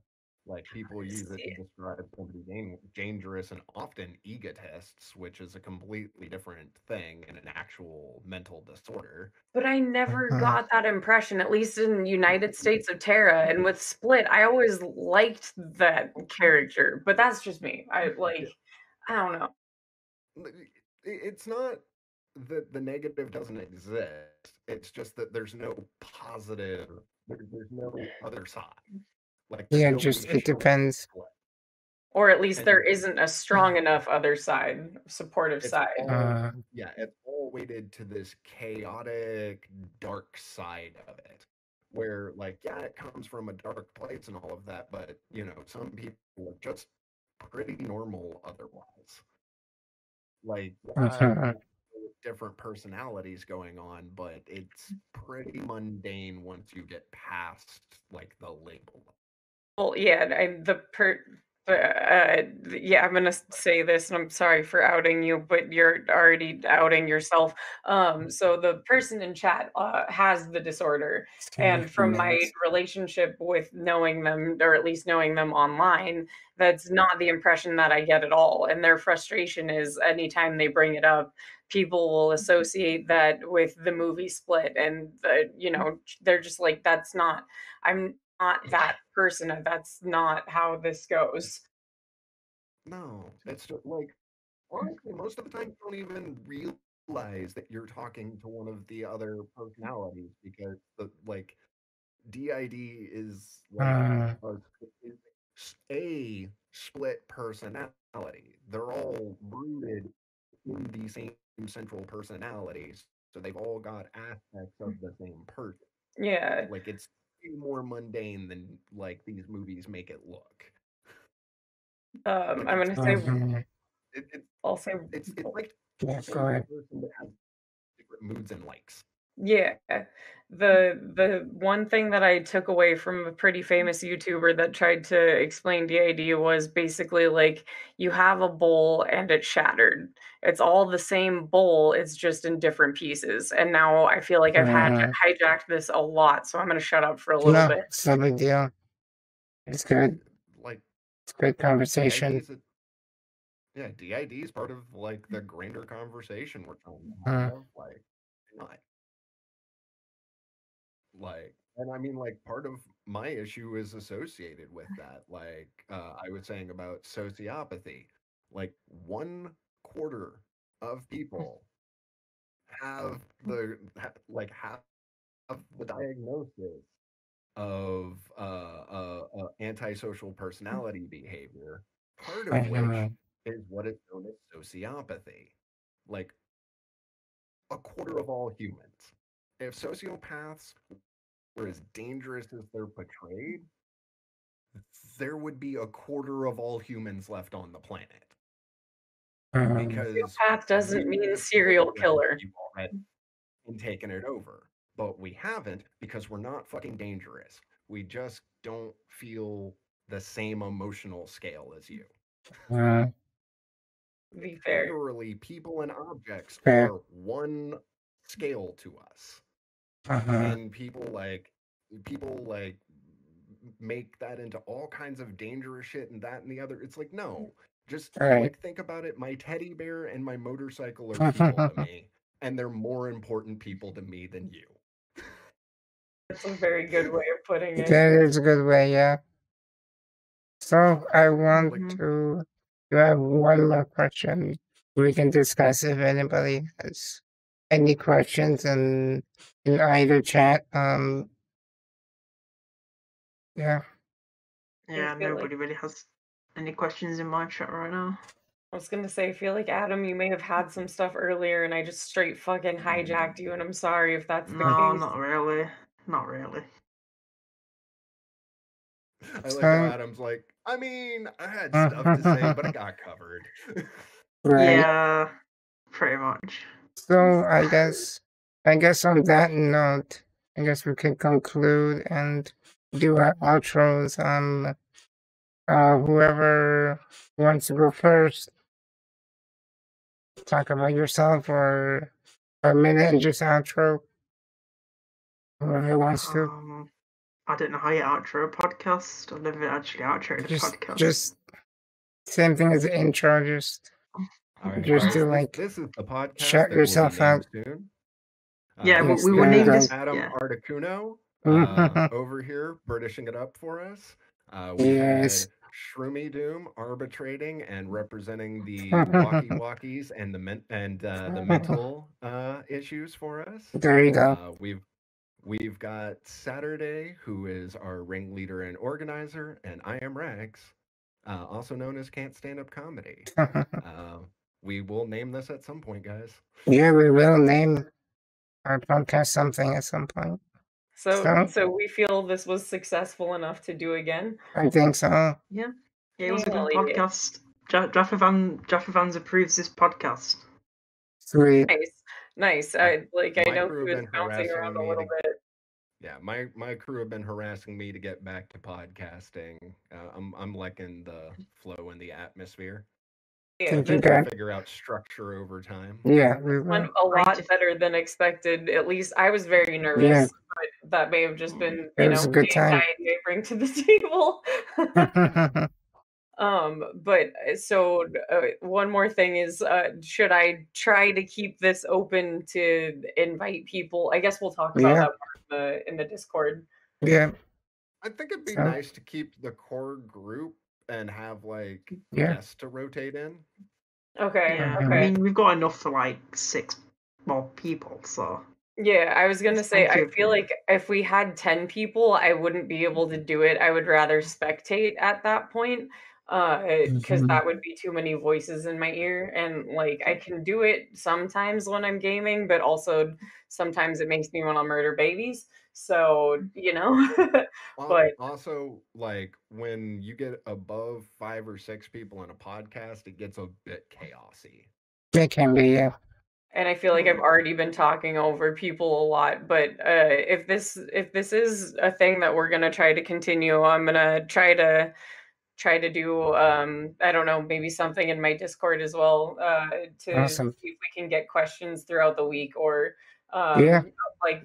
Speaker 3: Like people use it to describe somebody dangerous and often egotists, which is a completely different thing and an actual mental disorder.
Speaker 2: But I never
Speaker 1: Mhm.
Speaker 2: got that impression, at least in United States of Terra. And with Split, I always liked that character. But that's just me. I don't know.
Speaker 3: It's not that the negative doesn't exist. It's just that there's no positive. There's no other side. Like there's
Speaker 1: Yeah,
Speaker 3: no
Speaker 1: just it
Speaker 3: reassurance.
Speaker 1: depends.
Speaker 2: Or at least there
Speaker 3: And
Speaker 2: isn't a strong enough other side, supportive
Speaker 3: it's
Speaker 2: side.
Speaker 3: all yeah, it's all weighted to this chaotic, dark side of it. Where like, yeah, it comes from a dark place and all of that, but you know, some people are just pretty normal otherwise. Like, yeah,
Speaker 1: Mhm.
Speaker 3: different personalities going on, but it's pretty mundane once you get past like the label.
Speaker 2: Well, yeah, yeah, I'm gonna say this, and I'm sorry for outing you, but you're already outing yourself. So the person in chat has the disorder,
Speaker 1: Just give me a
Speaker 2: and
Speaker 1: few
Speaker 2: from my
Speaker 1: minutes.
Speaker 2: relationship with knowing them, or at least knowing them online, that's not the impression that I get at all. And their frustration is anytime they bring it up, people will associate that with the movie Split, and they're just like, that's not. I'm not that person. That's not how this goes.
Speaker 3: No, it's just like honestly, most of the time you don't even realize that you're talking to one of the other personalities because the like DID is like
Speaker 1: Uh,
Speaker 3: a, a split personality. They're all rooted in the same central personalities, so they've all got aspects of the same person.
Speaker 2: Yeah.
Speaker 3: Like it's way more mundane than like these movies make it look. Like
Speaker 2: I'm
Speaker 3: it's
Speaker 2: gonna say
Speaker 1: mhm.
Speaker 3: it, it,
Speaker 2: I'll say
Speaker 3: it's like
Speaker 1: Yeah, go
Speaker 3: any
Speaker 1: ahead.
Speaker 3: person that has different moods and likes.
Speaker 2: yeah. The one thing that I took away from a pretty famous YouTuber that tried to explain DID was basically like you have a bowl and it's shattered. It's all the same bowl, it's just in different pieces. And now I feel like I've had
Speaker 1: Mhm.
Speaker 2: hijacked this a lot, so I'm gonna shut up for a little
Speaker 1: No,
Speaker 2: bit.
Speaker 1: it's no big deal. It's good.
Speaker 3: Like
Speaker 1: It's great
Speaker 3: DID
Speaker 1: conversation.
Speaker 3: is DID is part of like the grander conversation we're trying to
Speaker 1: Mm.
Speaker 3: have. Like not. Like, and I mean, like, part of my issue is associated with that. Like I was saying about sociopathy, like 1/4 of people have the diagnosis of antisocial personality behavior, part of which
Speaker 1: Mhm.
Speaker 3: is what is known as sociopathy. Like 1/4 of all humans. If sociopaths were as dangerous as they're portrayed, there would be 1/4 of all humans left on the planet
Speaker 1: Mhm.
Speaker 3: because
Speaker 2: Path doesn't
Speaker 3: we would
Speaker 2: mean
Speaker 3: have
Speaker 2: serial
Speaker 3: obliterated
Speaker 2: killer.
Speaker 3: people and taken it over. But we haven't because we're not fucking dangerous. We just don't feel the same emotional scale as you.
Speaker 1: Mhm.
Speaker 2: To be fair.
Speaker 3: Literally, people and objects
Speaker 1: Fair.
Speaker 3: are one scale to us.
Speaker 1: Mhm.
Speaker 3: And people make that into all kinds of dangerous shit and that and the other. It's like, no, just
Speaker 1: Right.
Speaker 3: like think about it. My teddy bear and my motorcycle are people to me, and they're more important people to me than you.
Speaker 2: That's a very good way of putting it.
Speaker 1: That is a good way, yeah. So I want
Speaker 3: Like,
Speaker 1: to have one more question we can discuss if anybody has any questions in either chat. Yeah.
Speaker 4: Yeah,
Speaker 2: feel like
Speaker 4: nobody really has any questions in my chat right now.
Speaker 2: I was gonna say, I feel like Adam, you may have had some stuff earlier, and I just straight fucking hijacked you, and I'm sorry if that's the
Speaker 4: No,
Speaker 2: case.
Speaker 4: not really. Not really.
Speaker 3: I like how
Speaker 1: So
Speaker 3: Adam's like, I mean, I had stuff to say, but I got covered.
Speaker 1: right.
Speaker 4: Yeah, pretty much.
Speaker 1: So I guess on that note, I guess we can conclude and do our outros. Whoever wants to go first, talk about yourself or a minute and just outro. Whoever wants to.
Speaker 4: I don't know how you outro a podcast. I've never actually outroed a
Speaker 1: Just
Speaker 4: podcast.
Speaker 1: just same thing as the intro, just
Speaker 3: All right,
Speaker 1: just
Speaker 3: guys,
Speaker 1: do like
Speaker 3: this is the podcast
Speaker 1: shut
Speaker 3: that will be
Speaker 1: yourself out.
Speaker 3: named soon.
Speaker 4: Yeah,
Speaker 3: This
Speaker 4: we will
Speaker 1: There you
Speaker 4: name
Speaker 3: is
Speaker 1: go.
Speaker 4: this.
Speaker 3: Adam
Speaker 4: Yeah.
Speaker 3: Articuno over here, Britishing it up for us. We
Speaker 1: Yes.
Speaker 3: had Shroomy Doom arbitrating and representing the walkie walkies and the mental issues for us.
Speaker 1: There you go.
Speaker 3: We've got Saturday, who is our ringleader and organizer, and I am Rags, also known as Can't Stand Up Comedy. We will name this at some point, guys.
Speaker 1: Yeah, we will name our podcast something at some point.
Speaker 2: So we feel this was successful enough to do again.
Speaker 1: I think so.
Speaker 4: Yeah. It was a
Speaker 2: Hell
Speaker 4: good
Speaker 2: yeah.
Speaker 4: podcast. Jaffa Vans approves this podcast.
Speaker 1: Sweet.
Speaker 2: Nice. I
Speaker 3: My
Speaker 2: know
Speaker 3: crew
Speaker 2: he
Speaker 3: have
Speaker 2: was
Speaker 3: been
Speaker 2: bouncing around
Speaker 3: harassing
Speaker 2: a
Speaker 3: me
Speaker 2: little bit.
Speaker 3: Yeah, my crew have been harassing me to get back to podcasting. I'm liking the flow and the atmosphere.
Speaker 2: Yeah,
Speaker 1: Think you
Speaker 3: We'll
Speaker 1: got
Speaker 3: figure out structure over time.
Speaker 1: yeah, we
Speaker 2: went
Speaker 1: will.
Speaker 2: a lot better than expected. At least I was very nervous,
Speaker 1: Yeah.
Speaker 2: but that may have just been,
Speaker 1: It was a good
Speaker 2: the
Speaker 1: time.
Speaker 2: anxiety I bring to the table. But so one more thing is, should I try to keep this open to invite people? I guess we'll talk about
Speaker 1: Yeah.
Speaker 2: that part in the Discord.
Speaker 1: Yeah.
Speaker 3: I think it'd be
Speaker 1: So
Speaker 3: nice to keep the core group and have like
Speaker 1: yeah.
Speaker 3: guests to rotate in.
Speaker 2: Okay.
Speaker 4: Yeah, I
Speaker 2: Okay.
Speaker 4: mean, we've got enough for like 6 more people, so.
Speaker 2: Yeah, I was gonna
Speaker 4: There's
Speaker 2: say, I
Speaker 4: plenty of
Speaker 2: feel
Speaker 4: room.
Speaker 2: like if we had 10 people, I wouldn't be able to do it. I would rather spectate at that point, because
Speaker 1: Mhm.
Speaker 2: that would be too many voices in my ear. And like, I can do it sometimes when I'm gaming, but also sometimes it makes me want to murder babies. So, but
Speaker 3: Also, like when you get above 5 or 6 people in a podcast, it gets a bit chaosy.
Speaker 1: It can be, yeah.
Speaker 2: and I feel like I've already been talking over people a lot, but if this is a thing that we're gonna try to continue, I'm gonna try to do I don't know, maybe something in my Discord as well, to
Speaker 1: Awesome.
Speaker 2: see if we can get questions throughout the week, or
Speaker 1: Yeah.
Speaker 2: like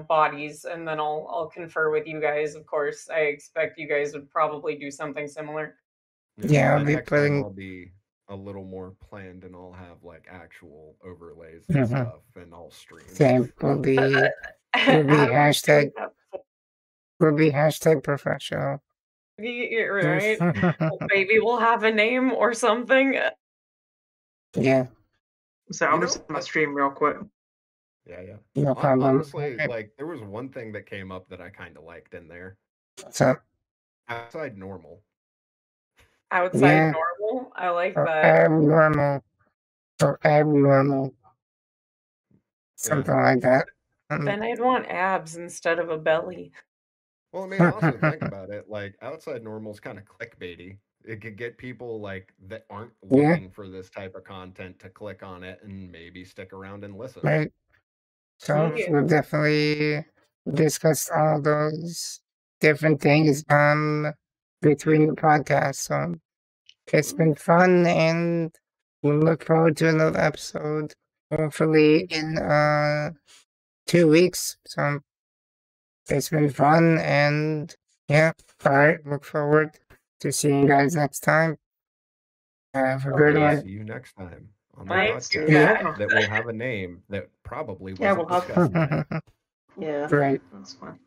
Speaker 2: bodies, and then I'll confer with you guys. Of course, I expect you guys would probably do something similar.
Speaker 1: Yeah, I'll
Speaker 3: But
Speaker 1: be
Speaker 3: next time
Speaker 1: putting
Speaker 3: I'll be a little more planned and I'll have like actual overlays and
Speaker 1: Mhm.
Speaker 3: stuff and I'll stream.
Speaker 1: Same will be
Speaker 2: Adam was doing
Speaker 1: hashtag
Speaker 2: that before.
Speaker 1: will be hashtag professional.
Speaker 2: You're right. Well, maybe we'll have a name or something.
Speaker 1: Yeah,
Speaker 4: So I'm just on the stream real quick.
Speaker 3: Yeah.
Speaker 1: no problem.
Speaker 3: Honestly,
Speaker 1: Okay.
Speaker 3: like there was one thing that came up that I kind of liked in there.
Speaker 1: So
Speaker 3: Outside normal.
Speaker 2: Outside
Speaker 1: Yeah.
Speaker 2: normal. I like
Speaker 1: or
Speaker 2: that.
Speaker 1: abnormal, or abnormal, something like that.
Speaker 2: Then I'd want abs instead of a belly.
Speaker 3: Well, I mean, also think about it. Like outside normal is kind of clickbaity. It could get people like that aren't
Speaker 1: Yeah.
Speaker 3: looking for this type of content to click on it and maybe stick around and listen.
Speaker 1: Right. So
Speaker 2: Yeah.
Speaker 1: we'll definitely discuss all those different things between the podcasts. So it's been fun, and we'll look forward to another episode, hopefully in 2 weeks. So it's been fun, and yeah, all right, look forward to seeing you guys next time. Have a good
Speaker 2: Okay.
Speaker 1: one.
Speaker 3: See you next time on the
Speaker 2: Thanks,
Speaker 3: podcast
Speaker 2: guys.
Speaker 3: that will have a name that probably
Speaker 4: Yeah,
Speaker 3: wasn't
Speaker 4: we'll have-
Speaker 3: discussed tonight.
Speaker 4: Yeah,
Speaker 1: Right.
Speaker 4: that's fine.